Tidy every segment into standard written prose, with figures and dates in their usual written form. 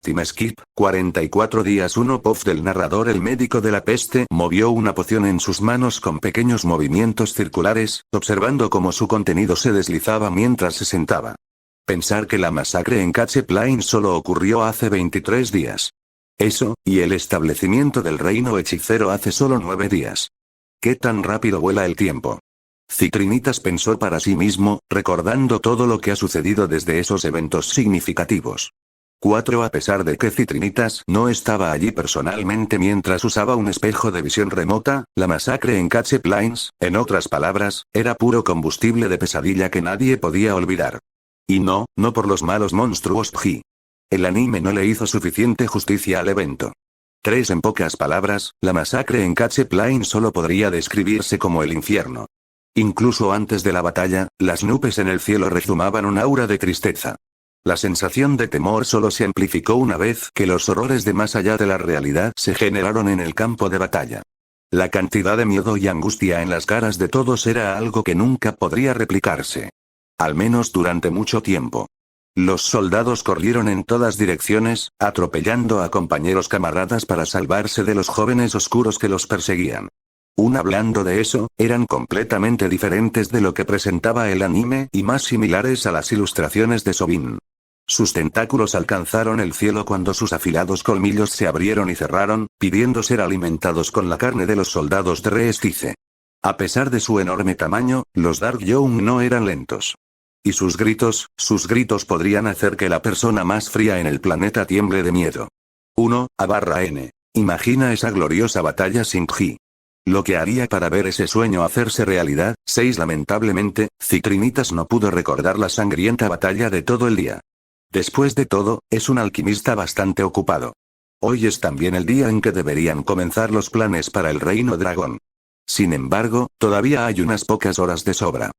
Time skip, 44 días. Voz del narrador. El médico de la peste movió una poción en sus manos con pequeños movimientos circulares, observando cómo su contenido se deslizaba mientras se sentaba. Pensar que la masacre en Cache Plain solo ocurrió hace 23 días. Eso, y el establecimiento del reino hechicero hace solo 9 días. ¿Qué tan rápido vuela el tiempo? Citrinitas pensó para sí mismo, recordando todo lo que ha sucedido desde esos eventos significativos. 4. A pesar de que Citrinitas no estaba allí personalmente mientras usaba un espejo de visión remota, la masacre en Cache Plains, en otras palabras, era puro combustible de pesadilla que nadie podía olvidar. Y no por los malos monstruos Pji. El anime no le hizo suficiente justicia al evento. 3. En pocas palabras, la masacre en Cache Plain solo podría describirse como el infierno. Incluso antes de la batalla, las nubes en el cielo rezumaban un aura de tristeza. La sensación de temor solo se amplificó una vez que los horrores de más allá de la realidad se generaron en el campo de batalla. La cantidad de miedo y angustia en las caras de todos era algo que nunca podría replicarse. Al menos durante mucho tiempo. Los soldados corrieron en todas direcciones, atropellando a compañeros camaradas para salvarse de los jóvenes oscuros que los perseguían. Hablando de eso, eran completamente diferentes de lo que presentaba el anime y más similares a las ilustraciones de Sobin. Sus tentáculos alcanzaron el cielo cuando sus afilados colmillos se abrieron y cerraron, pidiendo ser alimentados con la carne de los soldados de Reestice. A pesar de su enorme tamaño, los Dark Young no eran lentos. Y sus gritos podrían hacer que la persona más fría en el planeta tiemble de miedo. 1/N. Imagina esa gloriosa batalla sin Pji. Lo que haría para ver ese sueño hacerse realidad. 6. Lamentablemente, Citrinitas no pudo recordar la sangrienta batalla de todo el día. Después de todo, es un alquimista bastante ocupado. Hoy es también el día en que deberían comenzar los planes para el Reino Dragón. Sin embargo, todavía hay unas pocas horas de sobra.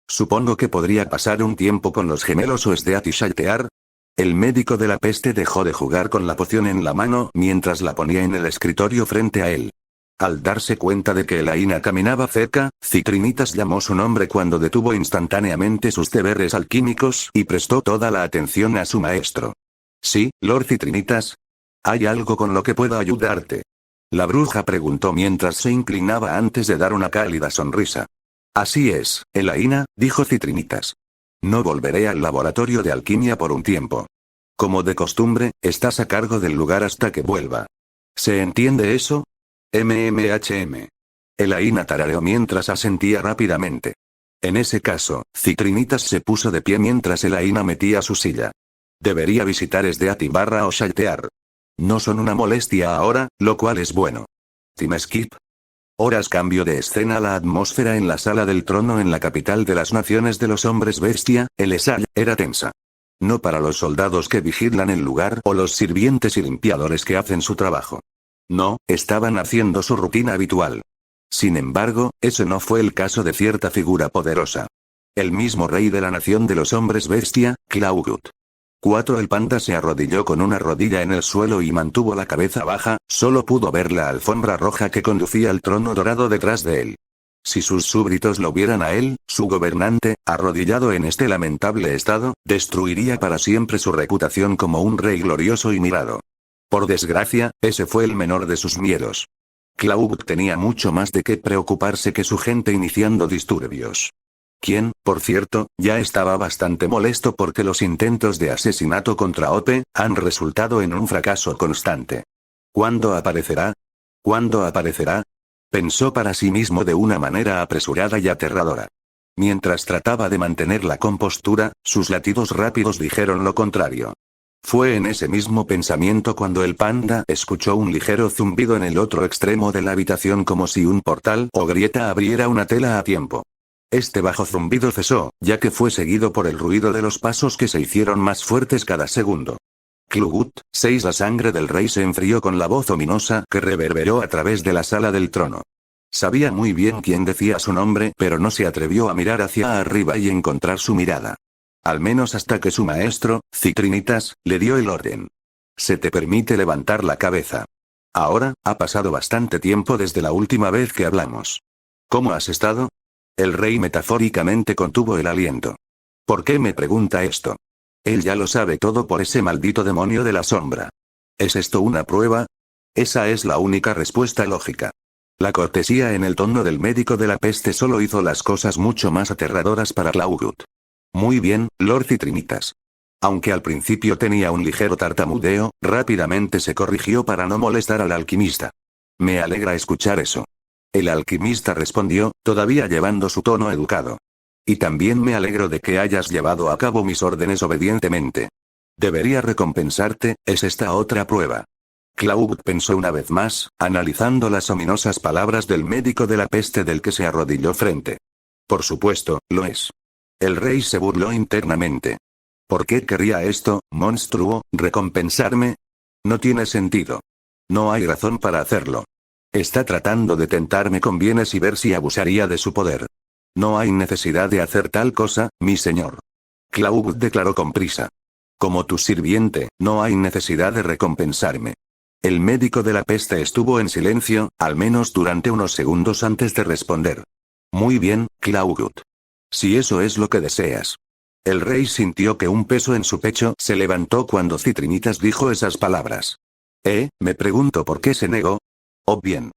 Supongo que podría pasar un tiempo con los gemelos Oesdeat y Shaltear. El médico de la peste dejó de jugar con la poción en la mano mientras la ponía en el escritorio frente a él. Al darse cuenta de que Elaina caminaba cerca, Citrinitas llamó su nombre cuando detuvo instantáneamente sus deberes alquímicos y prestó toda la atención a su maestro. ¿Sí, Lord Citrinitas? ¿Hay algo con lo que pueda ayudarte? La bruja preguntó mientras se inclinaba antes de dar una cálida sonrisa. Así es, Elaina, dijo Citrinitas. No volveré al laboratorio de alquimia por un tiempo. Como de costumbre, estás a cargo del lugar hasta que vuelva. ¿Se entiende eso? MMHM. Elaina tarareó mientras asentía rápidamente. En ese caso, Citrinitas se puso de pie mientras Elaina metía su silla. Debería visitar Esdeat y o Shaltear. No son una molestia ahora, lo cual es bueno. Time skip. Horas. Cambio de escena. La atmósfera en la sala del trono en la capital de las naciones de los hombres bestia, el Esal, era tensa. No para los soldados que vigilan el lugar o los sirvientes y limpiadores que hacen su trabajo. No, estaban haciendo su rutina habitual. Sin embargo, ese no fue el caso de cierta figura poderosa. El mismo rey de la nación de los hombres bestia, Klaugut. 4. El panda se arrodilló con una rodilla en el suelo y mantuvo la cabeza baja, solo pudo ver la alfombra roja que conducía al trono dorado detrás de él. Si sus súbditos lo vieran a él, su gobernante, arrodillado en este lamentable estado, destruiría para siempre su reputación como un rey glorioso y mirado. Por desgracia, ese fue el menor de sus miedos. Klaugut tenía mucho más de qué preocuparse que su gente iniciando disturbios. Quien, por cierto, ya estaba bastante molesto porque los intentos de asesinato contra Ope han resultado en un fracaso constante. ¿Cuándo aparecerá? ¿Cuándo aparecerá? Pensó para sí mismo de una manera apresurada y aterradora. Mientras trataba de mantener la compostura, sus latidos rápidos dijeron lo contrario. Fue en ese mismo pensamiento cuando el panda escuchó un ligero zumbido en el otro extremo de la habitación, como si un portal o grieta abriera una tela a tiempo. Este bajo zumbido cesó, ya que fue seguido por el ruido de los pasos que se hicieron más fuertes cada segundo. Klugut, 6. La sangre del rey se enfrió con la voz ominosa que reverberó a través de la sala del trono. Sabía muy bien quién decía su nombre, pero no se atrevió a mirar hacia arriba y encontrar su mirada. Al menos hasta que su maestro, Citrinitas, le dio el orden. Se te permite levantar la cabeza. Ahora, ha pasado bastante tiempo desde la última vez que hablamos. ¿Cómo has estado? El rey metafóricamente contuvo el aliento. ¿Por qué me pregunta esto? Él ya lo sabe todo por ese maldito demonio de la sombra. ¿Es esto una prueba? Esa es la única respuesta lógica. La cortesía en el tono del médico de la peste solo hizo las cosas mucho más aterradoras para Clawwood. Muy bien, Lord Citrinitas. Aunque al principio tenía un ligero tartamudeo, rápidamente se corrigió para no molestar al alquimista. Me alegra escuchar eso. El alquimista respondió, todavía llevando su tono educado. Y también me alegro de que hayas llevado a cabo mis órdenes obedientemente. Debería recompensarte, es esta otra prueba. Clawwood pensó una vez más, analizando las ominosas palabras del médico de la peste del que se arrodilló frente. Por supuesto, lo es. El rey se burló internamente. ¿Por qué querría esto, monstruo, recompensarme? No tiene sentido. No hay razón para hacerlo. Está tratando de tentarme con bienes y ver si abusaría de su poder. No hay necesidad de hacer tal cosa, mi señor. Clawwood declaró con prisa. Como tu sirviente, no hay necesidad de recompensarme. El médico de la peste estuvo en silencio, al menos durante unos segundos antes de responder. Muy bien, Clawwood. Si eso es lo que deseas. El rey sintió que un peso en su pecho se levantó cuando Citrinitas dijo esas palabras. Me pregunto por qué se negó. Oh bien.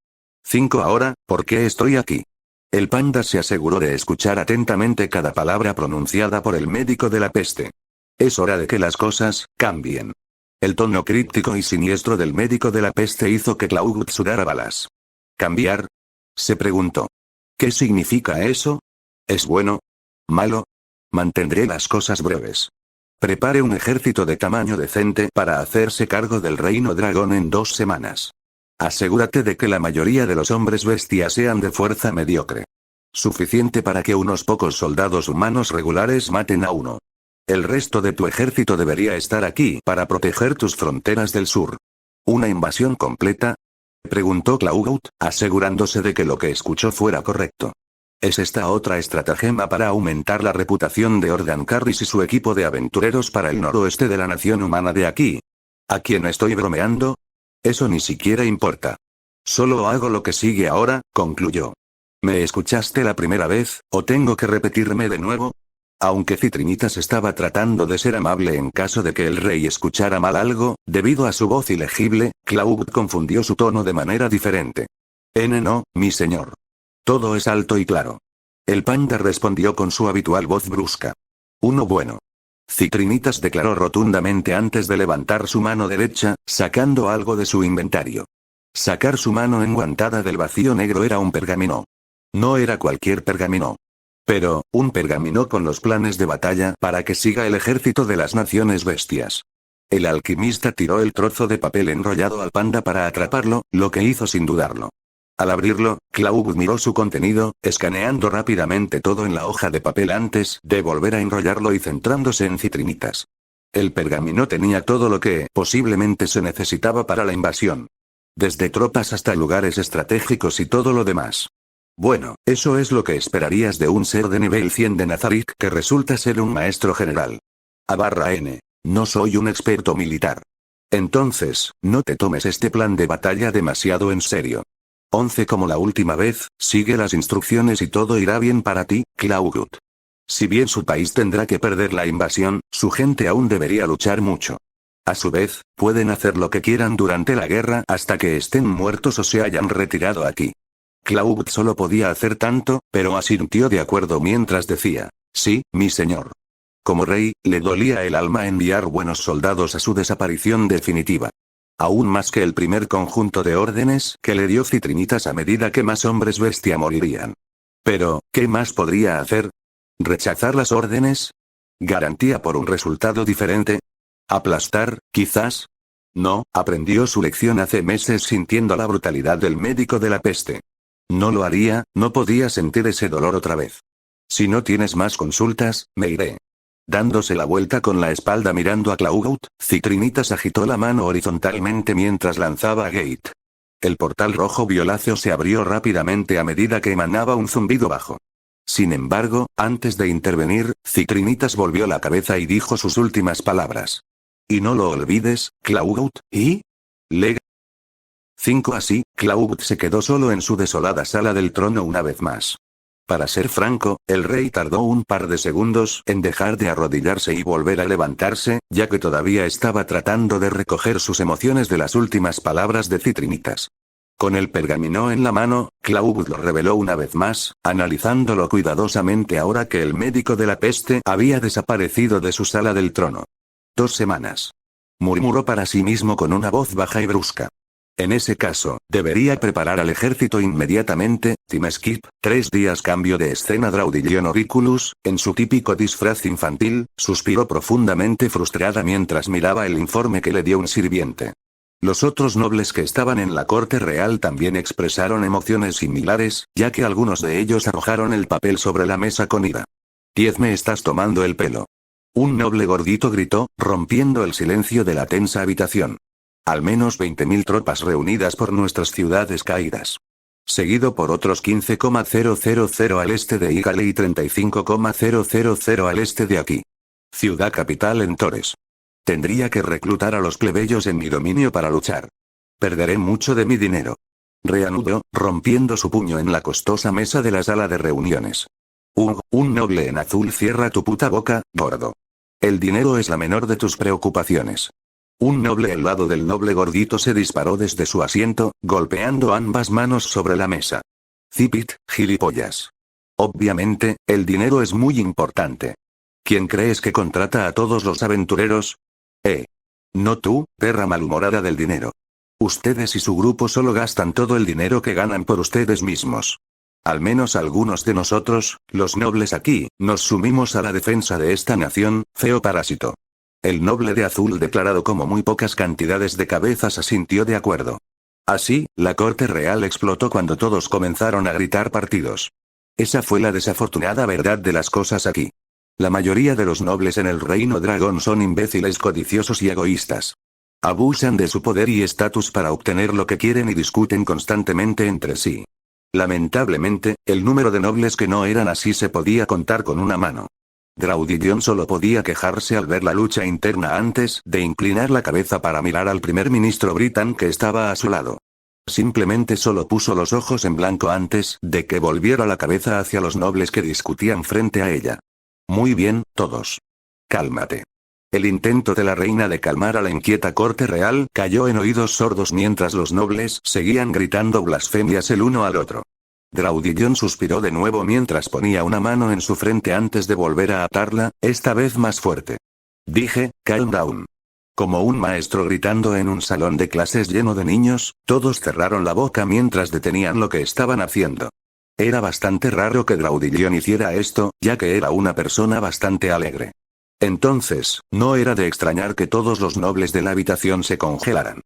5 ahora, ¿por qué estoy aquí? El panda se aseguró de escuchar atentamente cada palabra pronunciada por el médico de la peste. Es hora de que las cosas cambien. El tono críptico y siniestro del médico de la peste hizo que Clawwood sudara balas. ¿Cambiar? Se preguntó. ¿Qué significa eso? ¿Es bueno? ¿Malo? Mantendré las cosas breves. Prepare un ejército de tamaño decente para hacerse cargo del reino dragón en 2 semanas. Asegúrate de que la mayoría de los hombres bestias sean de fuerza mediocre. Suficiente para que unos pocos soldados humanos regulares maten a uno. El resto de tu ejército debería estar aquí para proteger tus fronteras del sur. ¿Una invasión completa? Preguntó Clawwood, asegurándose de que lo que escuchó fuera correcto. ¿Es esta otra estratagema para aumentar la reputación de Organ Carris y su equipo de aventureros para el noroeste de la nación humana de aquí? ¿A quién estoy bromeando? Eso ni siquiera importa. Solo hago lo que sigue ahora, concluyó. ¿Me escuchaste la primera vez, o tengo que repetirme de nuevo? Aunque Citrinitas estaba tratando de ser amable en caso de que el rey escuchara mal algo, debido a su voz ilegible, Clawwood confundió su tono de manera diferente. No, mi señor. Todo es alto y claro. El panda respondió con su habitual voz brusca. Uno bueno. Citrinitas declaró rotundamente antes de levantar su mano derecha, sacando algo de su inventario. Sacar su mano enguantada del vacío negro era un pergamino. No era cualquier pergamino. Pero, un pergamino con los planes de batalla para que siga el ejército de las naciones bestias. El alquimista tiró el trozo de papel enrollado al panda para atraparlo, lo que hizo sin dudarlo. Al abrirlo, Clawwood miró su contenido, escaneando rápidamente todo en la hoja de papel antes de volver a enrollarlo y centrándose en Citrinitas. El pergamino tenía todo lo que, posiblemente, se necesitaba para la invasión. Desde tropas hasta lugares estratégicos y todo lo demás. Bueno, eso es lo que esperarías de un ser de nivel 100 de Nazarick que resulta ser un maestro general. A/N. No soy un experto militar. Entonces, no te tomes este plan de batalla demasiado en serio. 11 Como la última vez, sigue las instrucciones y todo irá bien para ti, Clawwood. Si bien su país tendrá que perder la invasión, su gente aún debería luchar mucho. A su vez, pueden hacer lo que quieran durante la guerra hasta que estén muertos o se hayan retirado aquí. Clawwood solo podía hacer tanto, pero asintió de acuerdo mientras decía, sí, mi señor. Como rey, le dolía el alma enviar buenos soldados a su desaparición definitiva. Aún más que el primer conjunto de órdenes que le dio Citrinitas a medida que más hombres bestia morirían. Pero, ¿qué más podría hacer? ¿Rechazar las órdenes? ¿Garantía por un resultado diferente? ¿Aplastar, quizás? No, aprendió su lección hace meses sintiendo la brutalidad del médico de la peste. No lo haría, no podía sentir ese dolor otra vez. Si no tienes más consultas, me iré. Dándose la vuelta con la espalda mirando a Clawwood, Citrinitas agitó la mano horizontalmente mientras lanzaba a Gate. El portal rojo violáceo se abrió rápidamente a medida que emanaba un zumbido bajo. Sin embargo, antes de intervenir, Citrinitas volvió la cabeza y dijo sus últimas palabras. Y no lo olvides, Clawwood, ¿y? Lega. 5 Así, Clawwood se quedó solo en su desolada sala del trono una vez más. Para ser franco, el rey tardó un par de segundos en dejar de arrodillarse y volver a levantarse, ya que todavía estaba tratando de recoger sus emociones de las últimas palabras de Citrinitas. Con el pergamino en la mano, Claude lo reveló una vez más, analizándolo cuidadosamente ahora que el médico de la peste había desaparecido de su sala del trono. 2 semanas. Murmuró para sí mismo con una voz baja y brusca. En ese caso, debería preparar al ejército inmediatamente. Time skip, 3 días. Cambio de escena. Draudillion Auriculus, en su típico disfraz infantil, suspiró profundamente frustrada mientras miraba el informe que le dio un sirviente. Los otros nobles que estaban en la corte real también expresaron emociones similares, ya que algunos de ellos arrojaron el papel sobre la mesa con ira. 10 me estás tomando el pelo. Un noble gordito gritó, rompiendo el silencio de la tensa habitación. Al menos 20.000 tropas reunidas por nuestras ciudades caídas. Seguido por otros 15,000 al este de Igale y 35,000 al este de aquí. Ciudad capital en Torres. Tendría que reclutar a los plebeyos en mi dominio para luchar. Perderé mucho de mi dinero. Reanudó, rompiendo su puño en la costosa mesa de la sala de reuniones. Un noble en azul. Cierra tu puta boca, gordo. El dinero es la menor de tus preocupaciones. Un noble al lado del noble gordito se disparó desde su asiento, golpeando ambas manos sobre la mesa. Zipit, gilipollas. Obviamente, el dinero es muy importante. ¿Quién crees que contrata a todos los aventureros? No tú, perra malhumorada del dinero. Ustedes y su grupo solo gastan todo el dinero que ganan por ustedes mismos. Al menos algunos de nosotros, los nobles aquí, nos sumimos a la defensa de esta nación, feo parásito. El noble de azul declarado como muy pocas cantidades de cabezas asintió de acuerdo. Así, la corte real explotó cuando todos comenzaron a gritar partidos. Esa fue la desafortunada verdad de las cosas aquí. La mayoría de los nobles en el reino dragón son imbéciles codiciosos y egoístas. Abusan de su poder y estatus para obtener lo que quieren y discuten constantemente entre sí. Lamentablemente, el número de nobles que no eran así se podía contar con una mano. Draudillion solo podía quejarse al ver la lucha interna antes de inclinar la cabeza para mirar al primer ministro Britan que estaba a su lado. Simplemente solo puso los ojos en blanco antes de que volviera la cabeza hacia los nobles que discutían frente a ella. Muy bien, todos. Cálmate. El intento de la reina de calmar a la inquieta corte real cayó en oídos sordos mientras los nobles seguían gritando blasfemias el uno al otro. Draudillion suspiró de nuevo mientras ponía una mano en su frente antes de volver a atarla, esta vez más fuerte. Dije, calm down. Como un maestro gritando en un salón de clases lleno de niños, todos cerraron la boca mientras detenían lo que estaban haciendo. Era bastante raro que Draudillion hiciera esto, ya que era una persona bastante alegre. Entonces, no era de extrañar que todos los nobles de la habitación se congelaran.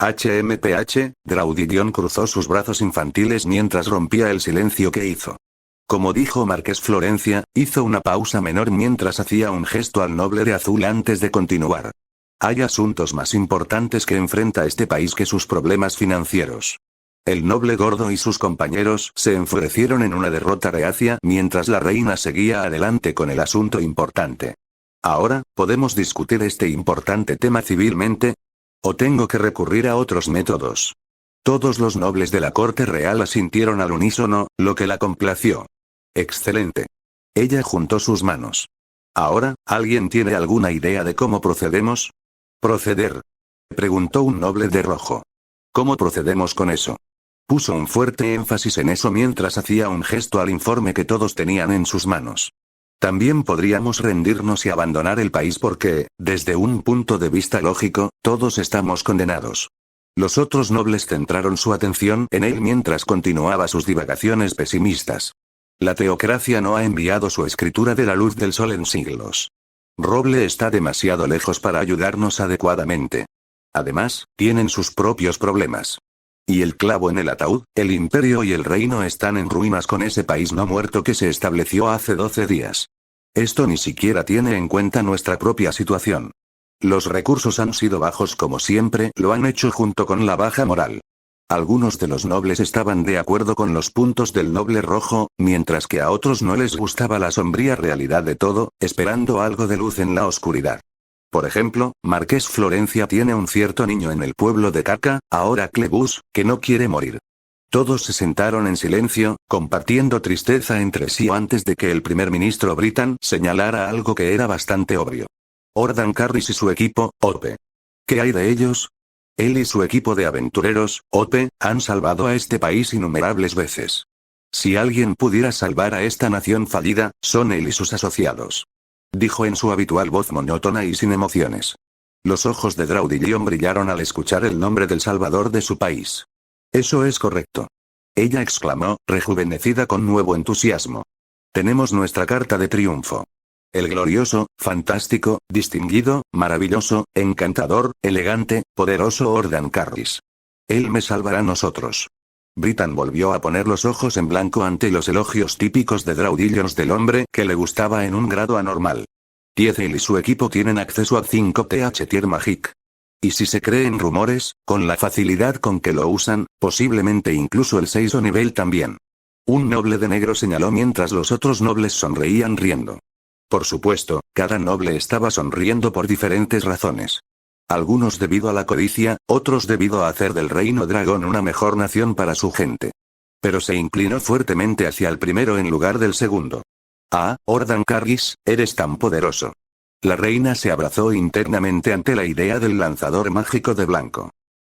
HMPH, Draudillion cruzó sus brazos infantiles mientras rompía el silencio que hizo. Como dijo Marqués Florencia, hizo una pausa menor mientras hacía un gesto al noble de azul antes de continuar. Hay asuntos más importantes que enfrenta este país que sus problemas financieros. El noble gordo y sus compañeros se enfurecieron en una derrota reacia mientras la reina seguía adelante con el asunto importante. Ahora, ¿podemos discutir este importante tema civilmente? ¿O tengo que recurrir a otros métodos? Todos los nobles de la corte real asintieron al unísono, lo que la complació. Excelente. Ella juntó sus manos. Ahora, ¿alguien tiene alguna idea de cómo procedemos? ¿Proceder? Preguntó un noble de rojo. ¿Cómo procedemos con eso? Puso un fuerte énfasis en eso mientras hacía un gesto al informe que todos tenían en sus manos. También podríamos rendirnos y abandonar el país porque, desde un punto de vista lógico, todos estamos condenados. Los otros nobles centraron su atención en él mientras continuaba sus divagaciones pesimistas. La teocracia no ha enviado su escritura de la luz del sol en siglos. Roble está demasiado lejos para ayudarnos adecuadamente. Además, tienen sus propios problemas. Y el clavo en el ataúd, el imperio y el reino están en ruinas con ese país no muerto que se estableció hace 12 días. Esto ni siquiera tiene en cuenta nuestra propia situación. Los recursos han sido bajos como siempre lo han hecho junto con la baja moral. Algunos de los nobles estaban de acuerdo con los puntos del noble rojo, mientras que a otros no les gustaba la sombría realidad de todo, esperando algo de luz en la oscuridad. Por ejemplo, Marqués Florencia tiene un cierto niño en el pueblo de Caca, ahora Clebus, que no quiere morir. Todos se sentaron en silencio, compartiendo tristeza entre sí antes de que el primer ministro Britain señalara algo que era bastante obvio. Ordan Carris y su equipo, OP. ¿Qué hay de ellos? Él y su equipo de aventureros, OP, han salvado a este país innumerables veces. Si alguien pudiera salvar a esta nación fallida, son él y sus asociados. Dijo en su habitual voz monótona y sin emociones. Los ojos de Draudillion brillaron al escuchar el nombre del salvador de su país. Eso es correcto. Ella exclamó, rejuvenecida con nuevo entusiasmo. Tenemos nuestra carta de triunfo. El glorioso, fantástico, distinguido, maravilloso, encantador, elegante, poderoso Ordan Carris. Él me salvará a nosotros. Britain volvió a poner los ojos en blanco ante los elogios típicos de Draudillions del hombre que le gustaba en un grado anormal. Tiezil y su equipo tienen acceso a 5th Tier Magic. Y si se creen rumores, con la facilidad con que lo usan, posiblemente incluso el 6 nivel también. Un noble de negro señaló mientras los otros nobles sonreían riendo. Por supuesto, cada noble estaba sonriendo por diferentes razones. Algunos debido a la codicia, otros debido a hacer del reino dragón una mejor nación para su gente. Pero se inclinó fuertemente hacia el primero en lugar del segundo. Ah, Ordan Carris, eres tan poderoso. La reina se abrazó internamente ante la idea del lanzador mágico de blanco.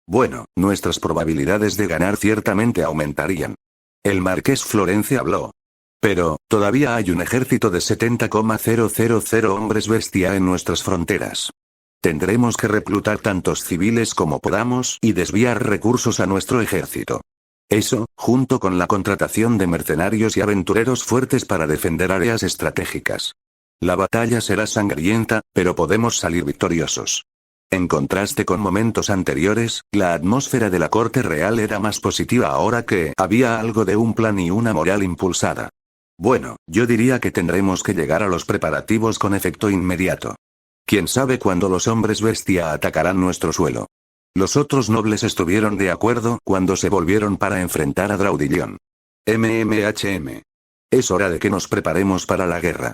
Bueno, nuestras probabilidades de ganar ciertamente aumentarían. El marqués Florence habló. Pero, todavía hay un ejército de 70,000 hombres bestia en nuestras fronteras. Tendremos que reclutar tantos civiles como podamos y desviar recursos a nuestro ejército. Eso, junto con la contratación de mercenarios y aventureros fuertes para defender áreas estratégicas. La batalla será sangrienta, pero podemos salir victoriosos. En contraste con momentos anteriores, la atmósfera de la corte real era más positiva ahora que había algo de un plan y una moral impulsada. Bueno, yo diría que tendremos que llegar a los preparativos con efecto inmediato. ¿Quién sabe cuándo los hombres bestia atacarán nuestro suelo? Los otros nobles estuvieron de acuerdo cuando se volvieron para enfrentar a Draudillion. MMHM. Es hora de que nos preparemos para la guerra.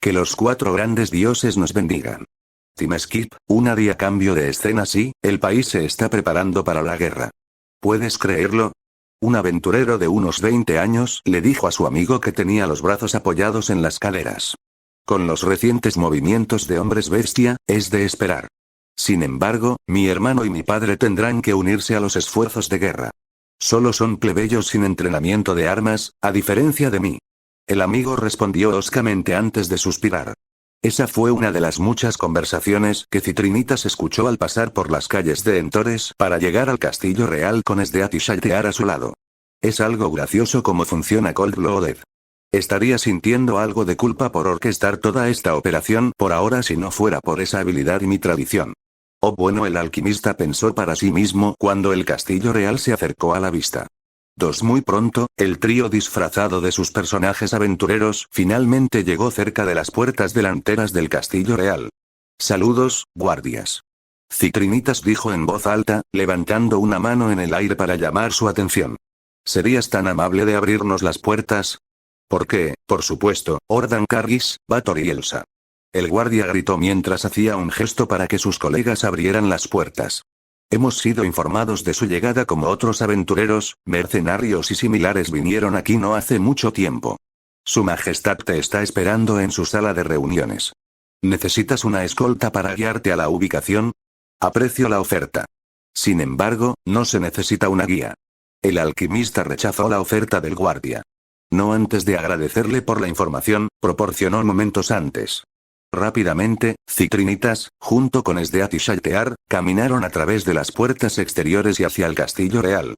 Que los 4 grandes dioses nos bendigan. Team Skip, una día cambio de escena. Sí, el país se está preparando para la guerra. ¿Puedes creerlo? Un aventurero de unos 20 años le dijo a su amigo que tenía los brazos apoyados en las caderas. Con los recientes movimientos de hombres bestia, es de esperar. Sin embargo, mi hermano y mi padre tendrán que unirse a los esfuerzos de guerra. Solo son plebeyos sin entrenamiento de armas, a diferencia de mí. El amigo respondió hoscamente antes de suspirar. Esa fue una de las muchas conversaciones que Citrinitas escuchó al pasar por las calles de Entores para llegar al castillo real con Sdeath y Shaltear a su lado. Es algo gracioso cómo funciona Cold Blooded. Estaría sintiendo algo de culpa por orquestar toda esta operación por ahora si no fuera por esa habilidad y mi tradición. Oh bueno, el alquimista pensó para sí mismo cuando el castillo real se acercó a la vista. Muy pronto, el trío disfrazado de sus personajes aventureros finalmente llegó cerca de las puertas delanteras del castillo real. Saludos, guardias. Citrinitas dijo en voz alta, levantando una mano en el aire para llamar su atención. ¿Serías tan amable de abrirnos las puertas? Porque, por supuesto, Ordan Carris, Bator y Elsa. El guardia gritó mientras hacía un gesto para que sus colegas abrieran las puertas. Hemos sido informados de su llegada como otros aventureros, mercenarios y similares vinieron aquí no hace mucho tiempo. Su Majestad te está esperando en su sala de reuniones. ¿Necesitas una escolta para guiarte a la ubicación? Aprecio la oferta. Sin embargo, no se necesita una guía. El alquimista rechazó la oferta del guardia. No antes de agradecerle por la información, proporcionó momentos antes. Rápidamente, Citrinitas, junto con Sdeath y Shaltear, caminaron a través de las puertas exteriores y hacia el castillo real.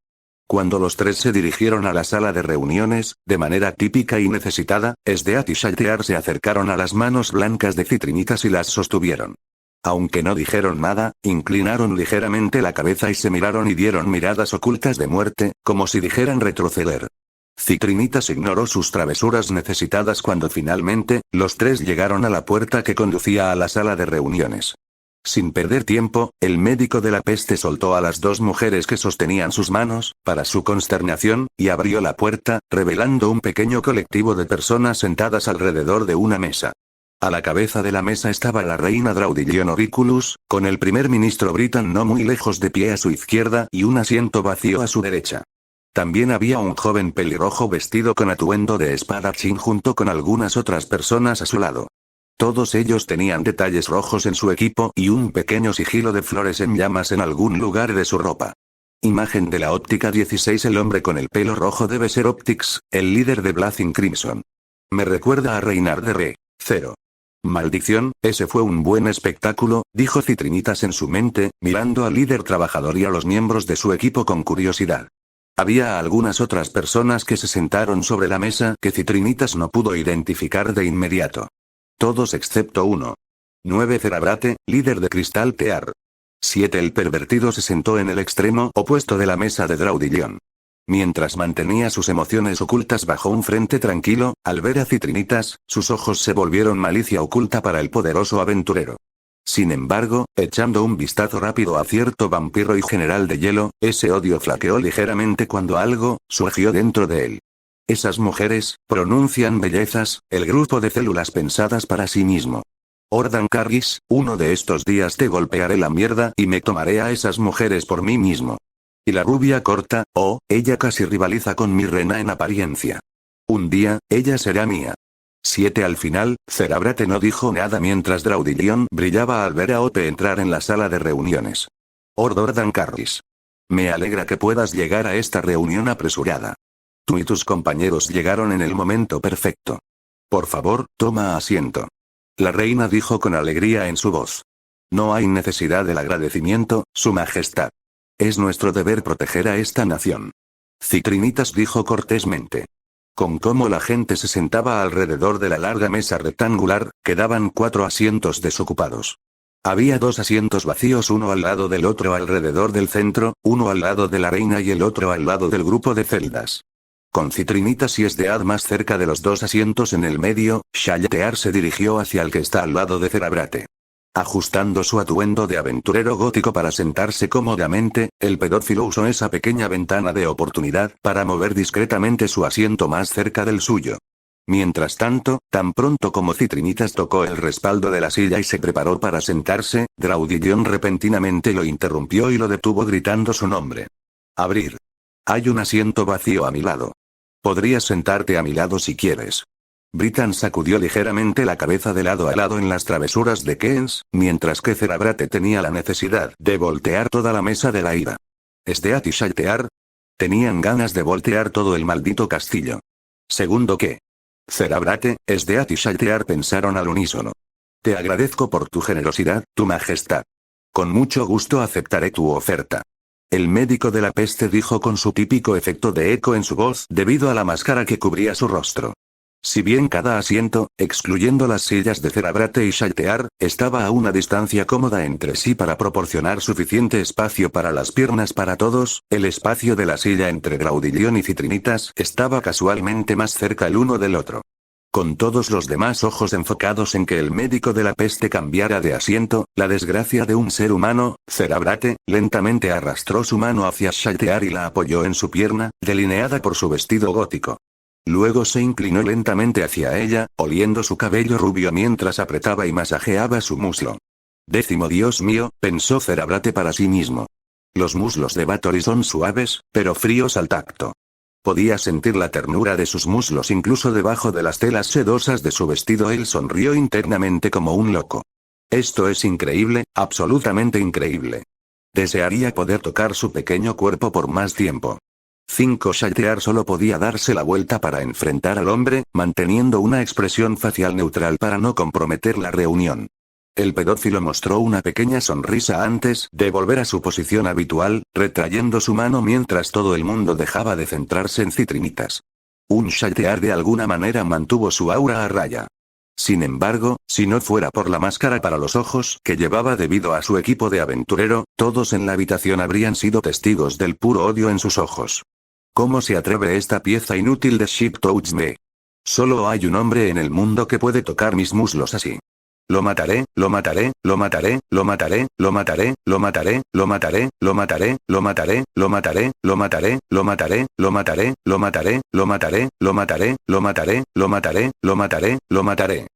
Cuando los tres se dirigieron a la sala de reuniones, de manera típica y necesitada, Sdeath y Shaltear se acercaron a las manos blancas de Citrinitas y las sostuvieron. Aunque no dijeron nada, inclinaron ligeramente la cabeza y se miraron y dieron miradas ocultas de muerte, como si dijeran retroceder. Citrinitas ignoró sus travesuras necesitadas cuando finalmente, los tres llegaron a la puerta que conducía a la sala de reuniones. Sin perder tiempo, el médico de la peste soltó a las 2 mujeres que sostenían sus manos, para su consternación, y abrió la puerta, revelando un pequeño colectivo de personas sentadas alrededor de una mesa. A la cabeza de la mesa estaba la reina Draudillion Oriculus, con el primer ministro Britain no muy lejos de pie a su izquierda y un asiento vacío a su derecha. También había un joven pelirrojo vestido con atuendo de espadachín junto con algunas otras personas a su lado. Todos ellos tenían detalles rojos en su equipo y un pequeño sigilo de flores en llamas en algún lugar de su ropa. Imagen de la óptica 16. El hombre con el pelo rojo debe ser Optics, el líder de Blazing Crimson. Me recuerda a Reynard de Re. 0. Maldición, ese fue un buen espectáculo, dijo Citrinitas en su mente, mirando al líder trabajador y a los miembros de su equipo con curiosidad. Había algunas otras personas que se sentaron sobre la mesa que Citrinitas no pudo identificar de inmediato. Todos excepto uno. 9. Cerabrate, líder de Crystal Tear. 7. El pervertido se sentó en el extremo opuesto de la mesa de Draudillion. Mientras mantenía sus emociones ocultas bajo un frente tranquilo, al ver a Citrinitas, sus ojos se volvieron malicia oculta para el poderoso aventurero. Sin embargo, echando un vistazo rápido a cierto vampiro y general de hielo, ese odio flaqueó ligeramente cuando algo surgió dentro de él. Esas mujeres pronuncian bellezas, el grupo de células pensadas para sí mismo. Ordan Cargis, uno de estos días te golpearé la mierda y me tomaré a esas mujeres por mí mismo. Y la rubia corta, oh, ella casi rivaliza con mi reina en apariencia. Un día, ella será mía. 7. Al final, Cerabrate no dijo nada mientras Draudillion brillaba al ver a Ope entrar en la sala de reuniones. Ordan Cargis. Me alegra que puedas llegar a esta reunión apresurada. Tú y tus compañeros llegaron en el momento perfecto. Por favor, toma asiento. La reina dijo con alegría en su voz. No hay necesidad del agradecimiento, Su Majestad. Es nuestro deber proteger a esta nación. Citrinitas dijo cortésmente. Con cómo la gente se sentaba alrededor de la larga mesa rectangular, quedaban 4 asientos desocupados. Había 2 asientos vacíos, uno al lado del otro alrededor del centro, uno al lado de la reina y el otro al lado del grupo de celdas. Con Citrinitas y Esdead más cerca de los 2 asientos en el medio, Shaltear se dirigió hacia el que está al lado de Cerabrate. Ajustando su atuendo de aventurero gótico para sentarse cómodamente, el pedófilo usó esa pequeña ventana de oportunidad para mover discretamente su asiento más cerca del suyo. Mientras tanto, tan pronto como Citrinitas tocó el respaldo de la silla y se preparó para sentarse, Draudillion repentinamente lo interrumpió y lo detuvo gritando su nombre. Abrir. Hay un asiento vacío a mi lado. Podrías sentarte a mi lado si quieres. Britan sacudió ligeramente la cabeza de lado a lado en las travesuras de Keynes, mientras que Cerabrate tenía la necesidad de voltear toda la mesa de la ira. ¿Esdead y Shaltear? Tenían ganas de voltear todo el maldito castillo. Segundo que. Cerabrate, Esdead y Shaltear pensaron al unísono. Te agradezco por tu generosidad, tu majestad. Con mucho gusto aceptaré tu oferta. El médico de la peste dijo con su típico efecto de eco en su voz debido a la máscara que cubría su rostro. Si bien cada asiento, excluyendo las sillas de Cerabrate y Shaltear, estaba a una distancia cómoda entre sí para proporcionar suficiente espacio para las piernas para todos, el espacio de la silla entre Draudillion y Citrinitas estaba casualmente más cerca el uno del otro. Con todos los demás ojos enfocados en que el médico de la peste cambiara de asiento, la desgracia de un ser humano, Cerabrate, lentamente arrastró su mano hacia Shaltear y la apoyó en su pierna, delineada por su vestido gótico. Luego se inclinó lentamente hacia ella, oliendo su cabello rubio mientras apretaba y masajeaba su muslo. Dios mío, pensó Cerabrate para sí mismo. Los muslos de Bathory son suaves, pero fríos al tacto. Podía sentir la ternura de sus muslos incluso debajo de las telas sedosas de su vestido. Él sonrió internamente como un loco. Esto es increíble, absolutamente increíble. Desearía poder tocar su pequeño cuerpo por más tiempo. 5. Shaltear solo podía darse la vuelta para enfrentar al hombre, manteniendo una expresión facial neutral para no comprometer la reunión. El pedófilo mostró una pequeña sonrisa antes de volver a su posición habitual, retrayendo su mano mientras todo el mundo dejaba de centrarse en Citrinitas. Un Shaltear de alguna manera mantuvo su aura a raya. Sin embargo, si no fuera por la máscara para los ojos que llevaba debido a su equipo de aventurero, todos en la habitación habrían sido testigos del puro odio en sus ojos. ¿Cómo se atreve esta pieza inútil de Ship Touch Me? Solo hay un hombre en el mundo que puede tocar mis muslos así. Lo mataré, lo mataré, lo mataré, lo mataré, lo mataré, lo mataré, lo mataré, lo mataré, lo mataré, lo mataré, lo mataré, lo mataré, lo mataré, lo mataré, lo mataré, lo mataré, lo mataré, lo mataré, lo mataré, lo mataré.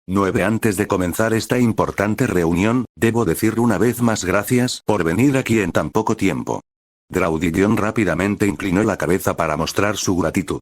9. Antes de comenzar esta importante reunión, debo decir una vez más gracias por venir aquí en tan poco tiempo. Draudillon rápidamente inclinó la cabeza para mostrar su gratitud.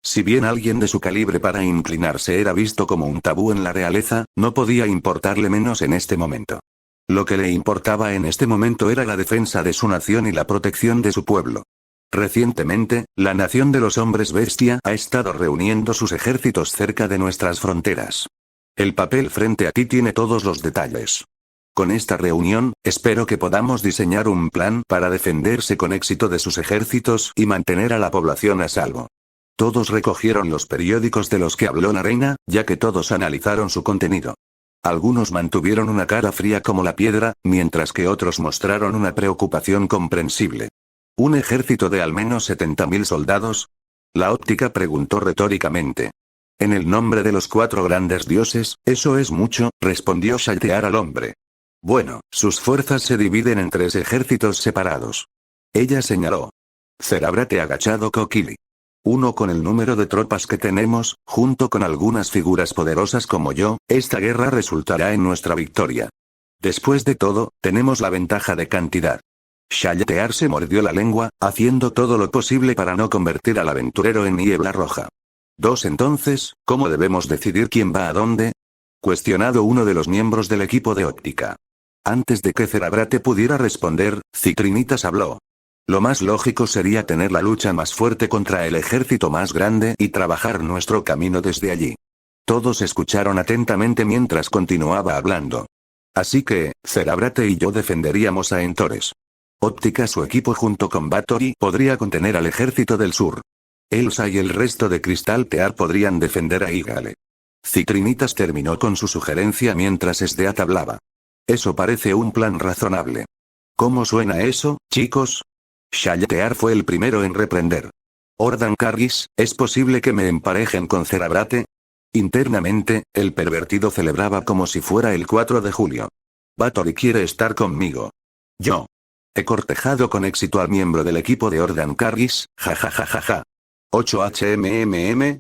Si bien alguien de su calibre para inclinarse era visto como un tabú en la realeza, no podía importarle menos en este momento. Lo que le importaba en este momento era la defensa de su nación y la protección de su pueblo. Recientemente, la nación de los hombres bestia ha estado reuniendo sus ejércitos cerca de nuestras fronteras. El papel frente a ti tiene todos los detalles. Con esta reunión, espero que podamos diseñar un plan para defenderse con éxito de sus ejércitos y mantener a la población a salvo. Todos recogieron los periódicos de los que habló la reina, ya que todos analizaron su contenido. Algunos mantuvieron una cara fría como la piedra, mientras que otros mostraron una preocupación comprensible. ¿Un ejército de al menos 70.000 soldados? La óptica preguntó retóricamente. En el nombre de los 4 grandes dioses, eso es mucho, respondió Shaltear al hombre. Bueno, sus fuerzas se dividen en 3 ejércitos separados. Ella señaló. Cerabrate agachado Kokili. Uno con el número de tropas que tenemos, junto con algunas figuras poderosas como yo, esta guerra resultará en nuestra victoria. Después de todo, tenemos la ventaja de cantidad. Shaltear se mordió la lengua, haciendo todo lo posible para no convertir al aventurero en niebla roja. 2 Entonces, ¿cómo debemos decidir quién va a dónde? Cuestionado uno de los miembros del equipo de óptica. Antes de que Cerabrate pudiera responder, Citrinitas habló. Lo más lógico sería tener la lucha más fuerte contra el ejército más grande y trabajar nuestro camino desde allí. Todos escucharon atentamente mientras continuaba hablando. Así que, Cerabrate y yo defenderíamos a Entores. Óptica su equipo junto con Bathory podría contener al ejército del sur. Elsa y el resto de Crystal Tear podrían defender a Igale. Citrinitas terminó con su sugerencia mientras Esdeath hablaba. Eso parece un plan razonable. ¿Cómo suena eso, chicos? Shaltear fue el primero en reprender. Ordan Kargis, ¿es posible que me emparejen con Cerabrate? Internamente, el pervertido celebraba como si fuera el 4 de julio. Bathory quiere estar conmigo. Yo. He cortejado con éxito al miembro del equipo de Ordan Kargis, jajajajaja. 8HMMM.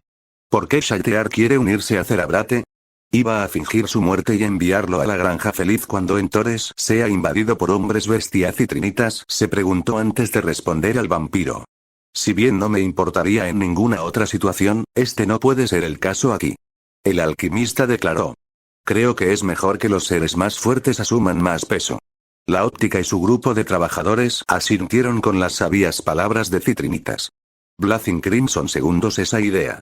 ¿Por qué Shaltear quiere unirse a Cerabrate? Iba a fingir su muerte y enviarlo a la granja feliz cuando Entores sea invadido por hombres bestia. Citrinitas se preguntó antes de responder al vampiro. Si bien no me importaría en ninguna otra situación, este no puede ser el caso aquí. El alquimista declaró. Creo que es mejor que los seres más fuertes asuman más peso. La óptica y su grupo de trabajadores asintieron con las sabias palabras de Citrinitas. Blazing Crimson segundos esa idea.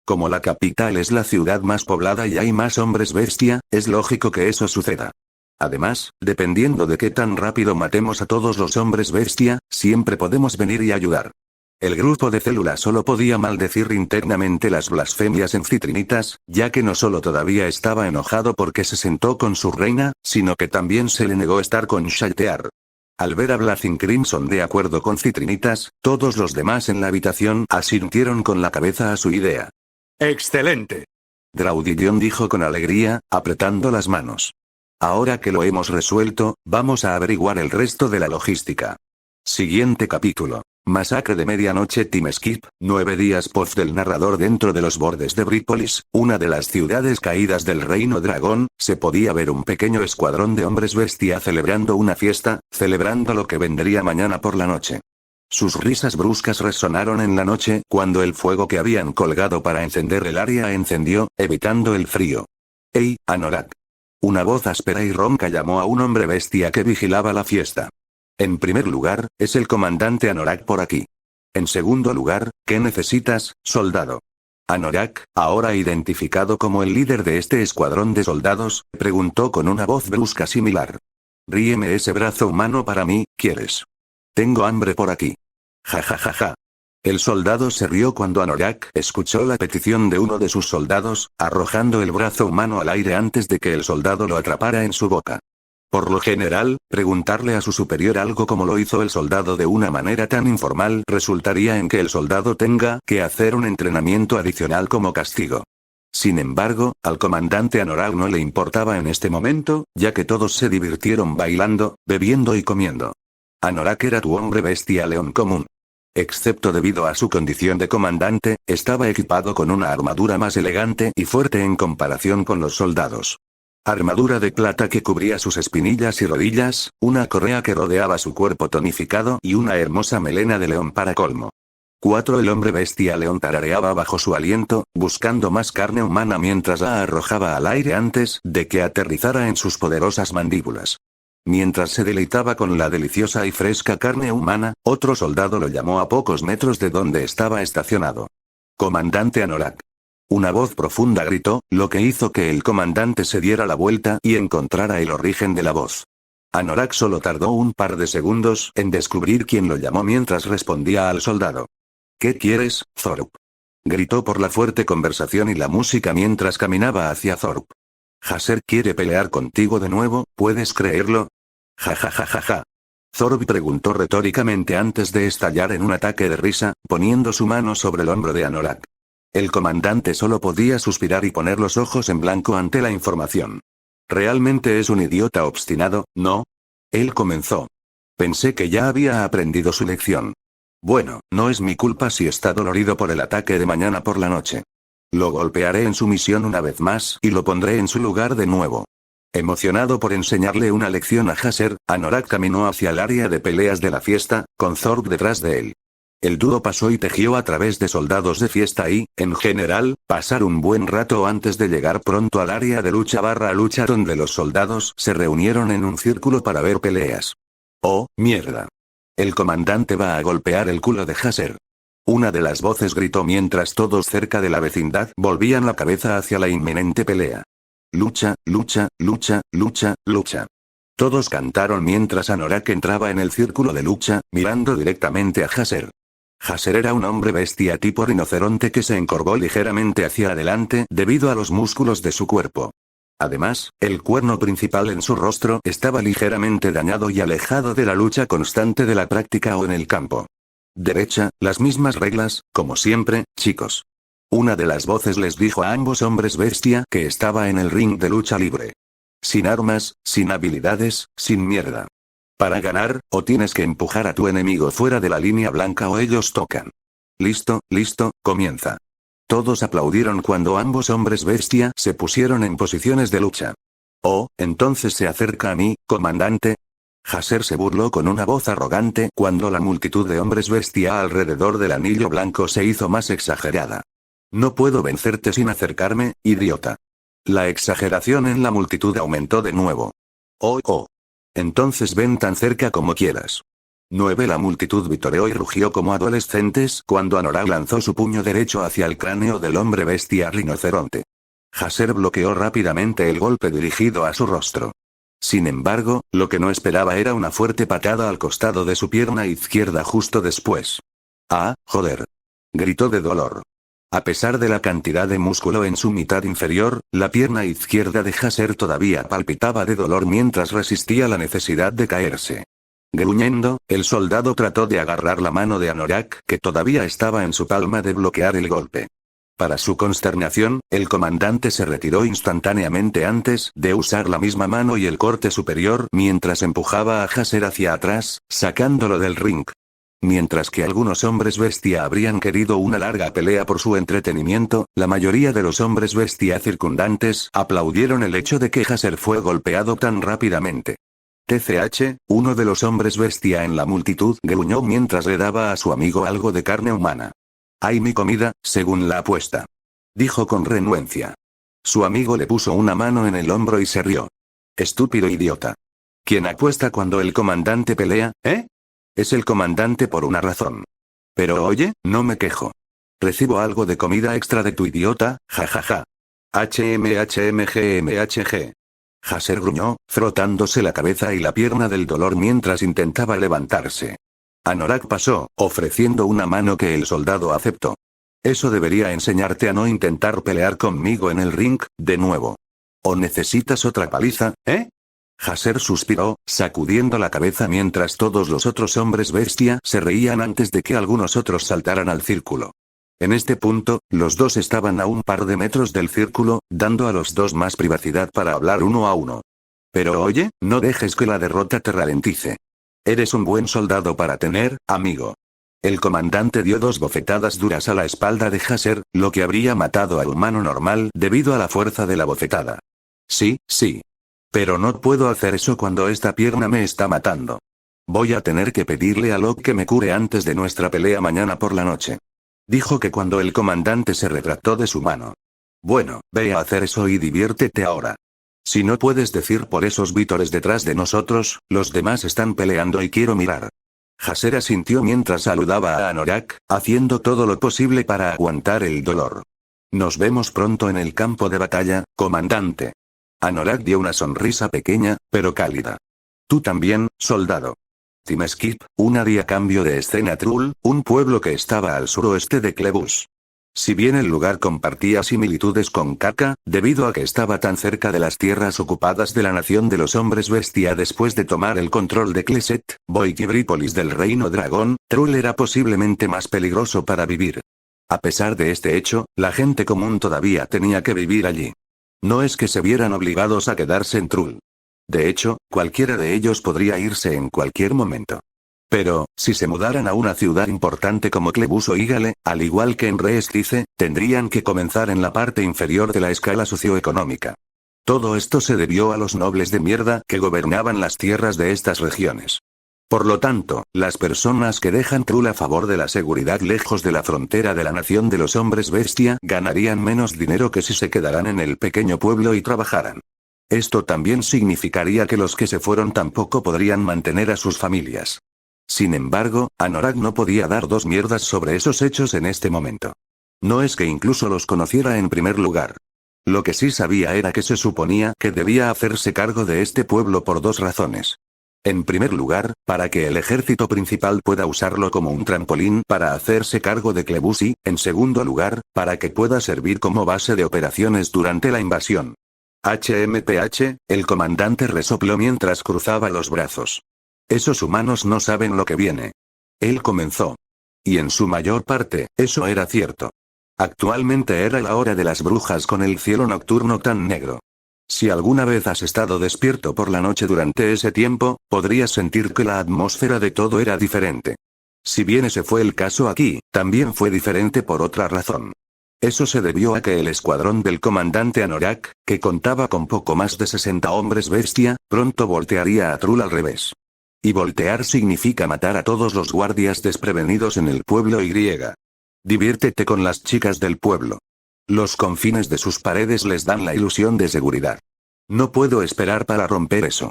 Como la capital es la ciudad más poblada y hay más hombres bestia, es lógico que eso suceda. Además, dependiendo de qué tan rápido matemos a todos los hombres bestia, siempre podemos venir y ayudar. El grupo de células solo podía maldecir internamente las blasfemias en Citrinitas, ya que no solo todavía estaba enojado porque se sentó con su reina, sino que también se le negó estar con Shaltear. Al ver a Blazing Crimson de acuerdo con Citrinitas, todos los demás en la habitación asintieron con la cabeza a su idea. ¡Excelente! Draudillon dijo con alegría, apretando las manos. Ahora que lo hemos resuelto, vamos a averiguar el resto de la logística. Siguiente capítulo. Masacre de medianoche. Time Skip, 9 días post del narrador. Dentro de los bordes de Brípolis, una de las ciudades caídas del reino dragón, se podía ver un pequeño escuadrón de hombres bestia celebrando una fiesta, celebrando lo que vendría mañana por la noche. Sus risas bruscas resonaron en la noche cuando el fuego que habían colgado para encender el área encendió, evitando el frío. ¡Ey, Anorak! Una voz áspera y ronca llamó a un hombre bestia que vigilaba la fiesta. En primer lugar, es el comandante Anorak por aquí. En segundo lugar, ¿qué necesitas, soldado? Anorak, ahora identificado como el líder de este escuadrón de soldados, preguntó con una voz brusca similar. Ríeme ese brazo humano para mí, ¿quieres? Tengo hambre por aquí. Ja ja ja ja. El soldado se rió cuando Anorak escuchó la petición de uno de sus soldados, arrojando el brazo humano al aire antes de que el soldado lo atrapara en su boca. Por lo general, preguntarle a su superior algo como lo hizo el soldado de una manera tan informal resultaría en que el soldado tenga que hacer un entrenamiento adicional como castigo. Sin embargo, al comandante Anorak no le importaba en este momento, ya que todos se divirtieron bailando, bebiendo y comiendo. Anorak era tu hombre bestia león común. Excepto debido a su condición de comandante, estaba equipado con una armadura más elegante y fuerte en comparación con los soldados. Armadura de plata que cubría sus espinillas y rodillas, una correa que rodeaba su cuerpo tonificado y una hermosa melena de león para colmo. 4. El hombre bestia león tarareaba bajo su aliento, buscando más carne humana mientras la arrojaba al aire antes de que aterrizara en sus poderosas mandíbulas. Mientras se deleitaba con la deliciosa y fresca carne humana, otro soldado lo llamó a pocos metros de donde estaba estacionado. Comandante Anorak. Una voz profunda gritó, lo que hizo que el comandante se diera la vuelta y encontrara el origen de la voz. Anorak solo tardó un par de segundos en descubrir quién lo llamó mientras respondía al soldado. ¿Qué quieres, Thorpe? Gritó por la fuerte conversación y la música mientras caminaba hacia Thorpe. Haser quiere pelear contigo de nuevo, ¿puedes creerlo? Ja ja ja ja ja. Thorpe preguntó retóricamente antes de estallar en un ataque de risa, poniendo su mano sobre el hombro de Anorak. El comandante solo podía suspirar y poner los ojos en blanco ante la información. ¿Realmente es un idiota obstinado, no? Él comenzó. Pensé que ya había aprendido su lección. Bueno, no es mi culpa si está dolorido por el ataque de mañana por la noche. Lo golpearé en su misión una vez más y lo pondré en su lugar de nuevo. Emocionado por enseñarle una lección a Haser, Anorak caminó hacia el área de peleas de la fiesta, con Thorpe detrás de él. El dúo pasó y tejió a través de soldados de fiesta y, en general, pasar un buen rato antes de llegar pronto al área de lucha donde los soldados se reunieron en un círculo para ver peleas. ¡Oh, mierda! El comandante va a golpear el culo de Haser. Una de las voces gritó mientras todos cerca de la vecindad volvían la cabeza hacia la inminente pelea. Lucha, lucha, lucha, lucha, lucha. Todos cantaron mientras Anorak entraba en el círculo de lucha, mirando directamente a Haser. Haser era un hombre bestia tipo rinoceronte que se encorvó ligeramente hacia adelante debido a los músculos de su cuerpo. Además, el cuerno principal en su rostro estaba ligeramente dañado y alejado de la lucha constante de la práctica o en el campo. Derecha, las mismas reglas, como siempre, chicos. Una de las voces les dijo a ambos hombres bestia que estaba en el ring de lucha libre. Sin armas, sin habilidades, sin mierda. Para ganar, o tienes que empujar a tu enemigo fuera de la línea blanca o ellos tocan. Listo, listo, comienza. Todos aplaudieron cuando ambos hombres bestia se pusieron en posiciones de lucha. Oh, entonces se acerca a mí, comandante. Haser se burló con una voz arrogante cuando la multitud de hombres bestia alrededor del anillo blanco se hizo más exagerada. No puedo vencerte sin acercarme, idiota. La exageración en la multitud aumentó de nuevo. Oh, oh. Entonces ven tan cerca como quieras. 9. La multitud vitoreó y rugió como adolescentes cuando Anorak lanzó su puño derecho hacia el cráneo del hombre bestia rinoceronte. Haser bloqueó rápidamente el golpe dirigido a su rostro. Sin embargo, lo que no esperaba era una fuerte patada al costado de su pierna izquierda justo después. ¡Ah, joder! Gritó de dolor. A pesar de la cantidad de músculo en su mitad inferior, la pierna izquierda de Haser todavía palpitaba de dolor mientras resistía la necesidad de caerse. Gruñendo, el soldado trató de agarrar la mano de Anorak que todavía estaba en su palma de bloquear el golpe. Para su consternación, el comandante se retiró instantáneamente antes de usar la misma mano y el corte superior mientras empujaba a Haser hacia atrás, sacándolo del ring. Mientras que algunos hombres bestia habrían querido una larga pelea por su entretenimiento, la mayoría de los hombres bestia circundantes aplaudieron el hecho de que Haser fue golpeado tan rápidamente. TCH, uno de los hombres bestia en la multitud gruñó mientras le daba a su amigo algo de carne humana. «Hay mi comida, según la apuesta», dijo con renuencia. Su amigo le puso una mano en el hombro y se rió. «Estúpido idiota. ¿Quién apuesta cuando el comandante pelea, eh? Es el comandante por una razón. Pero oye, no me quejo. Recibo algo de comida extra de tu idiota, jajaja. HMHMGMHG. Haser gruñó, frotándose la cabeza y la pierna del dolor mientras intentaba levantarse. Anorak pasó, ofreciendo una mano que el soldado aceptó. Eso debería enseñarte a no intentar pelear conmigo en el ring, de nuevo. ¿O necesitas otra paliza, eh? Haser suspiró, sacudiendo la cabeza mientras todos los otros hombres bestia se reían antes de que algunos otros saltaran al círculo. En este punto, los dos estaban a un par de metros del círculo, dando a los dos más privacidad para hablar uno a uno. Pero oye, no dejes que la derrota te ralentice. Eres un buen soldado para tener, amigo. El comandante dio dos bofetadas duras a la espalda de Haser, lo que habría matado al humano normal debido a la fuerza de la bofetada. Sí, sí. Pero no puedo hacer eso cuando esta pierna me está matando. Voy a tener que pedirle a Locke que me cure antes de nuestra pelea mañana por la noche. Dijo que cuando el comandante se retractó de su mano. Bueno, ve a hacer eso y diviértete ahora. Si no puedes decir por esos vítores detrás de nosotros, los demás están peleando y quiero mirar. Jaser asintió mientras saludaba a Anorak, haciendo todo lo posible para aguantar el dolor. Nos vemos pronto en el campo de batalla, comandante. Anorak dio una sonrisa pequeña, pero cálida. Tú también, soldado. Time skip, un área cambio de escena. Trull, un pueblo que estaba al suroeste de Clebus. Si bien el lugar compartía similitudes con Kaka, debido a que estaba tan cerca de las tierras ocupadas de la nación de los hombres bestia después de tomar el control de Cleset, Boikibrípolis del reino dragón, Trull era posiblemente más peligroso para vivir. A pesar de este hecho, la gente común todavía tenía que vivir allí. No es que se vieran obligados a quedarse en Trull. De hecho, cualquiera de ellos podría irse en cualquier momento. Pero, si se mudaran a una ciudad importante como Clebus o Igale, al igual que en Reestice, tendrían que comenzar en la parte inferior de la escala socioeconómica. Todo esto se debió a los nobles de mierda que gobernaban las tierras de estas regiones. Por lo tanto, las personas que dejan Trull a favor de la seguridad lejos de la frontera de la nación de los hombres bestia ganarían menos dinero que si se quedaran en el pequeño pueblo y trabajaran. Esto también significaría que los que se fueron tampoco podrían mantener a sus familias. Sin embargo, Anorak no podía dar dos mierdas sobre esos hechos en este momento. No es que incluso los conociera en primer lugar. Lo que sí sabía era que se suponía que debía hacerse cargo de este pueblo por dos razones. En primer lugar, para que el ejército principal pueda usarlo como un trampolín para hacerse cargo de Clebus y, en segundo lugar, para que pueda servir como base de operaciones durante la invasión. HMPH, el comandante resopló mientras cruzaba los brazos. Esos humanos no saben lo que viene. Él comenzó. Y en su mayor parte, eso era cierto. Actualmente era la hora de las brujas con el cielo nocturno tan negro. Si alguna vez has estado despierto por la noche durante ese tiempo, podrías sentir que la atmósfera de todo era diferente. Si bien ese fue el caso aquí, también fue diferente por otra razón. Eso se debió a que el escuadrón del comandante Anorak, que contaba con poco más de 60 hombres bestia, pronto voltearía a Trull al revés. Y voltear significa matar a todos los guardias desprevenidos en el pueblo y. Diviértete con las chicas del pueblo. Los confines de sus paredes les dan la ilusión de seguridad. No puedo esperar para romper eso.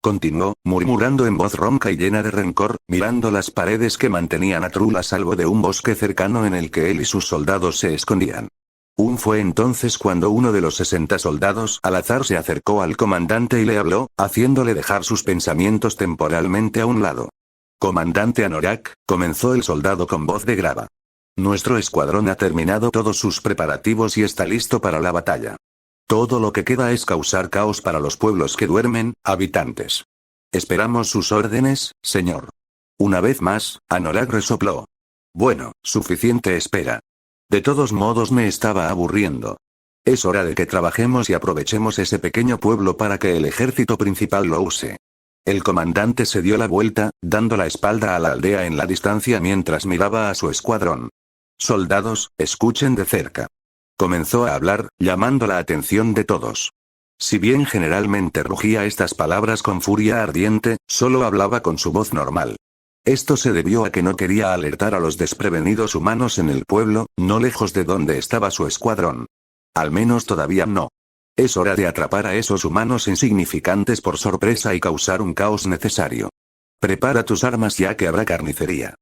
Continuó, murmurando en voz ronca y llena de rencor, mirando las paredes que mantenían a Trull a salvo de un bosque cercano en el que él y sus soldados se escondían. Fue entonces cuando uno de los 60 soldados al azar se acercó al comandante y le habló, haciéndole dejar sus pensamientos temporalmente a un lado. Comandante Anorak, comenzó el soldado con voz de grava. Nuestro escuadrón ha terminado todos sus preparativos y está listo para la batalla. Todo lo que queda es causar caos para los pueblos que duermen, habitantes. Esperamos sus órdenes, señor. Una vez más, Anorak resopló. Bueno, suficiente espera. De todos modos me estaba aburriendo. Es hora de que trabajemos y aprovechemos ese pequeño pueblo para que el ejército principal lo use. El comandante se dio la vuelta, dando la espalda a la aldea en la distancia mientras miraba a su escuadrón. Soldados, escuchen de cerca. Comenzó a hablar, llamando la atención de todos. Si bien generalmente rugía estas palabras con furia ardiente, solo hablaba con su voz normal. Esto se debió a que no quería alertar a los desprevenidos humanos en el pueblo, no lejos de donde estaba su escuadrón. Al menos todavía no. Es hora de atrapar a esos humanos insignificantes por sorpresa y causar un caos necesario. Prepara tus armas ya que habrá carnicería.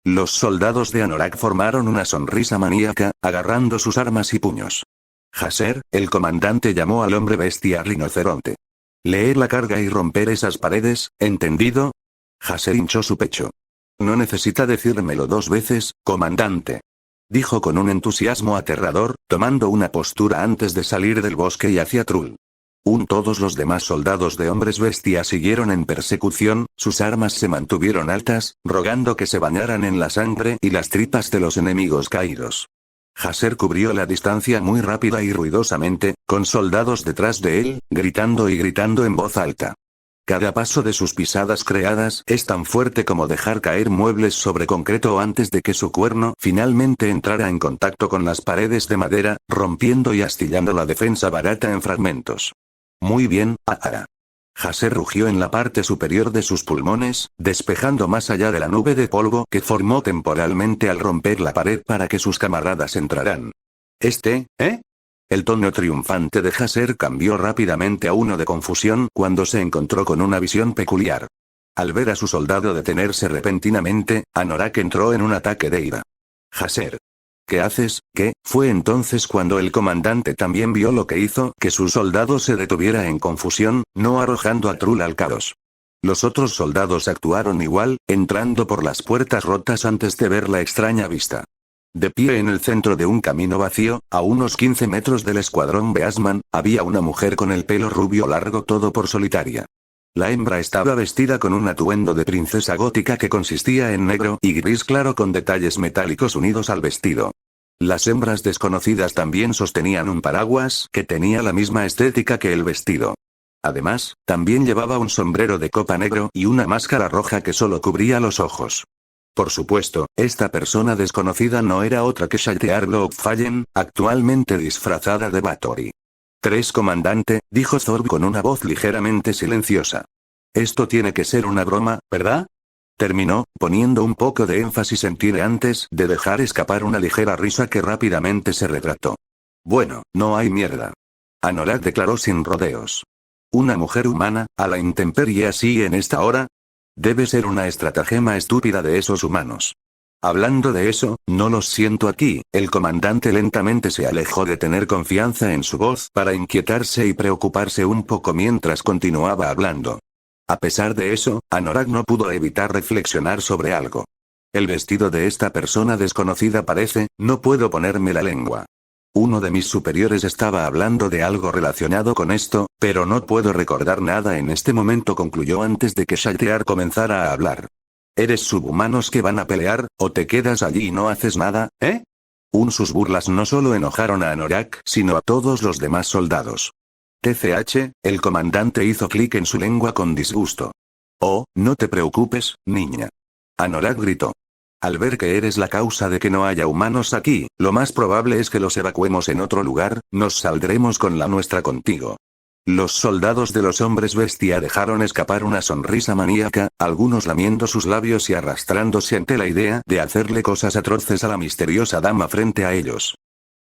Los soldados de Anorak formaron una sonrisa maníaca, agarrando sus armas y puños. Jaser, el comandante llamó al hombre bestia rinoceronte. Leer la carga y romper esas paredes, ¿entendido? Jaser hinchó su pecho. No necesita decírmelo dos veces, comandante. Dijo con un entusiasmo aterrador, tomando una postura antes de salir del bosque y hacia Trull. Todos los demás soldados de hombres bestia siguieron en persecución, sus armas se mantuvieron altas, rogando que se bañaran en la sangre y las tripas de los enemigos caídos. Jaser cubrió la distancia muy rápida y ruidosamente, con soldados detrás de él, gritando y gritando en voz alta. Cada paso de sus pisadas creadas es tan fuerte como dejar caer muebles sobre concreto antes de que su cuerno finalmente entrara en contacto con las paredes de madera, rompiendo y astillando la defensa barata en fragmentos. Muy bien, Ahara. Hasser rugió en la parte superior de sus pulmones, despejando más allá de la nube de polvo que formó temporalmente al romper la pared para que sus camaradas entraran. ¿Eh? El tono triunfante de Hasser cambió rápidamente a uno de confusión cuando se encontró con una visión peculiar. Al ver a su soldado detenerse repentinamente, Anorak entró en un ataque de ira. Hasser. ¿Qué haces? ¿Qué? Fue entonces cuando el comandante también vio lo que hizo que su soldado se detuviera en confusión, no arrojando a Trull al caos. Los otros soldados actuaron igual, entrando por las puertas rotas antes de ver la extraña vista. De pie en el centro de un camino vacío, a unos 15 metros del escuadrón Beasman, había una mujer con el pelo rubio largo todo por solitaria. La hembra estaba vestida con un atuendo de princesa gótica que consistía en negro y gris claro con detalles metálicos unidos al vestido. Las hembras desconocidas también sostenían un paraguas que tenía la misma estética que el vestido. Además, también llevaba un sombrero de copa negro y una máscara roja que solo cubría los ojos. Por supuesto, esta persona desconocida no era otra que Shaltear Bloodfallen, actualmente disfrazada de Bathory. Comandante, dijo Thorb con una voz ligeramente silenciosa. Esto tiene que ser una broma, ¿verdad? Terminó, poniendo un poco de énfasis en Tyre antes de dejar escapar una ligera risa que rápidamente se retrató. Bueno, no hay mierda. Anorak declaró sin rodeos. ¿Una mujer humana, a la intemperie así en esta hora? Debe ser una estratagema estúpida de esos humanos. Hablando de eso, no los siento aquí. El comandante lentamente se alejó de tener confianza en su voz para inquietarse y preocuparse un poco mientras continuaba hablando. A pesar de eso, Anorak no pudo evitar reflexionar sobre algo. El vestido de esta persona desconocida parece, no puedo ponerme la lengua. Uno de mis superiores estaba hablando de algo relacionado con esto, pero no puedo recordar nada en este momento, concluyó antes de que Shaltear comenzara a hablar. ¿Eres subhumanos que van a pelear, o te quedas allí y no haces nada, eh? Sus burlas no solo enojaron a Anorak, sino a todos los demás soldados. TCH, el comandante hizo clic en su lengua con disgusto. Oh, no te preocupes, niña. Anorak gritó. Al ver que eres la causa de que no haya humanos aquí, lo más probable es que los evacuemos en otro lugar, nos saldremos con la nuestra contigo. Los soldados de los hombres bestia dejaron escapar una sonrisa maníaca, algunos lamiendo sus labios y arrastrándose ante la idea de hacerle cosas atroces a la misteriosa dama frente a ellos.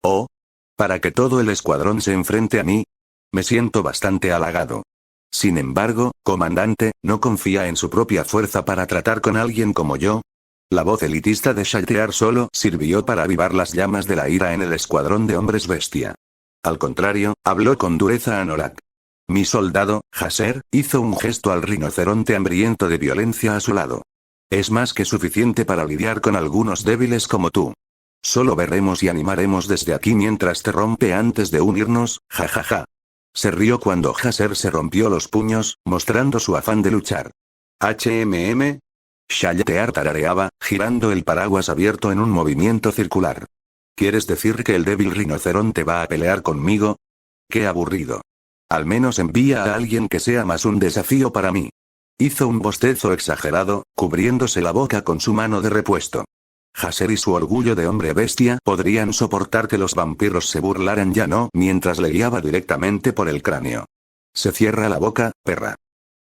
Oh. ¿Para que todo el escuadrón se enfrente a mí? Me siento bastante halagado. Sin embargo, comandante, ¿no confía en su propia fuerza para tratar con alguien como yo? La voz elitista de Shaltear solo sirvió para avivar las llamas de la ira en el escuadrón de hombres bestia. Al contrario, habló con dureza Anorak. Mi soldado, Hasser, hizo un gesto al rinoceronte hambriento de violencia a su lado. Es más que suficiente para lidiar con algunos débiles como tú. Solo veremos y animaremos desde aquí mientras te rompe antes de unirnos, jajaja. Se rió cuando Hasser se rompió los puños, mostrando su afán de luchar. HMM. Shaltear tarareaba, girando el paraguas abierto en un movimiento circular. ¿Quieres decir que el débil rinoceronte va a pelear conmigo? ¡Qué aburrido! Al menos envía a alguien que sea más un desafío para mí. Hizo un bostezo exagerado, cubriéndose la boca con su mano de repuesto. Hasser y su orgullo de hombre bestia podrían soportar que los vampiros se burlaran ya no, mientras le guiaba directamente por el cráneo. Se cierra la boca, perra.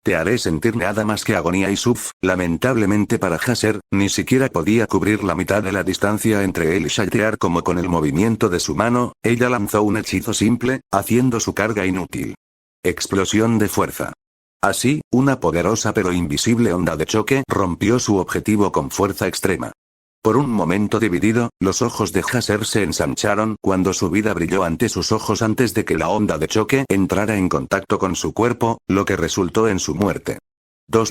Te haré sentir nada más que agonía y suf. Lamentablemente para Hasser, ni siquiera podía cubrir la mitad de la distancia entre él y Shaltear como con el movimiento de su mano, ella lanzó un hechizo simple, haciendo su carga inútil. Explosión de fuerza. Así, una poderosa pero invisible onda de choque rompió su objetivo con fuerza extrema. Por un momento dividido, los ojos de Hasser se ensancharon cuando su vida brilló ante sus ojos antes de que la onda de choque entrara en contacto con su cuerpo, lo que resultó en su muerte.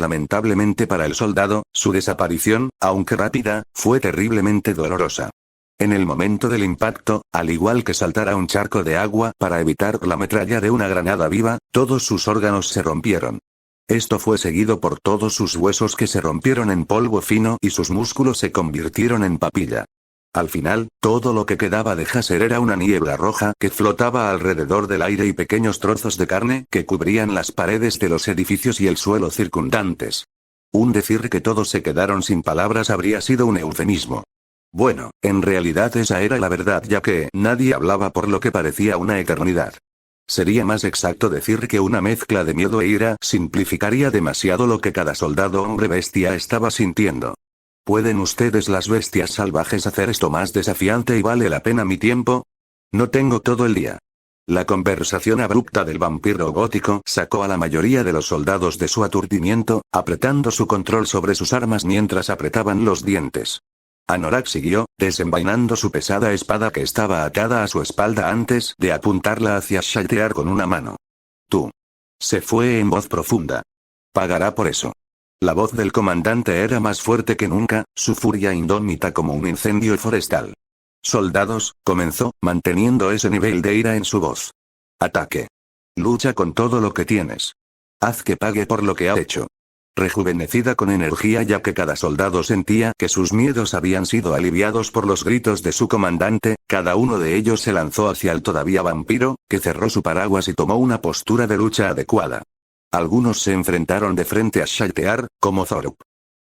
Lamentablemente para el soldado, su desaparición, aunque rápida, fue terriblemente dolorosa. En el momento del impacto, al igual que saltar a un charco de agua para evitar la metralla de una granada viva, todos sus órganos se rompieron. Esto fue seguido por todos sus huesos que se rompieron en polvo fino y sus músculos se convirtieron en papilla. Al final, todo lo que quedaba de Hasser era una niebla roja que flotaba alrededor del aire y pequeños trozos de carne que cubrían las paredes de los edificios y el suelo circundantes. Decir que todos se quedaron sin palabras habría sido un eufemismo. Bueno, en realidad esa era la verdad ya que nadie hablaba por lo que parecía una eternidad. Sería más exacto decir que una mezcla de miedo e ira simplificaría demasiado lo que cada soldado hombre bestia estaba sintiendo. ¿Pueden ustedes las bestias salvajes hacer esto más desafiante y vale la pena mi tiempo? No tengo todo el día. La conversación abrupta del vampiro gótico sacó a la mayoría de los soldados de su aturdimiento, apretando su control sobre sus armas mientras apretaban los dientes. Anorak siguió, desenvainando su pesada espada que estaba atada a su espalda antes de apuntarla hacia Shaltear con una mano. Tú. Se fue en voz profunda. Pagará por eso. La voz del comandante era más fuerte que nunca, su furia indómita como un incendio forestal. Soldados, comenzó, manteniendo ese nivel de ira en su voz. Ataque. Lucha con todo lo que tienes. Haz que pague por lo que ha hecho. Rejuvenecida con energía ya que cada soldado sentía que sus miedos habían sido aliviados por los gritos de su comandante, cada uno de ellos se lanzó hacia el todavía vampiro, que cerró su paraguas y tomó una postura de lucha adecuada. Algunos se enfrentaron de frente a Shaltear, como Thorup.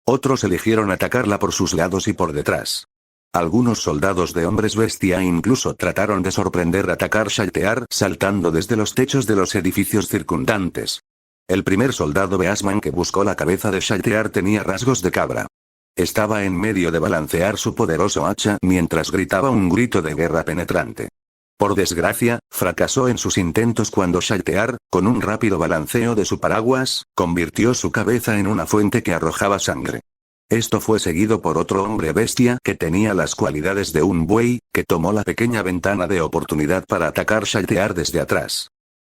Otros eligieron atacarla por sus lados y por detrás. Algunos soldados de hombres bestia incluso trataron de sorprender atacar Shaltear saltando desde los techos de los edificios circundantes. El primer soldado Beasman que buscó la cabeza de Shaltear tenía rasgos de cabra. Estaba en medio de balancear su poderoso hacha mientras gritaba un grito de guerra penetrante. Por desgracia, fracasó en sus intentos cuando Shaltear, con un rápido balanceo de su paraguas, convirtió su cabeza en una fuente que arrojaba sangre. Esto fue seguido por otro hombre bestia que tenía las cualidades de un buey, que tomó la pequeña ventana de oportunidad para atacar Shaltear desde atrás.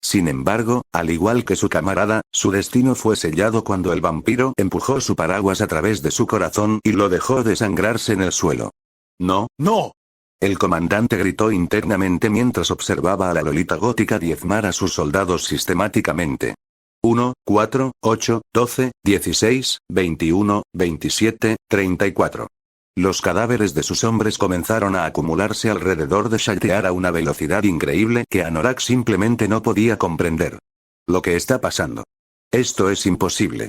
Sin embargo, al igual que su camarada, su destino fue sellado cuando el vampiro empujó su paraguas a través de su corazón y lo dejó desangrarse en el suelo. ¡No, no! El comandante gritó internamente mientras observaba a la lolita gótica diezmar a sus soldados sistemáticamente. 1, 4, 8, 12, 16, 21, 27, 34. Los cadáveres de sus hombres comenzaron a acumularse alrededor de Shaltear a una velocidad increíble que Anorak simplemente no podía comprender. Lo que está pasando. Esto es imposible.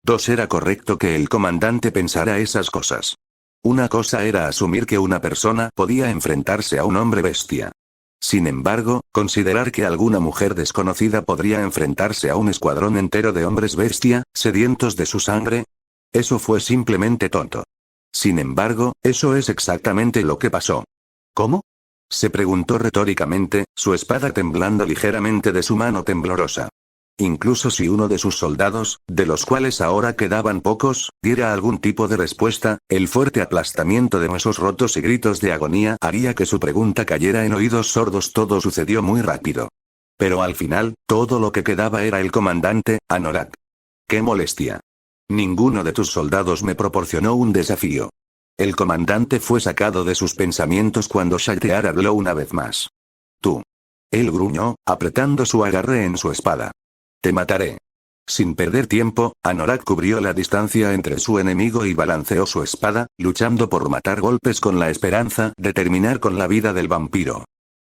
2. Era correcto que el comandante pensara esas cosas. Una cosa era asumir que una persona podía enfrentarse a un hombre bestia. Sin embargo, considerar que alguna mujer desconocida podría enfrentarse a un escuadrón entero de hombres bestia, sedientos de su sangre. Eso fue simplemente tonto. Sin embargo, eso es exactamente lo que pasó. ¿Cómo? Se preguntó retóricamente, su espada temblando ligeramente de su mano temblorosa. Incluso si uno de sus soldados, de los cuales ahora quedaban pocos, diera algún tipo de respuesta, el fuerte aplastamiento de huesos rotos y gritos de agonía haría que su pregunta cayera en oídos sordos. Todo sucedió muy rápido. Pero al final, todo lo que quedaba era el comandante, Anorak. ¡Qué molestia! Ninguno de tus soldados me proporcionó un desafío. El comandante fue sacado de sus pensamientos cuando Shaltear habló una vez más. Tú. Él gruñó, apretando su agarre en su espada. Te mataré. Sin perder tiempo, Anorak cubrió la distancia entre su enemigo y balanceó su espada, luchando por matar golpes con la esperanza de terminar con la vida del vampiro.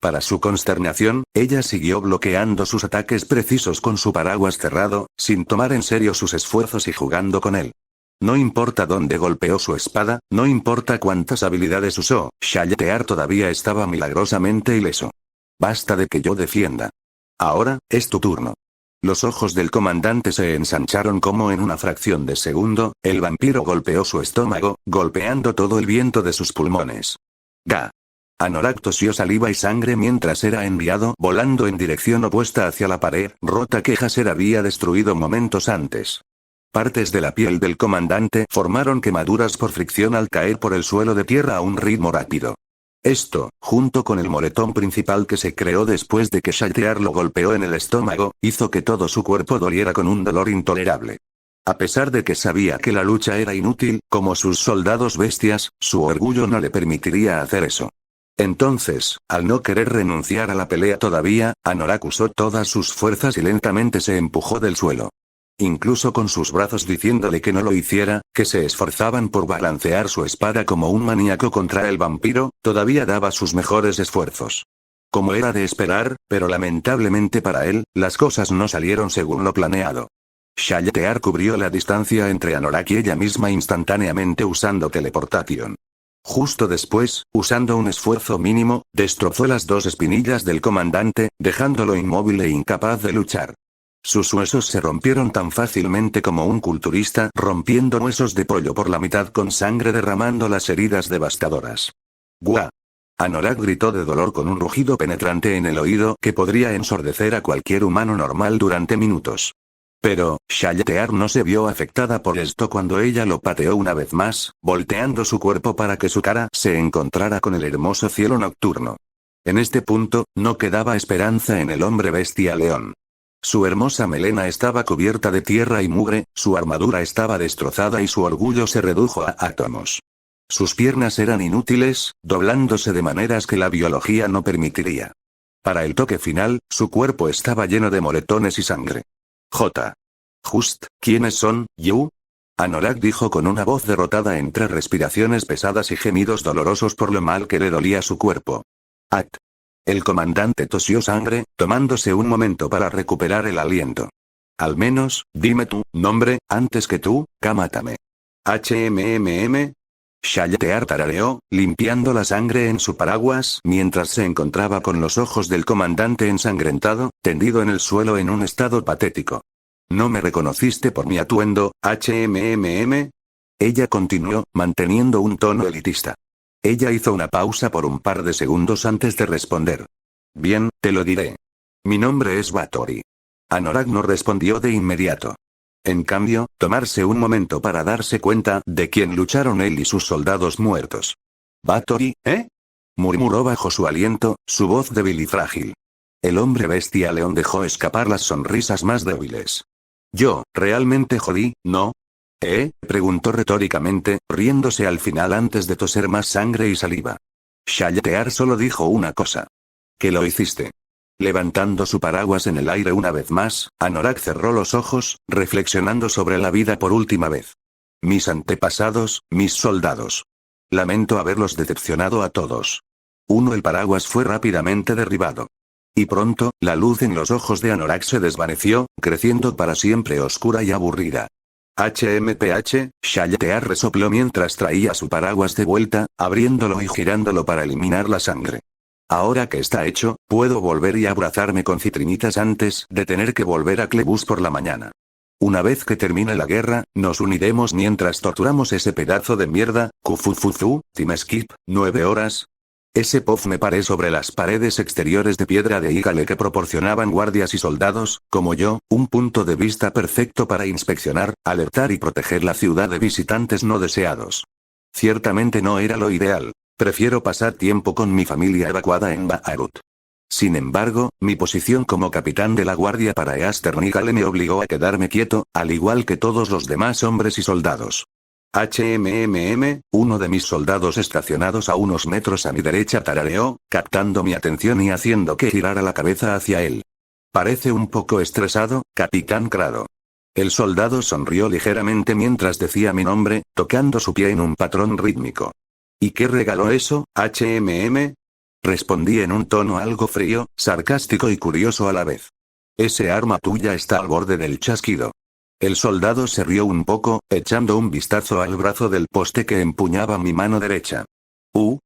Para su consternación, ella siguió bloqueando sus ataques precisos con su paraguas cerrado, sin tomar en serio sus esfuerzos y jugando con él. No importa dónde golpeó su espada, no importa cuántas habilidades usó, Shaltear todavía estaba milagrosamente ileso. Basta de que yo defienda. Ahora, es tu turno. Los ojos del comandante se ensancharon como en una fracción de segundo, el vampiro golpeó su estómago, golpeando todo el viento de sus pulmones. ¡Ga! Anorak tosió saliva y sangre mientras era enviado volando en dirección opuesta hacia la pared rota que Haser había destruido momentos antes. Partes de la piel del comandante formaron quemaduras por fricción al caer por el suelo de tierra a un ritmo rápido. Esto, junto con el moretón principal que se creó después de que Shaltear lo golpeó en el estómago, hizo que todo su cuerpo doliera con un dolor intolerable. A pesar de que sabía que la lucha era inútil, como sus soldados bestias, su orgullo no le permitiría hacer eso. Entonces, al no querer renunciar a la pelea todavía, Anorak usó todas sus fuerzas y lentamente se empujó del suelo. Incluso con sus brazos diciéndole que no lo hiciera, que se esforzaban por balancear su espada como un maníaco contra el vampiro, todavía daba sus mejores esfuerzos. Como era de esperar, pero lamentablemente para él, las cosas no salieron según lo planeado. Shaltear cubrió la distancia entre Anorak y ella misma instantáneamente usando teleportación. Justo después, usando un esfuerzo mínimo, destrozó las dos espinillas del comandante, dejándolo inmóvil e incapaz de luchar. Sus huesos se rompieron tan fácilmente como un culturista rompiendo huesos de pollo por la mitad con sangre derramando las heridas devastadoras. ¡Guau! Anorak gritó de dolor con un rugido penetrante en el oído que podría ensordecer a cualquier humano normal durante minutos. Pero, Shaltear no se vio afectada por esto cuando ella lo pateó una vez más, volteando su cuerpo para que su cara se encontrara con el hermoso cielo nocturno. En este punto, no quedaba esperanza en el hombre bestia león. Su hermosa melena estaba cubierta de tierra y mugre, su armadura estaba destrozada y su orgullo se redujo a átomos. Sus piernas eran inútiles, doblándose de maneras que la biología no permitiría. Para el toque final, su cuerpo estaba lleno de moretones y sangre. Just, ¿quiénes son, Yu? Anorak dijo con una voz derrotada entre respiraciones pesadas y gemidos dolorosos por lo mal que le dolía su cuerpo. At. El comandante tosió sangre, tomándose un momento para recuperar el aliento. Al menos, dime tu nombre, antes que tú, Kamátame. HMMM. Shaltear tarareó, limpiando la sangre en su paraguas mientras se encontraba con los ojos del comandante ensangrentado, tendido en el suelo en un estado patético. ¿No me reconociste por mi atuendo, HMMM? Ella continuó, manteniendo un tono elitista. Ella hizo una pausa por un par de segundos antes de responder. Bien, te lo diré. Mi nombre es Báthory. Anorak no respondió de inmediato. En cambio, tomarse un momento para darse cuenta de quién lucharon él y sus soldados muertos. ¿Báthory, eh? Murmuró bajo su aliento, su voz débil y frágil. El hombre bestia león dejó escapar las sonrisas más débiles. Yo, realmente jodí, ¿no? Preguntó retóricamente, riéndose al final antes de toser más sangre y saliva. Shaltear solo dijo una cosa. ¿Que lo hiciste? Levantando su paraguas en el aire una vez más, Anorak cerró los ojos, reflexionando sobre la vida por última vez. Mis antepasados, mis soldados. Lamento haberlos decepcionado a todos. El paraguas fue rápidamente derribado. Y pronto, la luz en los ojos de Anorak se desvaneció, creciendo para siempre oscura y aburrida. HMPH, Shaltear resopló mientras traía su paraguas de vuelta, abriéndolo y girándolo para eliminar la sangre. Ahora que está hecho, puedo volver y abrazarme con citrinitas antes de tener que volver a Clebus por la mañana. Una vez que termine la guerra, nos uniremos mientras torturamos ese pedazo de mierda, Kufufuzu, Time Skip, 9 horas. Ese puff me paré sobre las paredes exteriores de piedra de ígale que proporcionaban guardias y soldados, como yo, un punto de vista perfecto para inspeccionar, alertar y proteger la ciudad de visitantes no deseados. Ciertamente no era lo ideal. Prefiero pasar tiempo con mi familia evacuada en Baharut. Sin embargo, mi posición como capitán de la guardia para Easternigale me obligó a quedarme quieto, al igual que todos los demás hombres y soldados. HMMM, uno de mis soldados estacionados a unos metros a mi derecha tarareó, captando mi atención y haciendo que girara la cabeza hacia él. Parece un poco estresado, Capitán Crado. El soldado sonrió ligeramente mientras decía mi nombre, tocando su pie en un patrón rítmico. ¿Y qué regaló eso, HMM? Respondí en un tono algo frío, sarcástico y curioso a la vez. Ese arma tuya está al borde del chasquido. El soldado se rió un poco, echando un vistazo al brazo del poste que empuñaba mi mano derecha.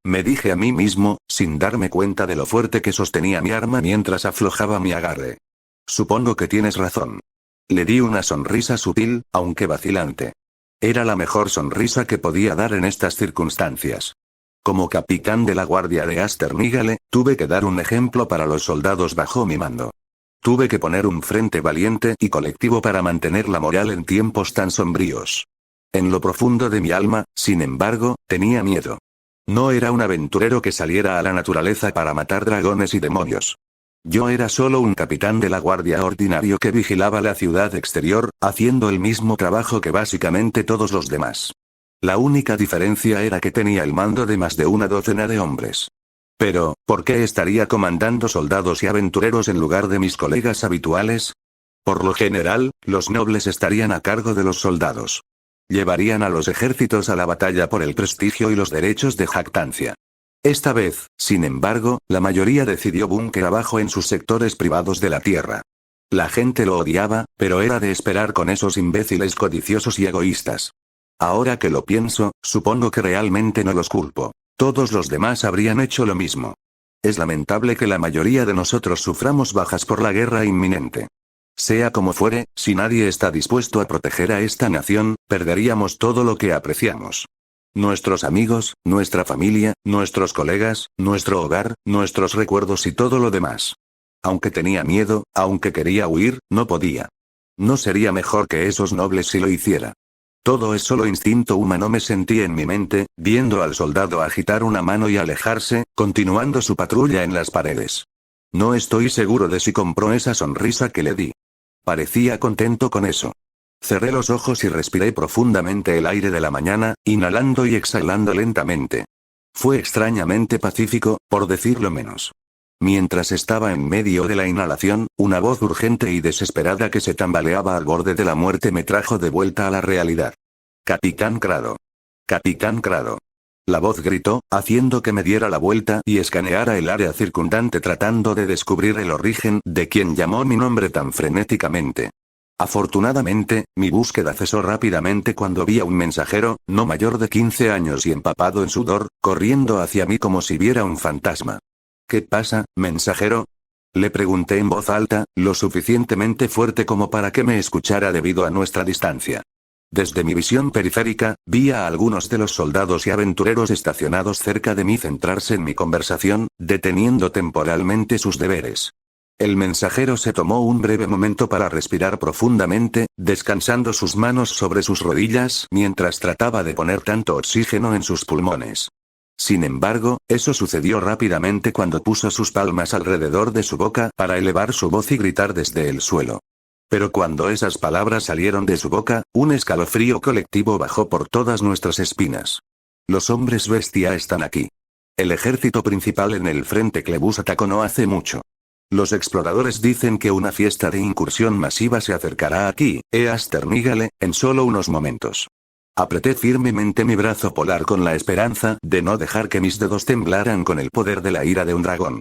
Me dije a mí mismo, sin darme cuenta de lo fuerte que sostenía mi arma mientras aflojaba mi agarre. Supongo que tienes razón. Le di una sonrisa sutil, aunque vacilante. Era la mejor sonrisa que podía dar en estas circunstancias. Como capitán de la guardia de Easternigale, tuve que dar un ejemplo para los soldados bajo mi mando. Tuve que poner un frente valiente y colectivo para mantener la moral en tiempos tan sombríos. En lo profundo de mi alma, sin embargo, tenía miedo. No era un aventurero que saliera a la naturaleza para matar dragones y demonios. Yo era solo un capitán de la guardia ordinario que vigilaba la ciudad exterior, haciendo el mismo trabajo que básicamente todos los demás. La única diferencia era que tenía el mando de más de una docena de hombres. Pero, ¿por qué estaría comandando soldados y aventureros en lugar de mis colegas habituales? Por lo general, los nobles estarían a cargo de los soldados. Llevarían a los ejércitos a la batalla por el prestigio y los derechos de jactancia. Esta vez, sin embargo, la mayoría decidió búnker abajo en sus sectores privados de la tierra. La gente lo odiaba, pero era de esperar con esos imbéciles codiciosos y egoístas. Ahora que lo pienso, supongo que realmente no los culpo. Todos los demás habrían hecho lo mismo. Es lamentable que la mayoría de nosotros suframos bajas por la guerra inminente. Sea como fuere, si nadie está dispuesto a proteger a esta nación, perderíamos todo lo que apreciamos. Nuestros amigos, nuestra familia, nuestros colegas, nuestro hogar, nuestros recuerdos y todo lo demás. Aunque tenía miedo, aunque quería huir, no podía. No sería mejor que esos nobles si lo hiciera. Todo es solo instinto humano, me sentí en mi mente, viendo al soldado agitar una mano y alejarse, continuando su patrulla en las paredes. No estoy seguro de si compró esa sonrisa que le di. Parecía contento con eso. Cerré los ojos y respiré profundamente el aire de la mañana, inhalando y exhalando lentamente. Fue extrañamente pacífico, por decirlo menos. Mientras estaba en medio de la inhalación, una voz urgente y desesperada que se tambaleaba al borde de la muerte me trajo de vuelta a la realidad. Capitán Crado. Capitán Crado. La voz gritó, haciendo que me diera la vuelta y escaneara el área circundante tratando de descubrir el origen de quien llamó mi nombre tan frenéticamente. Afortunadamente, mi búsqueda cesó rápidamente cuando vi a un mensajero, no mayor de 15 años y empapado en sudor, corriendo hacia mí como si viera un fantasma. ¿Qué pasa, mensajero? Le pregunté en voz alta, lo suficientemente fuerte como para que me escuchara debido a nuestra distancia. Desde mi visión periférica, vi a algunos de los soldados y aventureros estacionados cerca de mí centrarse en mi conversación, deteniendo temporalmente sus deberes. El mensajero se tomó un breve momento para respirar profundamente, descansando sus manos sobre sus rodillas mientras trataba de poner tanto oxígeno en sus pulmones. Sin embargo, eso sucedió rápidamente cuando puso sus palmas alrededor de su boca para elevar su voz y gritar desde el suelo. Pero cuando esas palabras salieron de su boca, un escalofrío colectivo bajó por todas nuestras espinas. Los hombres bestia están aquí. El ejército principal en el frente Clebus atacó no hace mucho. Los exploradores dicen que una fiesta de incursión masiva se acercará aquí, Easternígale, en solo unos momentos. Apreté firmemente mi brazo polar con la esperanza de no dejar que mis dedos temblaran con el poder de la ira de un dragón.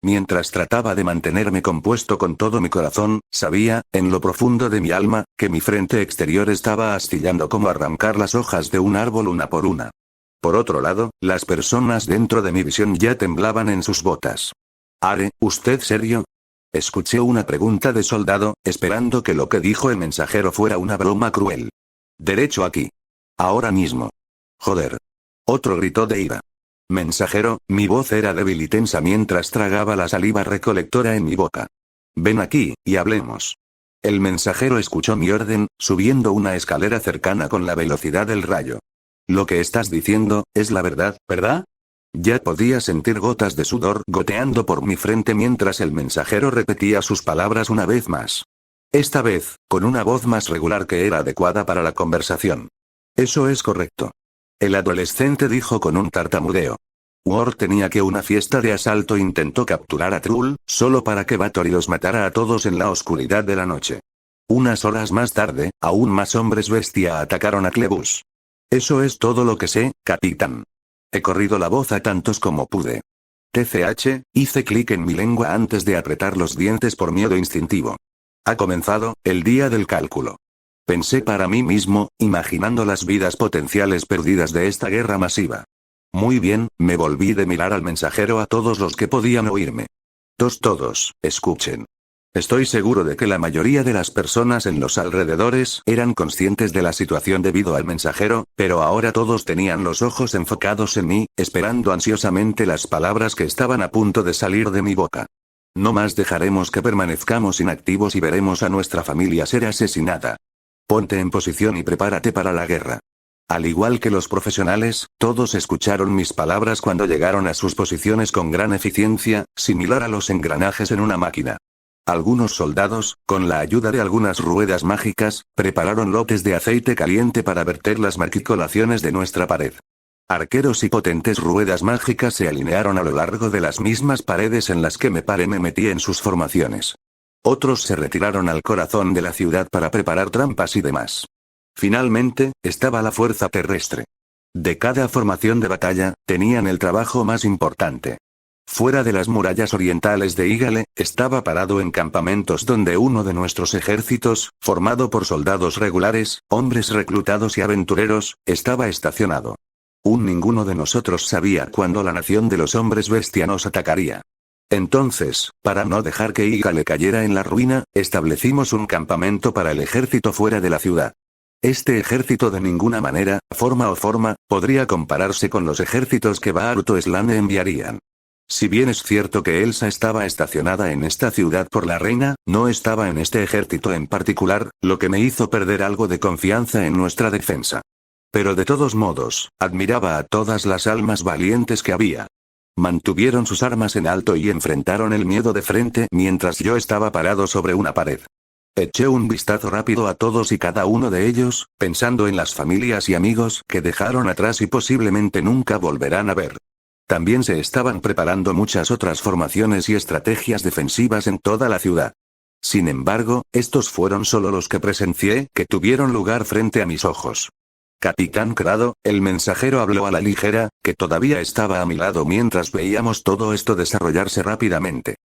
Mientras trataba de mantenerme compuesto con todo mi corazón, sabía, en lo profundo de mi alma, que mi frente exterior estaba astillando como arrancar las hojas de un árbol una por una. Por otro lado, las personas dentro de mi visión ya temblaban en sus botas. ¿Are, usted serio? Escuché una pregunta de soldado, esperando que lo que dijo el mensajero fuera una broma cruel. Derecho aquí. Ahora mismo. Joder. Otro gritó de ira. Mensajero, mi voz era débil y tensa mientras tragaba la saliva recolectora en mi boca. Ven aquí, y hablemos. El mensajero escuchó mi orden, subiendo una escalera cercana con la velocidad del rayo. Lo que estás diciendo, es la verdad, ¿verdad? Ya podía sentir gotas de sudor goteando por mi frente mientras el mensajero repetía sus palabras una vez más. Esta vez, con una voz más regular que era adecuada para la conversación. Eso es correcto. El adolescente dijo con un tartamudeo. Ward tenía que una fiesta de asalto intentó capturar a Trull, solo para que Bathory los matara a todos en la oscuridad de la noche. Unas horas más tarde, aún más hombres bestia atacaron a Clebus. Eso es todo lo que sé, capitán. He corrido la voz a tantos como pude. TCH, hice clic en mi lengua antes de apretar los dientes por miedo instintivo. Ha comenzado, el día del cálculo. Pensé para mí mismo, imaginando las vidas potenciales perdidas de esta guerra masiva. Muy bien, me volví de mirar al mensajero a todos los que podían oírme. Todos, escuchen. Estoy seguro de que la mayoría de las personas en los alrededores eran conscientes de la situación debido al mensajero, pero ahora todos tenían los ojos enfocados en mí, esperando ansiosamente las palabras que estaban a punto de salir de mi boca. No más dejaremos que permanezcamos inactivos y veremos a nuestra familia ser asesinada. Ponte en posición y prepárate para la guerra. Al igual que los profesionales, todos escucharon mis palabras cuando llegaron a sus posiciones con gran eficiencia, similar a los engranajes en una máquina. Algunos soldados, con la ayuda de algunas ruedas mágicas, prepararon lotes de aceite caliente para verter las matriculaciones de nuestra pared. Arqueros y potentes ruedas mágicas se alinearon a lo largo de las mismas paredes en las que me metí en sus formaciones. Otros se retiraron al corazón de la ciudad para preparar trampas y demás. Finalmente, estaba la fuerza terrestre. De cada formación de batalla, tenían el trabajo más importante. Fuera de las murallas orientales de Igale, estaba parado en campamentos donde uno de nuestros ejércitos, formado por soldados regulares, hombres reclutados y aventureros, estaba estacionado. Ninguno de nosotros sabía cuándo la nación de los hombres bestia nos atacaría. Entonces, para no dejar que Igale cayera en la ruina, establecimos un campamento para el ejército fuera de la ciudad. Este ejército de ninguna manera, forma, podría compararse con los ejércitos que Baharut o Slane enviarían. Si bien es cierto que Elsa estaba estacionada en esta ciudad por la reina, no estaba en este ejército en particular, lo que me hizo perder algo de confianza en nuestra defensa. Pero de todos modos, admiraba a todas las almas valientes que había. Mantuvieron sus armas en alto y enfrentaron el miedo de frente mientras yo estaba parado sobre una pared. Eché un vistazo rápido a todos y cada uno de ellos, pensando en las familias y amigos que dejaron atrás y posiblemente nunca volverán a ver. También se estaban preparando muchas otras formaciones y estrategias defensivas en toda la ciudad. Sin embargo, estos fueron solo los que presencié, que tuvieron lugar frente a mis ojos. Capitán Crado, el mensajero habló a la ligera, que todavía estaba a mi lado mientras veíamos todo esto desarrollarse rápidamente.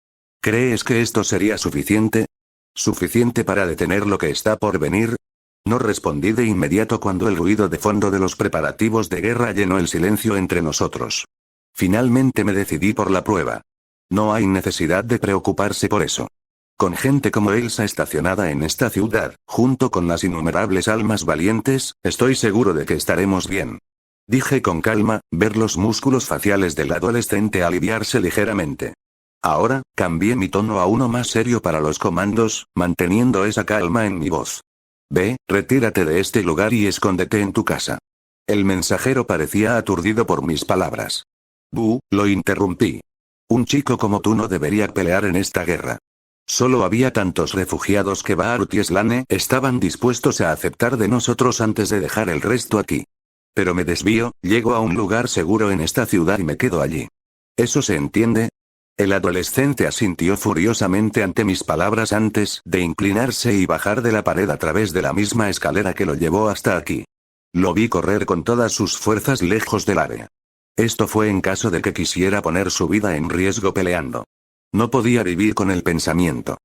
¿Crees que esto sería suficiente? ¿Suficiente para detener lo que está por venir? No respondí de inmediato cuando el ruido de fondo de los preparativos de guerra llenó el silencio entre nosotros. Finalmente me decidí por la prueba. No hay necesidad de preocuparse por eso. Con gente como Elsa estacionada en esta ciudad, junto con las innumerables almas valientes, estoy seguro de que estaremos bien. Dije con calma, ver los músculos faciales del adolescente aliviarse ligeramente. Ahora, cambié mi tono a uno más serio para los comandos, manteniendo esa calma en mi voz. Ve, retírate de este lugar y escóndete en tu casa. El mensajero parecía aturdido por mis palabras. Lo interrumpí. Un chico como tú no debería pelear en esta guerra. Solo había tantos refugiados que Baharut y Slane estaban dispuestos a aceptar de nosotros antes de dejar el resto aquí. Pero me desvío, llego a un lugar seguro en esta ciudad y me quedo allí. ¿Eso se entiende? El adolescente asintió furiosamente ante mis palabras antes de inclinarse y bajar de la pared a través de la misma escalera que lo llevó hasta aquí. Lo vi correr con todas sus fuerzas lejos del área. Esto fue en caso de que quisiera poner su vida en riesgo peleando. No podía vivir con el pensamiento.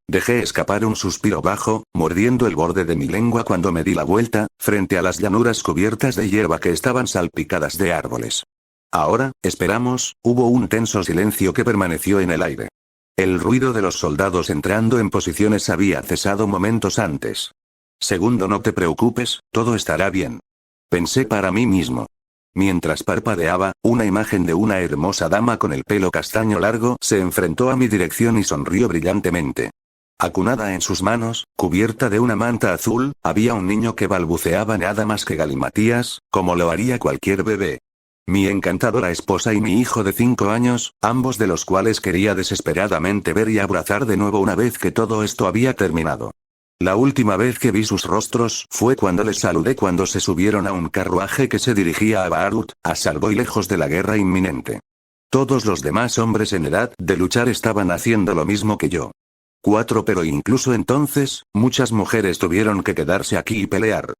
Dejé escapar un suspiro bajo, mordiendo el borde de mi lengua cuando me di la vuelta, frente a las llanuras cubiertas de hierba que estaban salpicadas de árboles. Ahora, esperamos, hubo un tenso silencio que permaneció en el aire. El ruido de los soldados entrando en posiciones había cesado momentos antes. Segundo, no te preocupes, todo estará bien. Pensé para mí mismo. Mientras parpadeaba, una imagen de una hermosa dama con el pelo castaño largo se enfrentó a mi dirección y sonrió brillantemente. Acunada en sus manos, cubierta de una manta azul, había un niño que balbuceaba nada más que galimatías, como lo haría cualquier bebé. Mi encantadora esposa y mi hijo de 5 años, ambos de los cuales quería desesperadamente ver y abrazar de nuevo una vez que todo esto había terminado. La última vez que vi sus rostros fue cuando les saludé cuando se subieron a un carruaje que se dirigía a Baharut, a salvo y lejos de la guerra inminente. Todos los demás hombres en edad de luchar estaban haciendo lo mismo que yo. Pero incluso entonces, muchas mujeres tuvieron que quedarse aquí y pelear.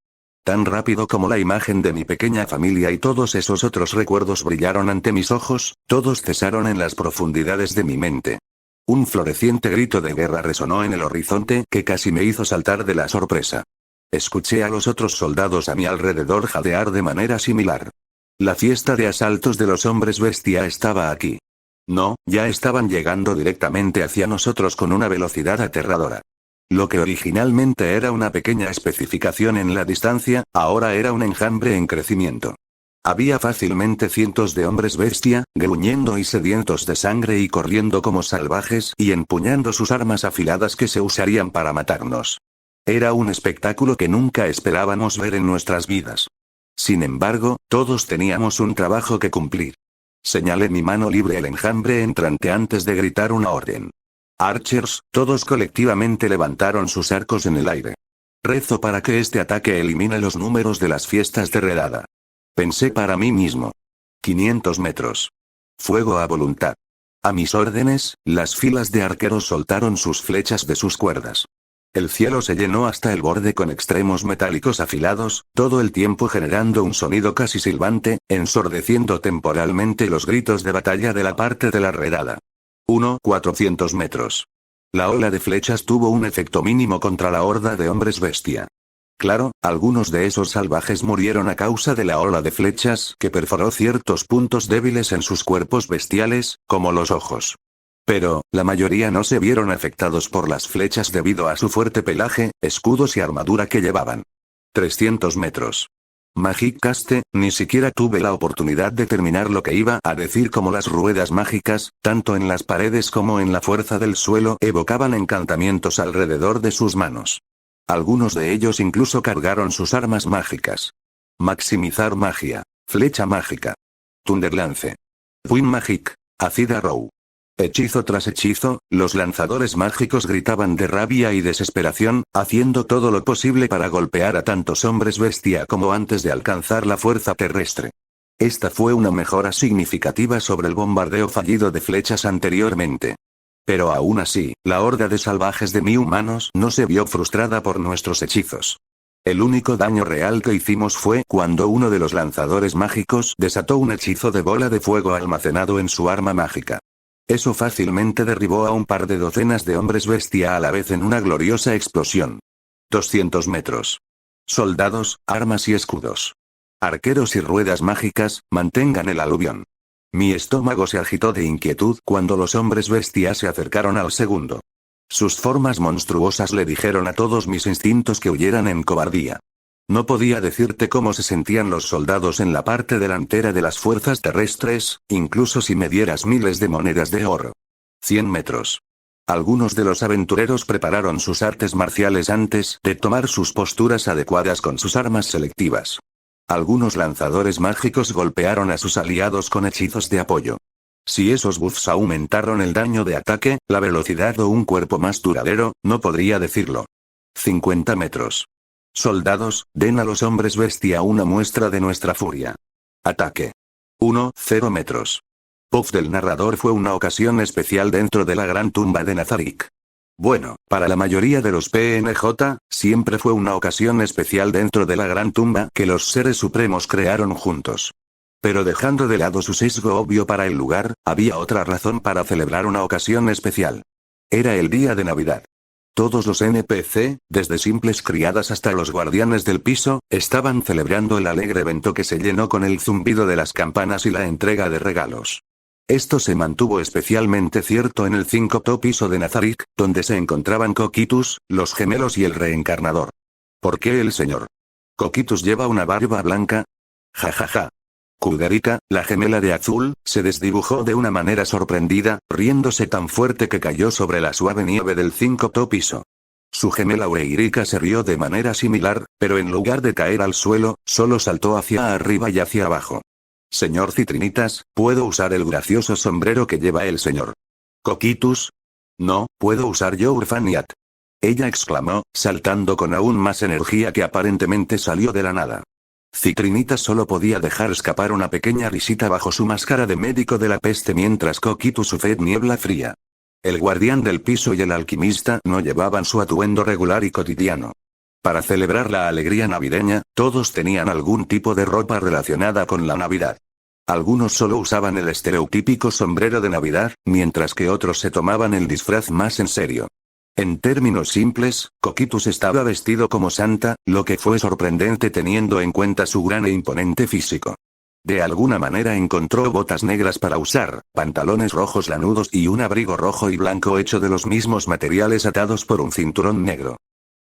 Tan rápido como la imagen de mi pequeña familia y todos esos otros recuerdos brillaron ante mis ojos, todos cesaron en las profundidades de mi mente. Un floreciente grito de guerra resonó en el horizonte que casi me hizo saltar de la sorpresa. Escuché a los otros soldados a mi alrededor jadear de manera similar. La fiesta de asaltos de los hombres bestia estaba aquí. No, ya estaban llegando directamente hacia nosotros con una velocidad aterradora. Lo que originalmente era una pequeña especificación en la distancia, ahora era un enjambre en crecimiento. Había fácilmente cientos de hombres bestia, gruñendo y sedientos de sangre y corriendo como salvajes y empuñando sus armas afiladas que se usarían para matarnos. Era un espectáculo que nunca esperábamos ver en nuestras vidas. Sin embargo, todos teníamos un trabajo que cumplir. Señalé mi mano libre al enjambre entrante antes de gritar una orden. Archers, todos colectivamente levantaron sus arcos en el aire. Rezo para que este ataque elimine los números de las fiestas de redada. Pensé para mí mismo. 500 metros. Fuego a voluntad. A mis órdenes, las filas de arqueros soltaron sus flechas de sus cuerdas. El cielo se llenó hasta el borde con extremos metálicos afilados, todo el tiempo generando un sonido casi silbante, ensordeciendo temporalmente los gritos de batalla de la parte de la redada. 400 metros. La ola de flechas tuvo un efecto mínimo contra la horda de hombres bestia. Claro, algunos de esos salvajes murieron a causa de la ola de flechas que perforó ciertos puntos débiles en sus cuerpos bestiales, como los ojos. Pero, la mayoría no se vieron afectados por las flechas debido a su fuerte pelaje, escudos y armadura que llevaban. 300 metros. Magic Caste, ni siquiera tuve la oportunidad de terminar lo que iba a decir como las ruedas mágicas, tanto en las paredes como en la fuerza del suelo evocaban encantamientos alrededor de sus manos. Algunos de ellos incluso cargaron sus armas mágicas. Maximizar magia. Flecha mágica. Thunderlance. Wind Magic. Acid Arrow. Hechizo tras hechizo, los lanzadores mágicos gritaban de rabia y desesperación, haciendo todo lo posible para golpear a tantos hombres bestia como antes de alcanzar la fuerza terrestre. Esta fue una mejora significativa sobre el bombardeo fallido de flechas anteriormente. Pero aún así, la horda de salvajes demi-humanos no se vio frustrada por nuestros hechizos. El único daño real que hicimos fue cuando uno de los lanzadores mágicos desató un hechizo de bola de fuego almacenado en su arma mágica. Eso fácilmente derribó a un par de docenas de hombres bestia a la vez en una gloriosa explosión. 200 metros. Soldados, armas y escudos. Arqueros y ruedas mágicas, mantengan el aluvión. Mi estómago se agitó de inquietud cuando los hombres bestia se acercaron al segundo. Sus formas monstruosas le dijeron a todos mis instintos que huyeran en cobardía. No podía decirte cómo se sentían los soldados en la parte delantera de las fuerzas terrestres, incluso si me dieras miles de monedas de oro. 100 metros. Algunos de los aventureros prepararon sus artes marciales antes de tomar sus posturas adecuadas con sus armas selectivas. Algunos lanzadores mágicos golpearon a sus aliados con hechizos de apoyo. Si esos buffs aumentaron el daño de ataque, la velocidad o un cuerpo más duradero, no podría decirlo. 50 metros. Soldados, den a los hombres bestia una muestra de nuestra furia. Ataque. 0 metros. Puff del narrador fue una ocasión especial dentro de la gran tumba de Nazarick. Bueno, para la mayoría de los PNJ, siempre fue una ocasión especial dentro de la gran tumba que los seres supremos crearon juntos. Pero dejando de lado su sesgo obvio para el lugar, había otra razón para celebrar una ocasión especial. Era el día de Navidad. Todos los NPC, desde simples criadas hasta los guardianes del piso, estaban celebrando el alegre evento que se llenó con el zumbido de las campanas y la entrega de regalos. Esto se mantuvo especialmente cierto en el 5º piso de Nazarick, donde se encontraban Coquitus, los gemelos y el reencarnador. ¿Por qué el señor Coquitus lleva una barba blanca? Jajaja. Kuderica, la gemela de azul, se desdibujó de una manera sorprendida, riéndose tan fuerte que cayó sobre la suave nieve del 5º piso. Su gemela Ureirika se rió de manera similar, pero en lugar de caer al suelo, solo saltó hacia arriba y hacia abajo. Señor Citrinitas, ¿puedo usar el gracioso sombrero que lleva el señor Coquitus? No, puedo usar yo Urfaniat. Ella exclamó, saltando con aún más energía que aparentemente salió de la nada. Citrinitas solo podía dejar escapar una pequeña risita bajo su máscara de médico de la peste mientras Coquitus sufría niebla fría. El guardián del piso y el alquimista no llevaban su atuendo regular y cotidiano. Para celebrar la alegría navideña, todos tenían algún tipo de ropa relacionada con la Navidad. Algunos solo usaban el estereotípico sombrero de Navidad, mientras que otros se tomaban el disfraz más en serio. En términos simples, Coquitus estaba vestido como Santa, lo que fue sorprendente teniendo en cuenta su gran e imponente físico. De alguna manera encontró botas negras para usar, pantalones rojos lanudos y un abrigo rojo y blanco hecho de los mismos materiales atados por un cinturón negro.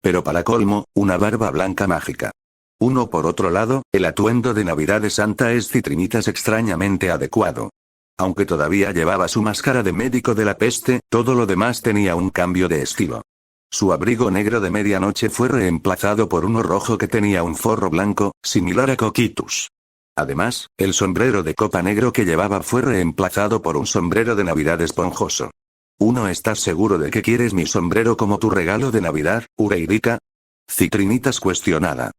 Pero para colmo, una barba blanca mágica. Por otro lado, el atuendo de Navidad de Santa es Citrinitas extrañamente adecuado. Aunque todavía llevaba su máscara de médico de la peste, todo lo demás tenía un cambio de estilo. Su abrigo negro de medianoche fue reemplazado por uno rojo que tenía un forro blanco, similar a Coquitus. Además, el sombrero de copa negro que llevaba fue reemplazado por un sombrero de Navidad esponjoso. ¿Estás seguro de que quieres mi sombrero como tu regalo de Navidad, Ureirika? Citrinitas cuestionada.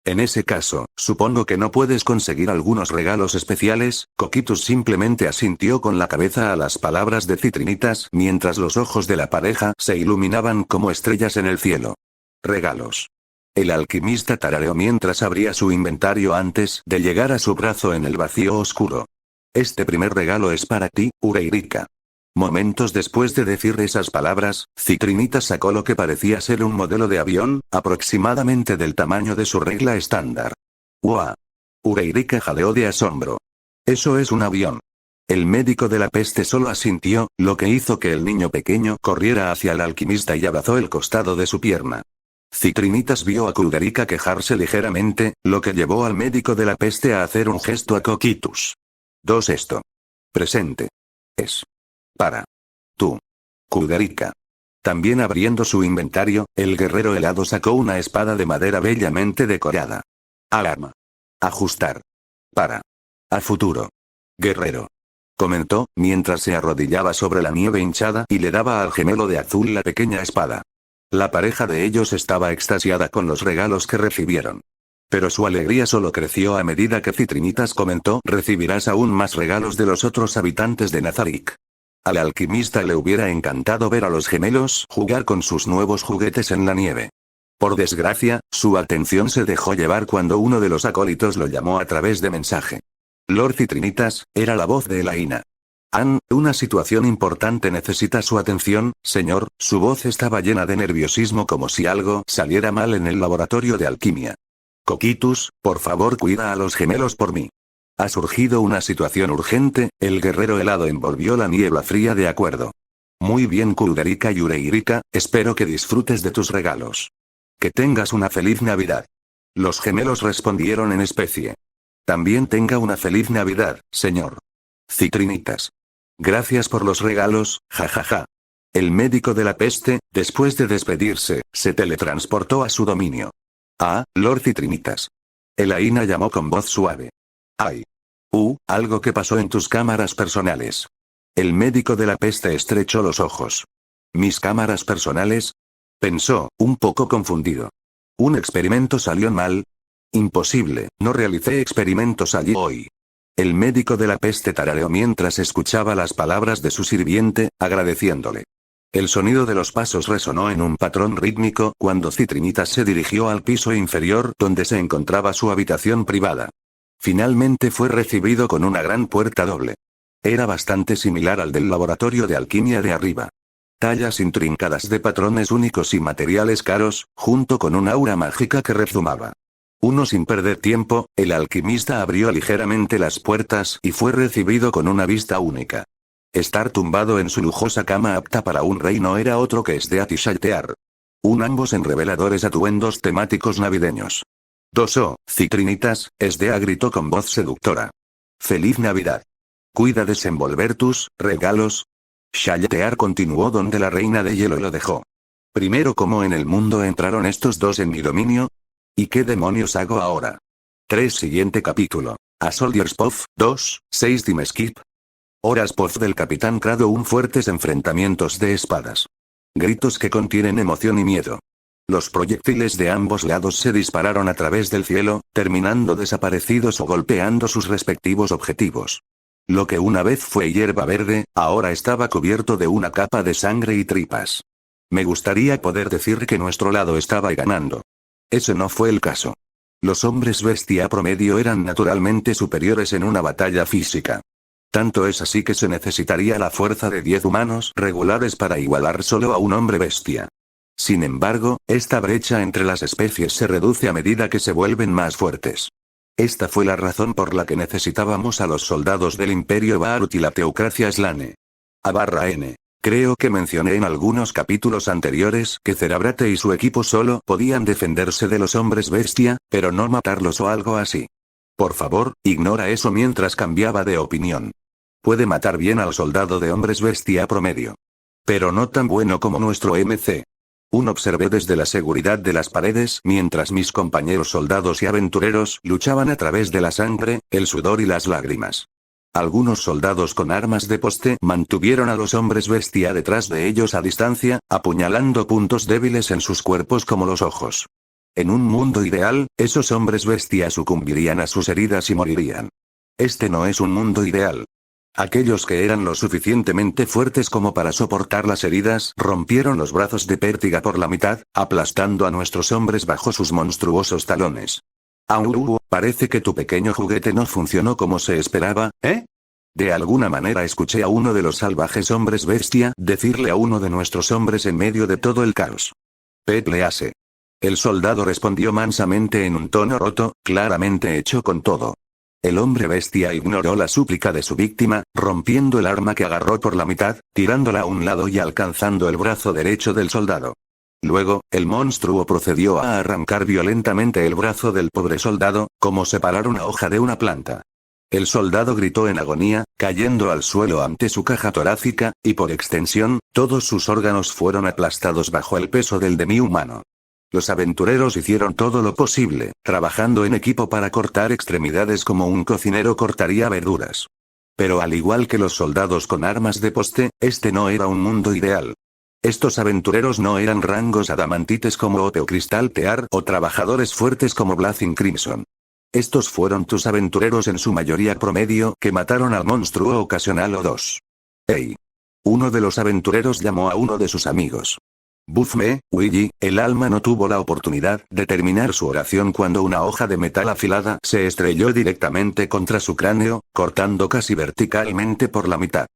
En ese caso, supongo que no puedes conseguir algunos regalos especiales. Coquitus simplemente asintió con la cabeza a las palabras de Citrinitas mientras los ojos de la pareja se iluminaban como estrellas en el cielo. Regalos. El alquimista tarareó mientras abría su inventario antes de llegar a su brazo en el vacío oscuro. Este primer regalo es para ti, Ureirika. Momentos después de decir esas palabras, Citrinita sacó lo que parecía ser un modelo de avión, aproximadamente del tamaño de su regla estándar. ¡Guau! Ureirika jadeó de asombro. Eso es un avión. El médico de la peste solo asintió, lo que hizo que el niño pequeño corriera hacia el alquimista y abrazó el costado de su pierna. Citrinitas vio a Kuderika quejarse ligeramente, lo que llevó al médico de la peste a hacer un gesto a Coquitus. Esto. Presente. Es. Para. Tú. Kuderika. También abriendo su inventario, el guerrero helado sacó una espada de madera bellamente decorada. Alarma. Ajustar. Para. A futuro. Guerrero. Comentó, mientras se arrodillaba sobre la nieve hinchada y le daba al gemelo de azul la pequeña espada. La pareja de ellos estaba extasiada con los regalos que recibieron. Pero su alegría solo creció a medida que Citrinitas comentó: recibirás aún más regalos de los otros habitantes de Nazarik. Al alquimista le hubiera encantado ver a los gemelos jugar con sus nuevos juguetes en la nieve. Por desgracia, su atención se dejó llevar cuando uno de los acólitos lo llamó a través de mensaje. Lord Citrinitas, era la voz de Elaina. Una situación importante necesita su atención, señor. Su voz estaba llena de nerviosismo como si algo saliera mal en el laboratorio de alquimia. Coquitus, por favor cuida a los gemelos por mí. Ha surgido una situación urgente. El guerrero helado envolvió la niebla fría de acuerdo. Muy bien Kuderika y Ureirika, espero que disfrutes de tus regalos. Que tengas una feliz Navidad. Los gemelos respondieron en especie. También tenga una feliz Navidad, señor. Citrinitas. Gracias por los regalos, jajaja. El médico de la peste, después de despedirse, se teletransportó a su dominio. Lord Citrinitas. Elaina llamó con voz suave. Ay. Algo que pasó en tus cámaras personales. El médico de la peste estrechó los ojos. ¿Mis cámaras personales? Pensó, un poco confundido. ¿Un experimento salió mal? Imposible, no realicé experimentos allí hoy. El médico de la peste tarareó mientras escuchaba las palabras de su sirviente, agradeciéndole. El sonido de los pasos resonó en un patrón rítmico cuando Citrinitas se dirigió al piso inferior donde se encontraba su habitación privada. Finalmente fue recibido con una gran puerta doble. Era bastante similar al del laboratorio de alquimia de arriba. Tallas intrincadas de patrones únicos y materiales caros, junto con un aura mágica que rezumaba. Sin perder tiempo, el alquimista abrió ligeramente las puertas y fue recibido con una vista única. Estar tumbado en su lujosa cama apta para un rey no era otro que Sdeat y Shaltear. Ambos en reveladores atuendos temáticos navideños. Citrinitas, Sdea gritó con voz seductora. ¡Feliz Navidad! Cuida desenvolver tus regalos. Shaltear continuó donde la reina de hielo lo dejó. Primero, ¿cómo en el mundo entraron estos dos en mi dominio? ¿Y qué demonios hago ahora? Siguiente capítulo. A Soldier's Puff, 2, 6 Time Skip. Horas Puff del Capitán Crado. Fuertes enfrentamientos de espadas. Gritos que contienen emoción y miedo. Los proyectiles de ambos lados se dispararon a través del cielo, terminando desaparecidos o golpeando sus respectivos objetivos. Lo que una vez fue hierba verde, ahora estaba cubierto de una capa de sangre y tripas. Me gustaría poder decir que nuestro lado estaba ganando. Ese no fue el caso. Los hombres bestia promedio eran naturalmente superiores en una batalla física. Tanto es así que se necesitaría la fuerza de 10 humanos regulares para igualar solo a un hombre bestia. Sin embargo, esta brecha entre las especies se reduce a medida que se vuelven más fuertes. Esta fue la razón por la que necesitábamos a los soldados del Imperio Baarut y la teocracia Slane. A/N. Creo que mencioné en algunos capítulos anteriores que Cerabrate y su equipo solo podían defenderse de los hombres bestia, pero no matarlos o algo así. Por favor, ignora eso mientras cambiaba de opinión. Puede matar bien al soldado de hombres bestia promedio. Pero no tan bueno como nuestro MC. Observé desde la seguridad de las paredes mientras mis compañeros soldados y aventureros luchaban a través de la sangre, el sudor y las lágrimas. Algunos soldados con armas de poste mantuvieron a los hombres bestia detrás de ellos a distancia, apuñalando puntos débiles en sus cuerpos como los ojos. En un mundo ideal, esos hombres bestia sucumbirían a sus heridas y morirían. Este no es un mundo ideal. Aquellos que eran lo suficientemente fuertes como para soportar las heridas rompieron los brazos de Pértiga por la mitad, aplastando a nuestros hombres bajo sus monstruosos talones. Au, parece que tu pequeño juguete no funcionó como se esperaba, ¿eh? De alguna manera escuché a uno de los salvajes hombres bestia decirle a uno de nuestros hombres en medio de todo el caos. Petlease. El soldado respondió mansamente en un tono roto, claramente hecho con todo. El hombre bestia ignoró la súplica de su víctima, rompiendo el arma que agarró por la mitad, tirándola a un lado y alcanzando el brazo derecho del soldado. Luego, el monstruo procedió a arrancar violentamente el brazo del pobre soldado, como separar una hoja de una planta. El soldado gritó en agonía, cayendo al suelo ante su caja torácica, y por extensión, todos sus órganos fueron aplastados bajo el peso del demi-humano. Los aventureros hicieron todo lo posible, trabajando en equipo para cortar extremidades como un cocinero cortaría verduras. Pero al igual que los soldados con armas de poste, este no era un mundo ideal. Estos aventureros no eran rangos adamantites como Ote o Cristal Tear o trabajadores fuertes como Blazing Crimson. Estos fueron tus aventureros en su mayoría promedio que mataron al monstruo ocasional o dos. ¡Ey! Uno de los aventureros llamó a uno de sus amigos. Bufme, Willy, el alma no tuvo la oportunidad de terminar su oración cuando una hoja de metal afilada se estrelló directamente contra su cráneo, cortando casi verticalmente por la mitad.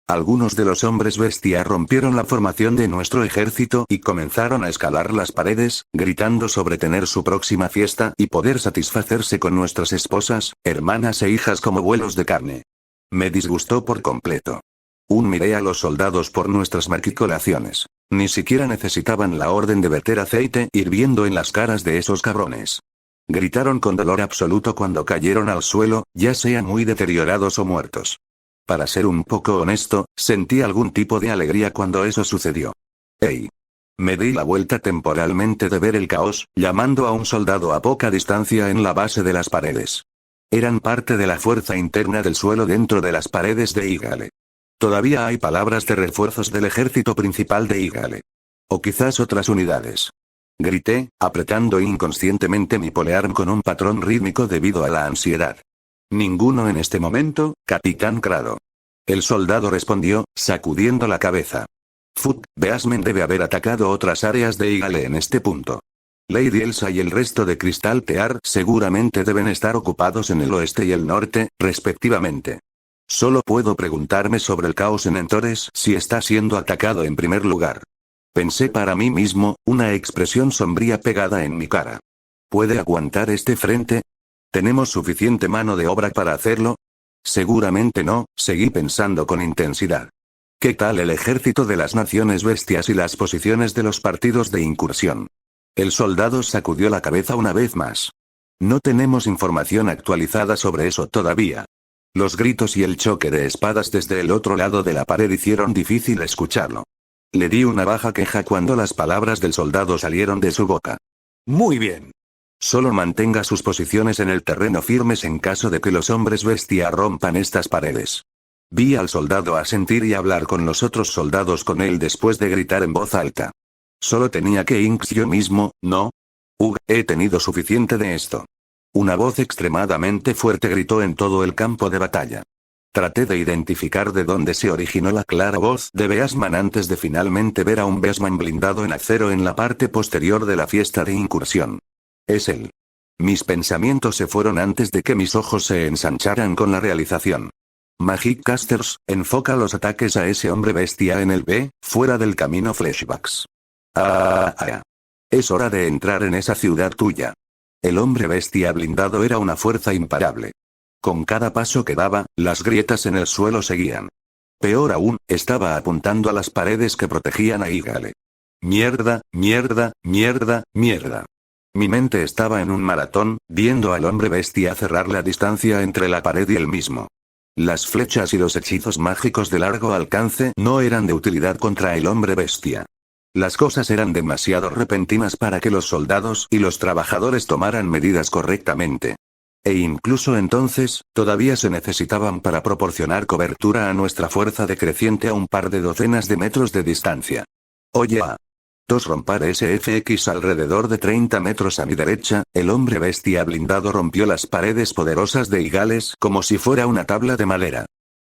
Algunos de los hombres bestia rompieron la formación de nuestro ejército y comenzaron a escalar las paredes, gritando sobre tener su próxima fiesta y poder satisfacerse con nuestras esposas, hermanas e hijas como vuelos de carne. Me disgustó por completo. Miré a los soldados por nuestras matriculaciones. Ni siquiera necesitaban la orden de verter aceite hirviendo en las caras de esos cabrones. Gritaron con dolor absoluto cuando cayeron al suelo, ya sean muy deteriorados o muertos. Para ser un poco honesto, sentí algún tipo de alegría cuando eso sucedió. ¡Ey! Me di la vuelta temporalmente de ver el caos, llamando a un soldado a poca distancia en la base de las paredes. Eran parte de la fuerza interna del suelo dentro de las paredes de Igale. Todavía hay palabras de refuerzos del ejército principal de Igale. O quizás otras unidades. Grité, apretando inconscientemente mi polearm con un patrón rítmico debido a la ansiedad. Ninguno en este momento, Capitán Crado. El soldado respondió, sacudiendo la cabeza. Beasmen debe haber atacado otras áreas de Igale en este punto. Lady Elsa y el resto de Cristal Tear seguramente deben estar ocupados en el oeste y el norte, respectivamente. Solo puedo preguntarme sobre el caos en Entores si está siendo atacado en primer lugar. Pensé para mí mismo, una expresión sombría pegada en mi cara. ¿Puede aguantar este frente? ¿Tenemos suficiente mano de obra para hacerlo? Seguramente no, seguí pensando con intensidad. ¿Qué tal el ejército de las naciones bestias y las posiciones de los partidos de incursión? El soldado sacudió la cabeza una vez más. No tenemos información actualizada sobre eso todavía. Los gritos y el choque de espadas desde el otro lado de la pared hicieron difícil escucharlo. Le di una baja queja cuando las palabras del soldado salieron de su boca. Muy bien. Solo mantenga sus posiciones en el terreno firmes en caso de que los hombres bestia rompan estas paredes. Vi al soldado asentir y hablar con los otros soldados con él después de gritar en voz alta. Solo tenía que inks yo mismo, ¿no? He tenido suficiente de esto. Una voz extremadamente fuerte gritó en todo el campo de batalla. Traté de identificar de dónde se originó la clara voz de Beasman antes de finalmente ver a un Beasman blindado en acero en la parte posterior de la fiesta de incursión. Es él. Mis pensamientos se fueron antes de que mis ojos se ensancharan con la realización. Magic Casters, enfoca los ataques a ese hombre bestia en el B, fuera del camino flashbacks. Es hora de entrar en esa ciudad tuya. El hombre bestia blindado era una fuerza imparable. Con cada paso que daba, las grietas en el suelo seguían. Peor aún, estaba apuntando a las paredes que protegían a Igale. Mierda, mierda, mierda, mierda. Mi mente estaba en un maratón, viendo al hombre bestia cerrar la distancia entre la pared y él mismo. Las flechas y los hechizos mágicos de largo alcance no eran de utilidad contra el hombre bestia. Las cosas eran demasiado repentinas para que los soldados y los trabajadores tomaran medidas correctamente. E incluso entonces, todavía se necesitaban para proporcionar cobertura a nuestra fuerza decreciente a un par de docenas de metros de distancia. Oye, rompar SFX alrededor de 30 metros a mi derecha, el hombre bestia blindado rompió las paredes poderosas de Igales como si fuera una tabla de madera.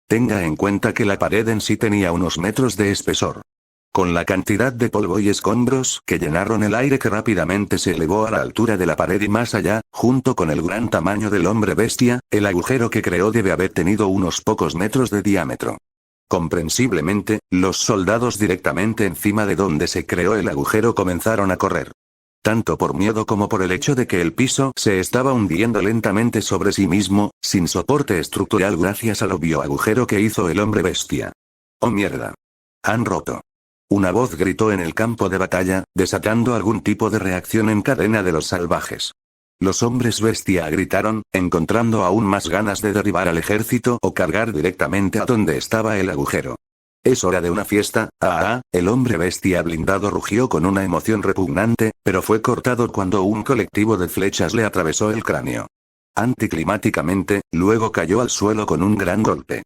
Tenga en cuenta que la pared en sí tenía unos metros de espesor. Con la cantidad de polvo y escombros que llenaron el aire que rápidamente se elevó a la altura de la pared y más allá, junto con el gran tamaño del hombre bestia, el agujero que creó debe haber tenido unos pocos metros de diámetro. Comprensiblemente, los soldados directamente encima de donde se creó el agujero comenzaron a correr. Tanto por miedo como por el hecho de que el piso se estaba hundiendo lentamente sobre sí mismo, sin soporte estructural gracias al obvio agujero que hizo el hombre bestia. ¡Oh mierda! Han roto. Una voz gritó en el campo de batalla, desatando algún tipo de reacción en cadena de los salvajes. Los hombres bestia gritaron, encontrando aún más ganas de derribar al ejército o cargar directamente a donde estaba el agujero. Es hora de una fiesta, el hombre bestia blindado rugió con una emoción repugnante, pero fue cortado cuando un colectivo de flechas le atravesó el cráneo. Anticlimáticamente, luego cayó al suelo con un gran golpe.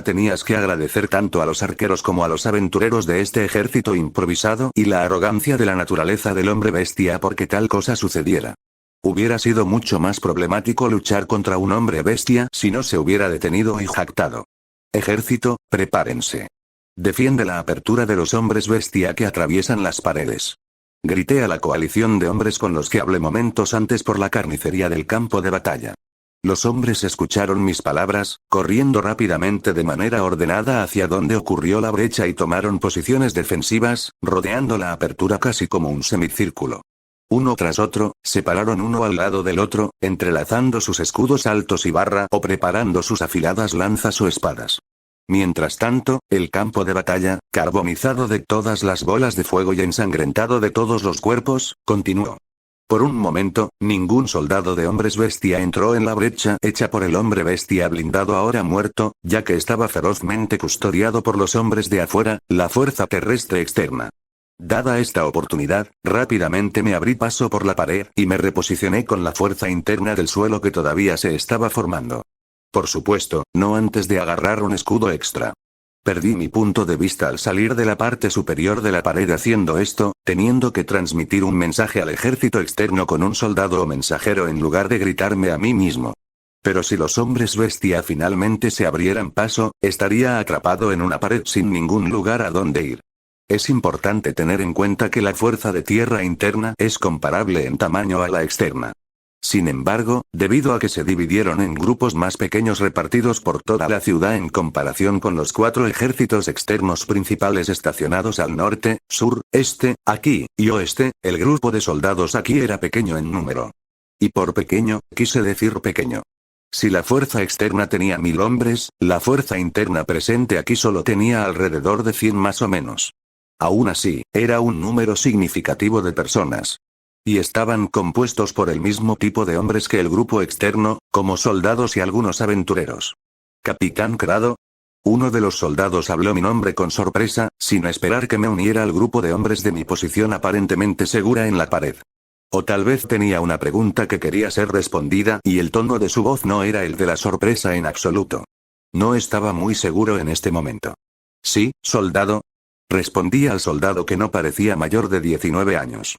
Tenías que agradecer tanto a los arqueros como a los aventureros de este ejército improvisado y la arrogancia de la naturaleza del hombre bestia porque tal cosa sucediera. Hubiera sido mucho más problemático luchar contra un hombre bestia si no se hubiera detenido y jactado. Ejército, prepárense. Defiende la apertura de los hombres bestia que atraviesan las paredes. Grité a la coalición de hombres con los que hablé momentos antes por la carnicería del campo de batalla. Los hombres escucharon mis palabras, corriendo rápidamente de manera ordenada hacia donde ocurrió la brecha y tomaron posiciones defensivas, rodeando la apertura casi como un semicírculo. Uno tras otro, se pararon uno al lado del otro, entrelazando sus escudos altos y barra o preparando sus afiladas lanzas o espadas. Mientras tanto, el campo de batalla, carbonizado de todas las bolas de fuego y ensangrentado de todos los cuerpos, continuó. Por un momento, ningún soldado de hombres bestia entró en la brecha hecha por el hombre bestia blindado ahora muerto, ya que estaba ferozmente custodiado por los hombres de afuera, la fuerza terrestre externa. Dada esta oportunidad, rápidamente me abrí paso por la pared y me reposicioné con la fuerza interna del suelo que todavía se estaba formando. Por supuesto, no antes de agarrar un escudo extra. Perdí mi punto de vista al salir de la parte superior de la pared haciendo esto, teniendo que transmitir un mensaje al ejército externo con un soldado o mensajero en lugar de gritarme a mí mismo. Pero si los hombres bestia finalmente se abrieran paso, estaría atrapado en una pared sin ningún lugar a donde ir. Es importante tener en cuenta que la fuerza de tierra interna es comparable en tamaño a la externa. Sin embargo, debido a que se dividieron en grupos más pequeños repartidos por toda la ciudad en comparación con los 4 ejércitos externos principales estacionados al norte, sur, este, aquí, y oeste, el grupo de soldados aquí era pequeño en número. Y por pequeño, quise decir pequeño. Si la fuerza externa tenía 1000 hombres, la fuerza interna presente aquí solo tenía alrededor de 100 más o menos. Aún así, era un número significativo de personas. Y estaban compuestos por el mismo tipo de hombres que el grupo externo, como soldados y algunos aventureros. ¿Capitán Crado? Uno de los soldados habló mi nombre con sorpresa, sin esperar que me uniera al grupo de hombres de mi posición aparentemente segura en la pared. O tal vez tenía una pregunta que quería ser respondida y el tono de su voz no era el de la sorpresa en absoluto. No estaba muy seguro en este momento. Sí, soldado. Respondí al soldado que no parecía mayor de 19 años.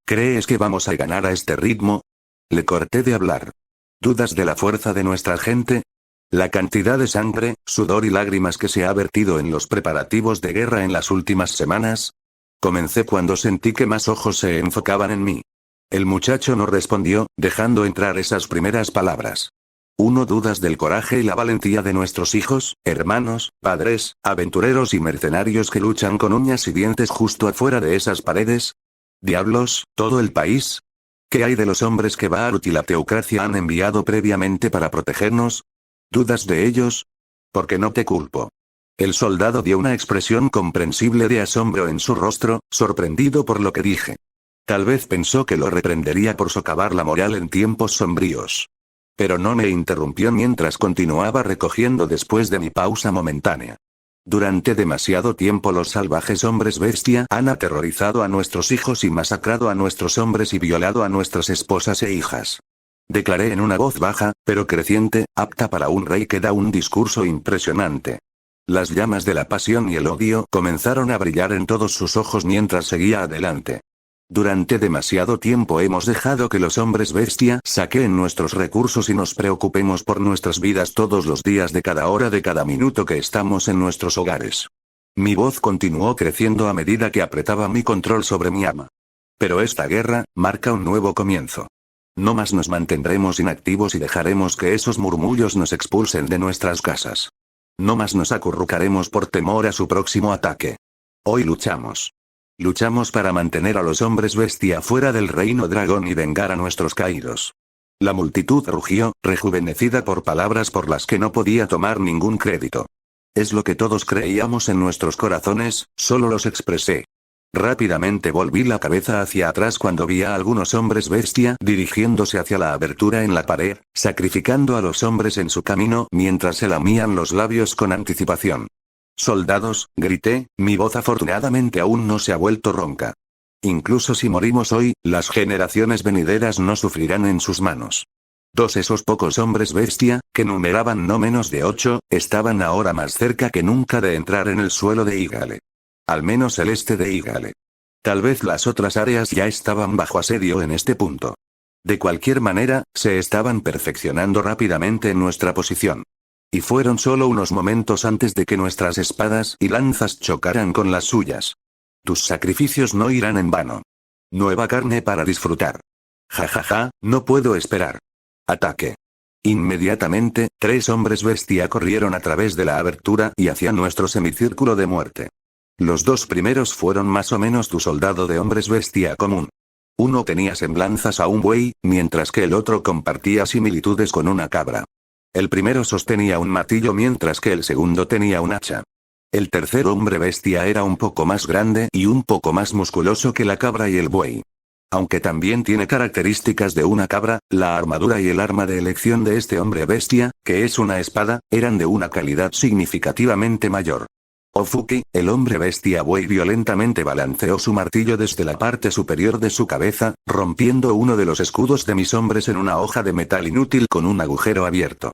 ¿Crees que vamos a ganar a este ritmo? Le corté de hablar. ¿Dudas de la fuerza de nuestra gente? La cantidad de sangre, sudor y lágrimas que se ha vertido en los preparativos de guerra en las últimas semanas. Comencé cuando sentí que más ojos se enfocaban en mí. El muchacho no respondió, dejando entrar esas primeras palabras. ¿Dudas del coraje y la valentía de nuestros hijos, hermanos, padres, aventureros y mercenarios que luchan con uñas y dientes justo afuera de esas paredes? ¿Diablos, todo el país? ¿Qué hay de los hombres que Baarut y la teocracia han enviado previamente para protegernos? ¿Dudas de ellos? Porque no te culpo. El soldado dio una expresión comprensible de asombro en su rostro, sorprendido por lo que dije. Tal vez pensó que lo reprendería por socavar la moral en tiempos sombríos. Pero no me interrumpió mientras continuaba recogiendo después de mi pausa momentánea. Durante demasiado tiempo los salvajes hombres bestia han aterrorizado a nuestros hijos y masacrado a nuestros hombres y violado a nuestras esposas e hijas. Declaré en una voz baja, pero creciente, apta para un rey que da un discurso impresionante. Las llamas de la pasión y el odio comenzaron a brillar en todos sus ojos mientras seguía adelante. Durante demasiado tiempo hemos dejado que los hombres bestia saqueen nuestros recursos y nos preocupemos por nuestras vidas todos los días de cada hora de cada minuto que estamos en nuestros hogares. Mi voz continuó creciendo a medida que apretaba mi control sobre mi ama. Pero esta guerra marca un nuevo comienzo. No más nos mantendremos inactivos y dejaremos que esos murmullos nos expulsen de nuestras casas. No más nos acurrucaremos por temor a su próximo ataque. Hoy luchamos. Luchamos para mantener a los hombres bestia fuera del reino dragón y vengar a nuestros caídos. La multitud rugió, rejuvenecida por palabras por las que no podía tomar ningún crédito. Es lo que todos creíamos en nuestros corazones, solo los expresé. Rápidamente volví la cabeza hacia atrás cuando vi a algunos hombres bestia dirigiéndose hacia la abertura en la pared, sacrificando a los hombres en su camino mientras se lamían los labios con anticipación. «Soldados», grité, mi voz afortunadamente aún no se ha vuelto ronca. Incluso si morimos hoy, las generaciones venideras no sufrirán en sus manos. Esos pocos hombres bestia, que numeraban no menos de 8, estaban ahora más cerca que nunca de entrar en el suelo de Igale. Al menos el este de Igale. Tal vez las otras áreas ya estaban bajo asedio en este punto. De cualquier manera, se estaban perfeccionando rápidamente en nuestra posición. Y fueron solo unos momentos antes de que nuestras espadas y lanzas chocaran con las suyas. Tus sacrificios no irán en vano. Nueva carne para disfrutar. Ja ja ja, no puedo esperar. Ataque. Inmediatamente, 3 hombres bestia corrieron a través de la abertura y hacia nuestro semicírculo de muerte. Los 2 primeros fueron más o menos tu soldado de hombres bestia común. Uno tenía semblanzas a un buey, mientras que el otro compartía similitudes con una cabra. El primero sostenía un martillo mientras que el segundo tenía un hacha. El tercer hombre bestia era un poco más grande y un poco más musculoso que la cabra y el buey. Aunque también tiene características de una cabra, la armadura y el arma de elección de este hombre bestia, que es una espada, eran de una calidad significativamente mayor. Ofuki, el hombre bestia buey violentamente balanceó su martillo desde la parte superior de su cabeza, rompiendo uno de los escudos de mis hombres en una hoja de metal inútil con un agujero abierto.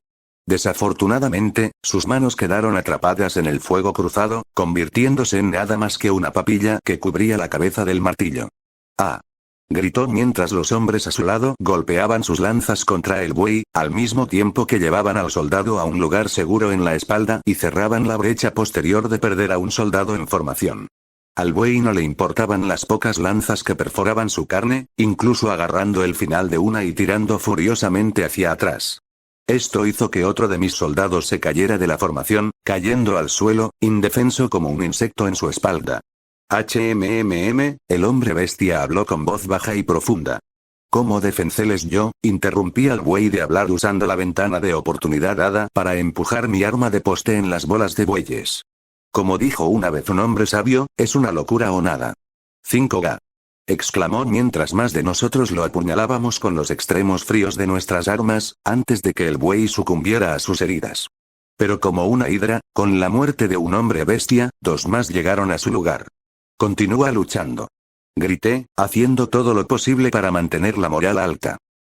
Desafortunadamente, sus manos quedaron atrapadas en el fuego cruzado, convirtiéndose en nada más que una papilla que cubría la cabeza del martillo. ¡Ah! Gritó mientras los hombres a su lado golpeaban sus lanzas contra el buey, al mismo tiempo que llevaban al soldado a un lugar seguro en la espalda y cerraban la brecha posterior de perder a un soldado en formación. Al buey no le importaban las pocas lanzas que perforaban su carne, incluso agarrando el final de una y tirando furiosamente hacia atrás. Esto hizo que otro de mis soldados se cayera de la formación, cayendo al suelo, indefenso como un insecto en su espalda. El hombre bestia habló con voz baja y profunda. ¿Cómo defenseles yo? Interrumpí al buey de hablar usando la ventana de oportunidad dada para empujar mi arma de poste en las bolas de bueyes. Como dijo una vez un hombre sabio, es una locura o nada. 5G. Exclamó mientras más de nosotros lo apuñalábamos con los extremos fríos de nuestras armas, antes de que el buey sucumbiera a sus heridas. Pero como una hidra, con la muerte de un hombre bestia, 2 más llegaron a su lugar. Continúa luchando. Grité, haciendo todo lo posible para mantener la moral alta.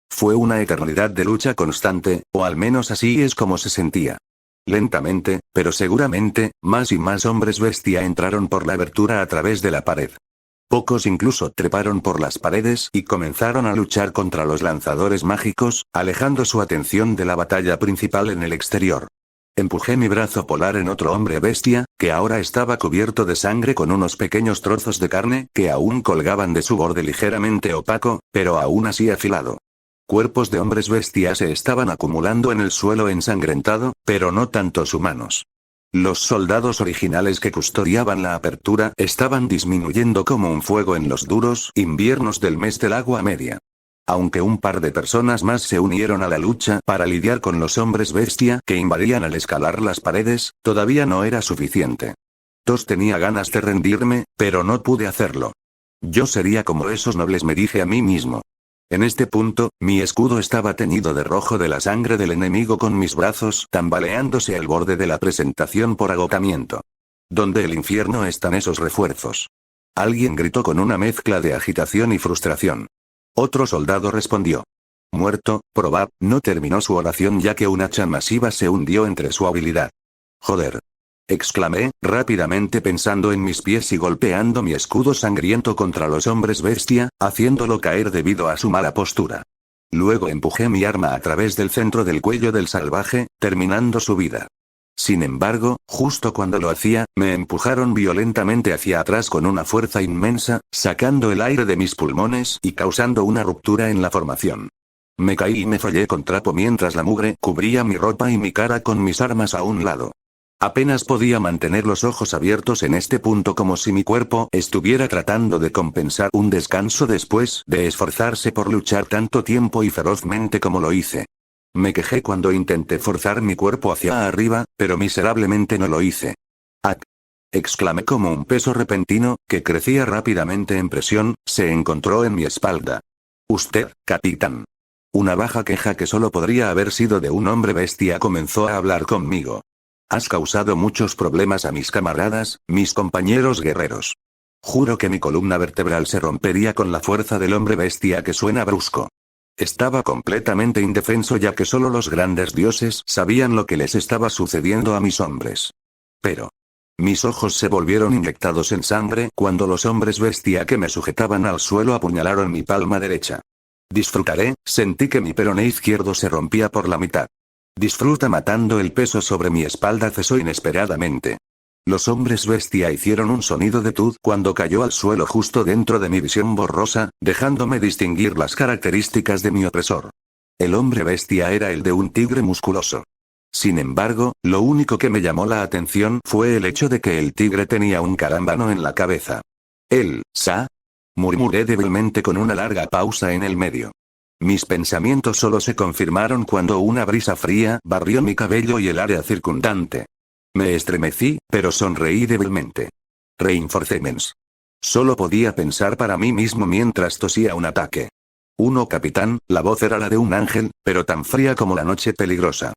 Fue una eternidad de lucha constante, o al menos así es como se sentía. Lentamente, pero seguramente, más y más hombres bestia entraron por la abertura a través de la pared. Pocos incluso treparon por las paredes y comenzaron a luchar contra los lanzadores mágicos, alejando su atención de la batalla principal en el exterior. Empujé mi brazo polar en otro hombre bestia, que ahora estaba cubierto de sangre con unos pequeños trozos de carne que aún colgaban de su borde ligeramente opaco, pero aún así afilado. Cuerpos de hombres bestia se estaban acumulando en el suelo ensangrentado, pero no tantos humanos. Los soldados originales que custodiaban la apertura estaban disminuyendo como un fuego en los duros inviernos del mes del agua media. Aunque un par de personas más se unieron a la lucha para lidiar con los hombres bestia que invadían al escalar las paredes, todavía no era suficiente. Tenía ganas de rendirme, pero no pude hacerlo. Yo sería como esos nobles, me dije a mí mismo. En este punto, mi escudo estaba teñido de rojo de la sangre del enemigo con mis brazos tambaleándose al borde de la presentación por agotamiento. ¿Dónde el infierno están esos refuerzos? Alguien gritó con una mezcla de agitación y frustración. Otro soldado respondió. Muerto, Probab, no terminó su oración ya que un hacha masiva se hundió entre su habilidad. Joder. exclamé, rápidamente pensando en mis pies y golpeando mi escudo sangriento contra los hombres bestia, haciéndolo caer debido a su mala postura. Luego empujé mi arma a través del centro del cuello del salvaje, terminando su vida. Sin embargo, justo cuando lo hacía, me empujaron violentamente hacia atrás con una fuerza inmensa, sacando el aire de mis pulmones y causando una ruptura en la formación. Me caí y me follé con trapo mientras la mugre cubría mi ropa y mi cara con mis armas a un lado. Apenas podía mantener los ojos abiertos en este punto como si mi cuerpo estuviera tratando de compensar un descanso después de esforzarse por luchar tanto tiempo y ferozmente como lo hice. Me quejé cuando intenté forzar mi cuerpo hacia arriba, pero miserablemente no lo hice. ¡Ah! Exclamé como un peso repentino, que crecía rápidamente en presión, se encontró en mi espalda. Usted, capitán. Una baja queja que solo podría haber sido de un hombre bestia comenzó a hablar conmigo. Has causado muchos problemas a mis camaradas, mis compañeros guerreros. Juro que mi columna vertebral se rompería con la fuerza del hombre bestia que suena brusco. Estaba completamente indefenso ya que solo los grandes dioses sabían lo que les estaba sucediendo a mis hombres. Pero mis ojos se volvieron inyectados en sangre cuando los hombres bestia que me sujetaban al suelo apuñalaron mi palma derecha. Disfrutaré, sentí que mi peroné izquierdo se rompía por la mitad. Disfruta matando el peso sobre mi espalda cesó inesperadamente. Los hombres bestia hicieron un sonido de tud cuando cayó al suelo justo dentro de mi visión borrosa, dejándome distinguir las características de mi opresor. El hombre bestia era el de un tigre musculoso. Sin embargo, lo único que me llamó la atención fue el hecho de que el tigre tenía un carámbano en la cabeza. Murmuré débilmente con una larga pausa en el medio. Mis pensamientos solo se confirmaron cuando una brisa fría barrió mi cabello y el área circundante. Me estremecí, pero sonreí débilmente. Reinforcements. Solo podía pensar para mí mismo mientras tosía un ataque. Capitán, la voz era la de un ángel, pero tan fría como la noche peligrosa.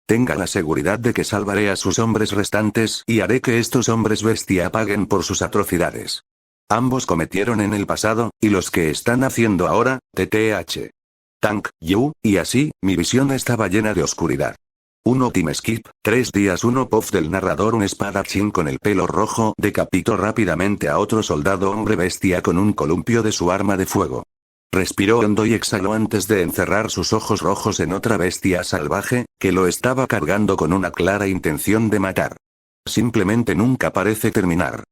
Tenga la seguridad de que salvaré a sus hombres restantes y haré que estos hombres bestia paguen por sus atrocidades. Ambos cometieron en el pasado, y los que están haciendo ahora, TTH. Tank, you, y así, mi visión estaba llena de oscuridad. Team Skip, 3 días. Puff del narrador. Un espadachín con el pelo rojo decapitó rápidamente a otro soldado hombre bestia con un columpio de su arma de fuego. Respiró hondo y exhaló antes de encerrar sus ojos rojos en otra bestia salvaje, que lo estaba cargando con una clara intención de matar. Simplemente nunca parece terminar.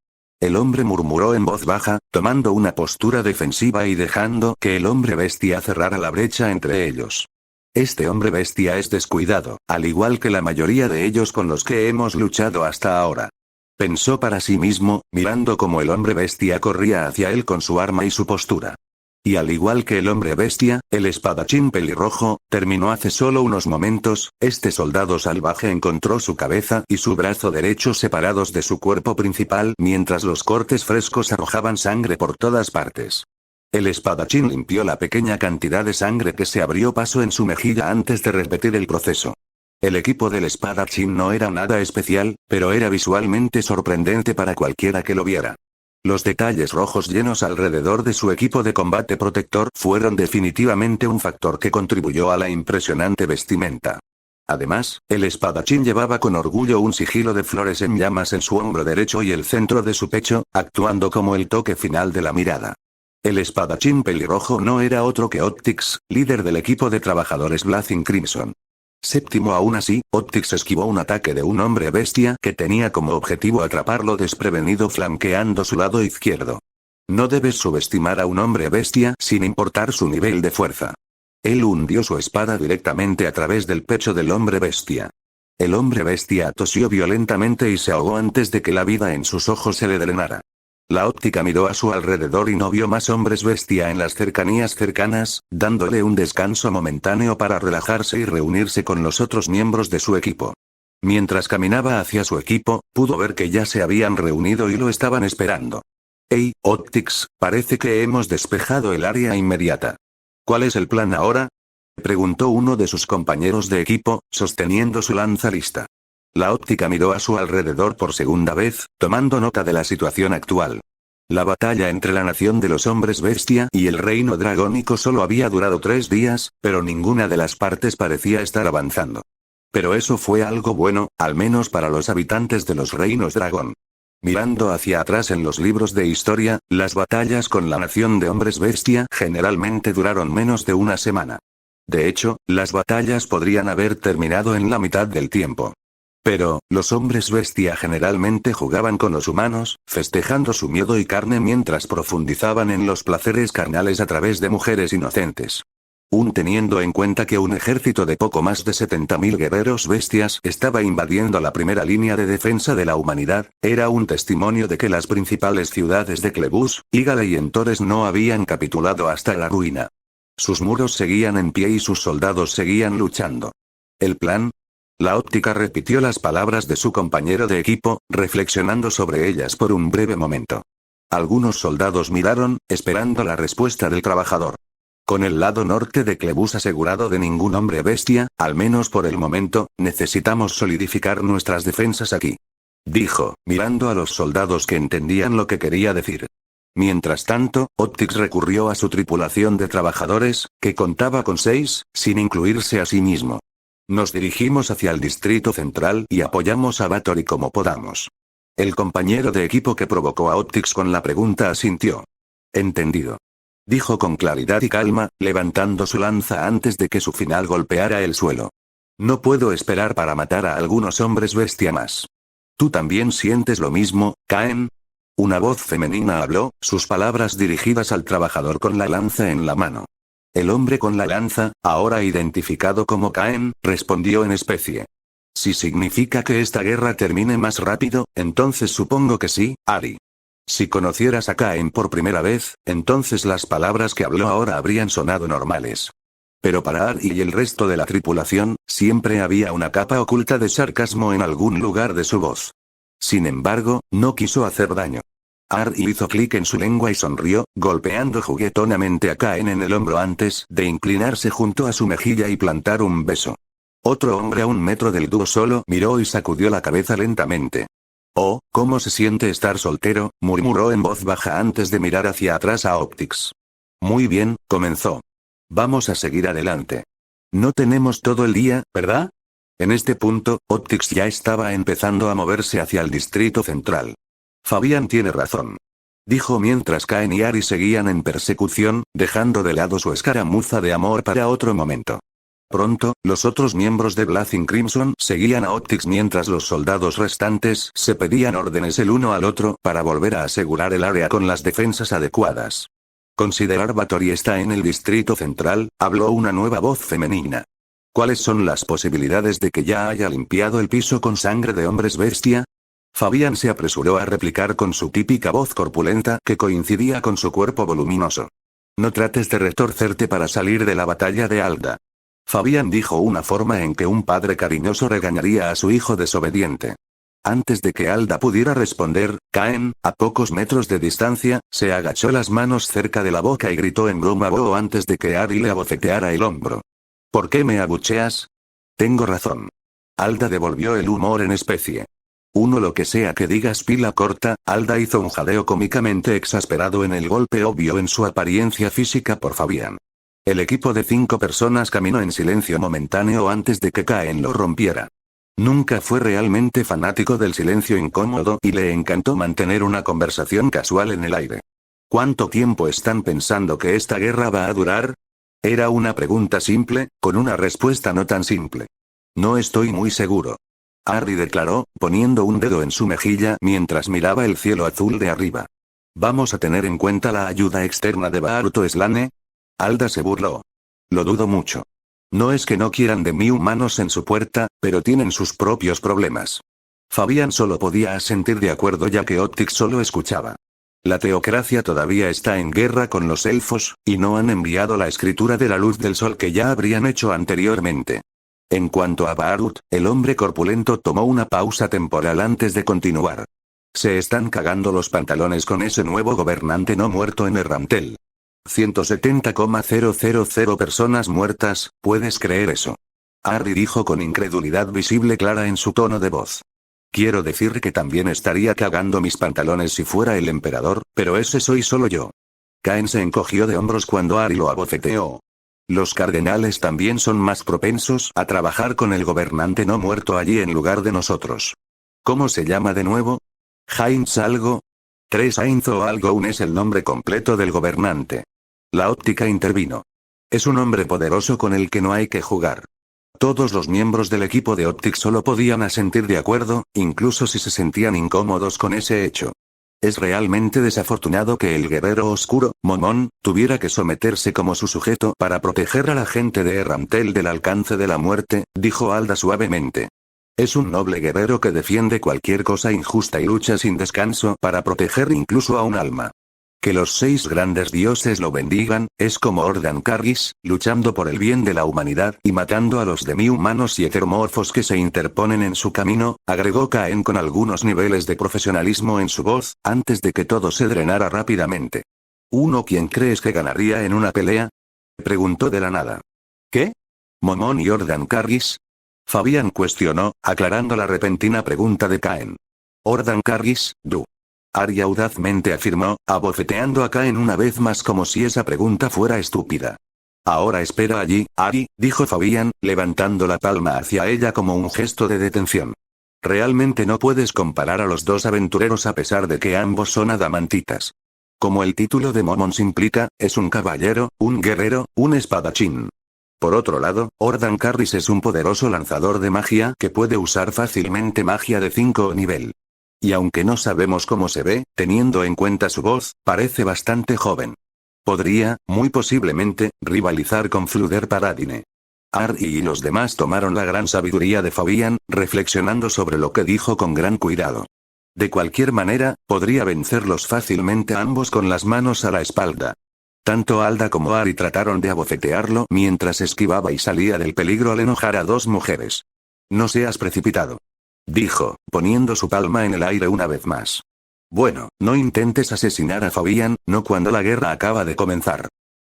El hombre murmuró en voz baja, tomando una postura defensiva y dejando que el hombre bestia cerrara la brecha entre ellos. Este hombre bestia es descuidado, al igual que la mayoría de ellos con los que hemos luchado hasta ahora. Pensó para sí mismo, mirando cómo el hombre bestia corría hacia él con su arma y su postura. Y al igual que el hombre bestia, el espadachín pelirrojo, terminó hace solo unos momentos, este soldado salvaje encontró su cabeza y su brazo derecho separados de su cuerpo principal mientras los cortes frescos arrojaban sangre por todas partes. El espadachín limpió la pequeña cantidad de sangre que se abrió paso en su mejilla antes de repetir el proceso. El equipo del espadachín no era nada especial, pero era visualmente sorprendente para cualquiera que lo viera. Los detalles rojos llenos alrededor de su equipo de combate protector fueron definitivamente un factor que contribuyó a la impresionante vestimenta. Además, el espadachín llevaba con orgullo un sigilo de flores en llamas en su hombro derecho y el centro de su pecho, actuando como el toque final de la mirada. El espadachín pelirrojo no era otro que Optix, líder del equipo de trabajadores Blazing Crimson. Séptimo. Aún así, Optix esquivó un ataque de un hombre bestia que tenía como objetivo atraparlo desprevenido flanqueando su lado izquierdo. No debes subestimar a un hombre bestia sin importar su nivel de fuerza. Él hundió su espada directamente a través del pecho del hombre bestia. El hombre bestia tosió violentamente y se ahogó antes de que la vida en sus ojos se le drenara. La óptica miró a su alrededor y no vio más hombres bestia en las cercanías cercanas, dándole un descanso momentáneo para relajarse y reunirse con los otros miembros de su equipo. Mientras caminaba hacia su equipo, pudo ver que ya se habían reunido y lo estaban esperando. «Hey, Optix, parece que hemos despejado el área inmediata. ¿Cuál es el plan ahora?», preguntó uno de sus compañeros de equipo, sosteniendo su lanza lista. La óptica miró a su alrededor por segunda vez, tomando nota de la situación actual. La batalla entre la nación de los hombres bestia y el reino dragónico solo había durado 3 días, pero ninguna de las partes parecía estar avanzando. Pero eso fue algo bueno, al menos para los habitantes de los reinos dragón. Mirando hacia atrás en los libros de historia, las batallas con la nación de hombres bestia generalmente duraron menos de una semana. De hecho, las batallas podrían haber terminado en la mitad del tiempo. Pero, los hombres bestia generalmente jugaban con los humanos, festejando su miedo y carne mientras profundizaban en los placeres carnales a través de mujeres inocentes. Teniendo en cuenta que un ejército de poco más de 70.000 guerreros bestias estaba invadiendo la primera línea de defensa de la humanidad, era un testimonio de que las principales ciudades de Clebus, Igale y Entores no habían capitulado hasta la ruina. Sus muros seguían en pie y sus soldados seguían luchando. ¿El plan? La óptica repitió las palabras de su compañero de equipo, reflexionando sobre ellas por un breve momento. Algunos soldados miraron, esperando la respuesta del trabajador. Con el lado norte de Clebus asegurado de ningún hombre bestia, al menos por el momento, necesitamos solidificar nuestras defensas aquí. Dijo, mirando a los soldados que entendían lo que quería decir. Mientras tanto, Optics recurrió a su tripulación de trabajadores, que contaba con 6, sin incluirse a sí mismo. Nos dirigimos hacia el distrito central y apoyamos a Bathory como podamos. El compañero de equipo que provocó a Optics con la pregunta asintió. Entendido. Dijo con claridad y calma, levantando su lanza antes de que su final golpeara el suelo. No puedo esperar para matar a algunos hombres bestia más. ¿Tú también sientes lo mismo, Caen? Una voz femenina habló, sus palabras dirigidas al trabajador con la lanza en la mano. El hombre con la lanza, ahora identificado como Caen, respondió en especie. Si significa que esta guerra termine más rápido, entonces supongo que sí, Ari. Si conocieras a Caen por primera vez, entonces las palabras que habló ahora habrían sonado normales. Pero para Ari y el resto de la tripulación, siempre había una capa oculta de sarcasmo en algún lugar de su voz. Sin embargo, no quiso hacer daño. Ari hizo clic en su lengua y sonrió, golpeando juguetonamente a Caen en el hombro antes de inclinarse junto a su mejilla y plantar un beso. Otro hombre a 1 metro del dúo solo miró y sacudió la cabeza lentamente. Oh, ¿cómo se siente estar soltero?, murmuró en voz baja antes de mirar hacia atrás a Optics. Muy bien, comenzó. Vamos a seguir adelante. No tenemos todo el día, ¿verdad? En este punto, Optics ya estaba empezando a moverse hacia el distrito central. Fabián tiene razón. Dijo mientras Caen y Ari seguían en persecución, dejando de lado su escaramuza de amor para otro momento. Pronto, los otros miembros de Blazing Crimson seguían a Optics mientras los soldados restantes se pedían órdenes el uno al otro para volver a asegurar el área con las defensas adecuadas. Considerar Bathory está en el distrito central, habló una nueva voz femenina. ¿Cuáles son las posibilidades de que ya haya limpiado el piso con sangre de hombres bestia? Fabián se apresuró a replicar con su típica voz corpulenta que coincidía con su cuerpo voluminoso. No trates de retorcerte para salir de la batalla de Alda. Fabián dijo una forma en que un padre cariñoso regañaría a su hijo desobediente. Antes de que Alda pudiera responder, Caen, a pocos metros de distancia, se agachó las manos cerca de la boca y gritó en broma antes de que Ari le abofeteara el hombro. ¿Por qué me abucheas? Tengo razón. Alda devolvió el humor en especie. Lo que sea que digas pila corta, Alda hizo un jadeo cómicamente exasperado en el golpe obvio en su apariencia física por Fabián. El equipo de 5 personas caminó en silencio momentáneo antes de que Caen lo rompiera. Nunca fue realmente fanático del silencio incómodo y le encantó mantener una conversación casual en el aire. ¿Cuánto tiempo están pensando que esta guerra va a durar? Era una pregunta simple, con una respuesta no tan simple. No estoy muy seguro. Ari declaró, poniendo un dedo en su mejilla mientras miraba el cielo azul de arriba. ¿Vamos a tener en cuenta la ayuda externa de Baruto Slane? Alda se burló. Lo dudo mucho. No es que no quieran de mí humanos en su puerta, pero tienen sus propios problemas. Fabián solo podía asentir de acuerdo ya que Optics solo escuchaba. La teocracia todavía está en guerra con los elfos, y no han enviado la escritura de la luz del sol que ya habrían hecho anteriormente. En cuanto a Barut, el hombre corpulento tomó una pausa temporal antes de continuar. Se están cagando los pantalones con ese nuevo gobernante no muerto en Errantel. 170,000 personas muertas, ¿puedes creer eso? Ari dijo con incredulidad visible clara en su tono de voz. Quiero decir que también estaría cagando mis pantalones si fuera el emperador, pero ese soy solo yo. Caen se encogió de hombros cuando Ari lo abofeteó. Los cardenales también son más propensos a trabajar con el gobernante no muerto allí en lugar de nosotros. ¿Cómo se llama de nuevo? Heinz algo. 3 Heinz o algo es el nombre completo del gobernante. La óptica intervino. Es un hombre poderoso con el que no hay que jugar. Todos los miembros del equipo de Optic solo podían asentir de acuerdo, incluso si se sentían incómodos con ese hecho. Es realmente desafortunado que el guerrero oscuro, Momon, tuviera que someterse como su sujeto para proteger a la gente de Errantel del alcance de la muerte, dijo Alda suavemente. Es un noble guerrero que defiende cualquier cosa injusta y lucha sin descanso para proteger incluso a un alma. Que los 6 grandes dioses lo bendigan, es como Ordan Carris, luchando por el bien de la humanidad y matando a los demi-humanos y heteromorfos que se interponen en su camino, agregó Caen con algunos niveles de profesionalismo en su voz, antes de que todo se drenara rápidamente. ¿Quién crees que ganaría en una pelea? Preguntó de la nada. ¿Qué? ¿Momon y Ordan Carris? Fabián cuestionó, aclarando la repentina pregunta de Caen. Ordan Carris, du. Ari audazmente afirmó, abofeteando a Caen una vez más como si esa pregunta fuera estúpida. Ahora espera allí, Ari, dijo Fabián, levantando la palma hacia ella como un gesto de detención. Realmente no puedes comparar a los 2 aventureros a pesar de que ambos son adamantitas. Como el título de Momons implica, es un caballero, un guerrero, un espadachín. Por otro lado, Ordan Carris es un poderoso lanzador de magia que puede usar fácilmente magia de 5 nivel. Y aunque no sabemos cómo se ve, teniendo en cuenta su voz, parece bastante joven. Podría, muy posiblemente, rivalizar con Fluder Paradine. Ari y los demás tomaron la gran sabiduría de Fabián, reflexionando sobre lo que dijo con gran cuidado. De cualquier manera, podría vencerlos fácilmente a ambos con las manos a la espalda. Tanto Alda como Ari trataron de abofetearlo mientras esquivaba y salía del peligro al enojar a 2 mujeres. No seas precipitado. Dijo, poniendo su palma en el aire una vez más. Bueno, no intentes asesinar a Fabián, no cuando la guerra acaba de comenzar.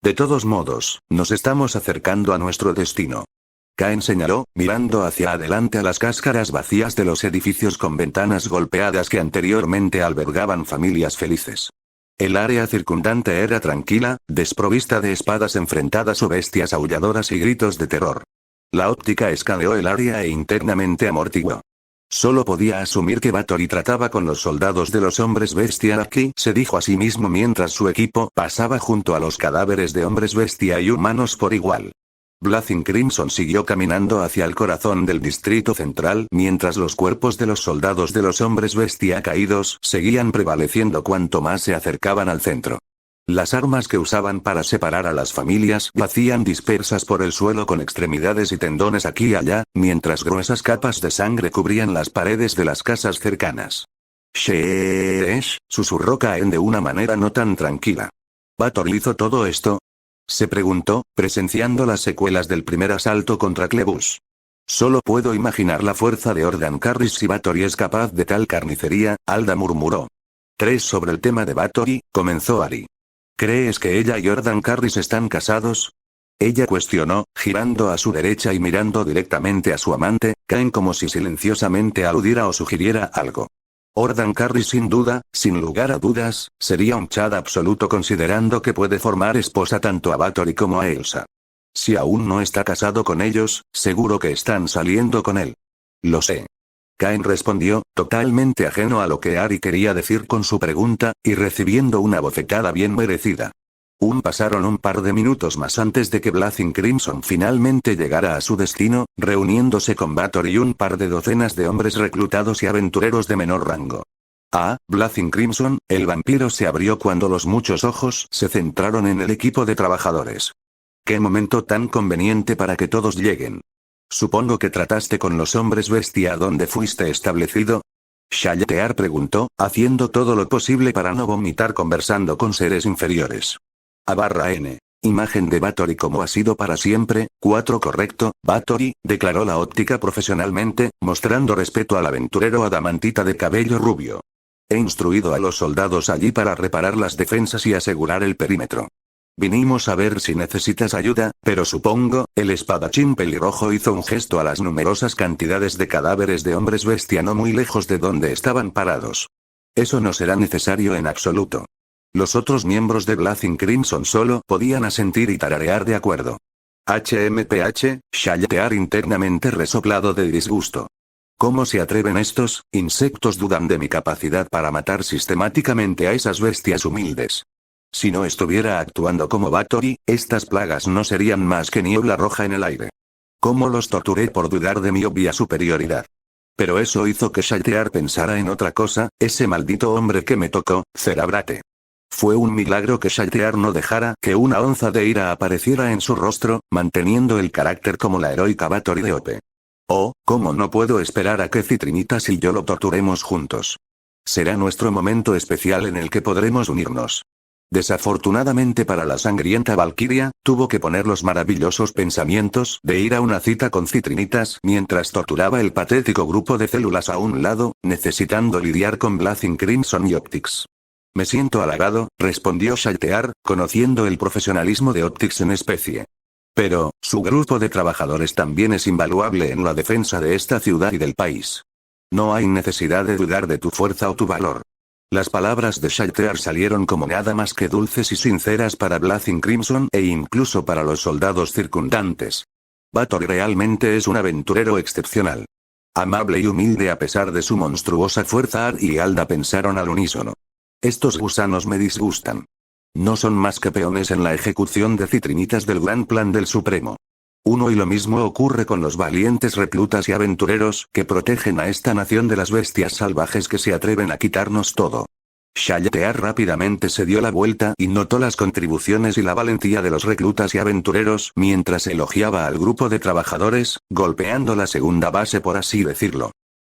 De todos modos, nos estamos acercando a nuestro destino. Caen señaló, mirando hacia adelante a las cáscaras vacías de los edificios con ventanas golpeadas que anteriormente albergaban familias felices. El área circundante era tranquila, desprovista de espadas enfrentadas o bestias aulladoras y gritos de terror. La óptica escaneó el área e internamente amortiguó. Solo podía asumir que Bathory trataba con los soldados de los hombres bestia aquí, se dijo a sí mismo mientras su equipo pasaba junto a los cadáveres de hombres bestia y humanos por igual. Blazing Crimson siguió caminando hacia el corazón del distrito central mientras los cuerpos de los soldados de los hombres bestia caídos seguían prevaleciendo cuanto más se acercaban al centro. Las armas que usaban para separar a las familias yacían dispersas por el suelo con extremidades y tendones aquí y allá, mientras gruesas capas de sangre cubrían las paredes de las casas cercanas. «Sheesh», susurró Caen de una manera no tan tranquila. ¿Bathory hizo todo esto? Se preguntó, presenciando las secuelas del primer asalto contra Clebus. Solo puedo imaginar la fuerza de Ordan Carris si Bathory es capaz de tal carnicería, Alda murmuró. 3 sobre el tema de Bathory, comenzó Ari. ¿Crees que ella y Ordan Carris están casados? Ella cuestionó, girando a su derecha y mirando directamente a su amante, Caen como si silenciosamente aludiera o sugiriera algo. Ordan Carris sin duda, sin lugar a dudas, sería un Chad absoluto considerando que puede formar esposa tanto a Bathory como a Elsa. Si aún no está casado con ellos, seguro que están saliendo con él. Lo sé. Caen respondió, totalmente ajeno a lo que Ari quería decir con su pregunta, y recibiendo una bofetada bien merecida. Pasaron un par de minutos más antes de que Blazing Crimson finalmente llegara a su destino, reuniéndose con Bathory y un par de docenas de hombres reclutados y aventureros de menor rango. Blazing Crimson, el vampiro se abrió cuando los muchos ojos se centraron en el equipo de trabajadores. Qué momento tan conveniente para que todos lleguen. Supongo que trataste con los hombres bestia donde fuiste establecido. Shaltear preguntó, haciendo todo lo posible para no vomitar conversando con seres inferiores. /N. Imagen de Bathory como ha sido para siempre, 4 correcto, Bathory, declaró la óptica profesionalmente, mostrando respeto al aventurero adamantita de cabello rubio. He instruido a los soldados allí para reparar las defensas y asegurar el perímetro. Vinimos a ver si necesitas ayuda, pero supongo, el espadachín pelirrojo hizo un gesto a las numerosas cantidades de cadáveres de hombres bestia no muy lejos de donde estaban parados. Eso no será necesario en absoluto. Los otros miembros de Blazing Crimson solo podían asentir y tararear de acuerdo. HMPH, Shaltear internamente resoplado de disgusto. ¿Cómo se atreven estos insectos? Dudan de mi capacidad para matar sistemáticamente a esas bestias humildes. Si no estuviera actuando como Bathory, estas plagas no serían más que niebla roja en el aire. ¿Cómo los torturé por dudar de mi obvia superioridad? Pero eso hizo que Shaltear pensara en otra cosa, ese maldito hombre que me tocó, Cerabrate. Fue un milagro que Shaltear no dejara que una onza de ira apareciera en su rostro, manteniendo el carácter como la heroica Bathory de Ope. Oh, cómo no puedo esperar a que Citrinitas y yo lo torturemos juntos. Será nuestro momento especial en el que podremos unirnos. Desafortunadamente para la sangrienta Valquiria, tuvo que poner los maravillosos pensamientos de ir a una cita con Citrinitas mientras torturaba el patético grupo de células a un lado, necesitando lidiar con Blazing Crimson y Optics. Me siento halagado, respondió Shaltear, conociendo el profesionalismo de Optics en especie. Pero, su grupo de trabajadores también es invaluable en la defensa de esta ciudad y del país. No hay necesidad de dudar de tu fuerza o tu valor. Las palabras de Shaltear salieron como nada más que dulces y sinceras para Blazing Crimson e incluso para los soldados circundantes. Bathory realmente es un aventurero excepcional. Amable y humilde a pesar de su monstruosa fuerza. Ar y Alda pensaron al unísono. Estos gusanos me disgustan. No son más que peones en la ejecución de Citrinitas del gran plan del Supremo. Uno y lo mismo ocurre con los valientes reclutas y aventureros que protegen a esta nación de las bestias salvajes que se atreven a quitarnos todo. Shaltear rápidamente se dio la vuelta y notó las contribuciones y la valentía de los reclutas y aventureros mientras elogiaba al grupo de trabajadores, golpeando la segunda base por así decirlo.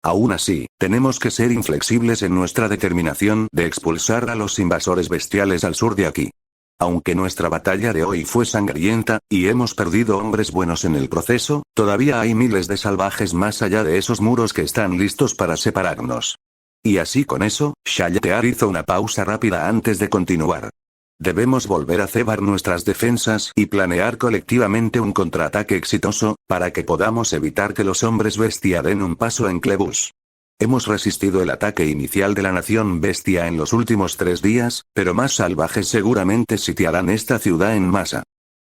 Aún así, tenemos que ser inflexibles en nuestra determinación de expulsar a los invasores bestiales al sur de aquí. Aunque nuestra batalla de hoy fue sangrienta, y hemos perdido hombres buenos en el proceso, todavía hay miles de salvajes más allá de esos muros que están listos para separarnos. Y así con eso, Shaltear hizo una pausa rápida antes de continuar. Debemos volver a cebar nuestras defensas y planear colectivamente un contraataque exitoso, para que podamos evitar que los hombres bestia den un paso en Clebus. Hemos resistido el ataque inicial de la nación bestia en los últimos 3 días, pero más salvajes seguramente sitiarán esta ciudad en masa.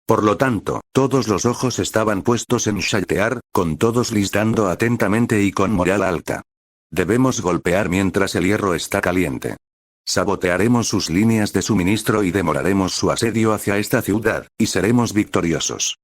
Por lo tanto, todos los ojos estaban puestos en Shaltear, con todos listando atentamente y con moral alta. Debemos golpear mientras el hierro está caliente. Sabotearemos sus líneas de suministro y demoraremos su asedio hacia esta ciudad, y seremos victoriosos.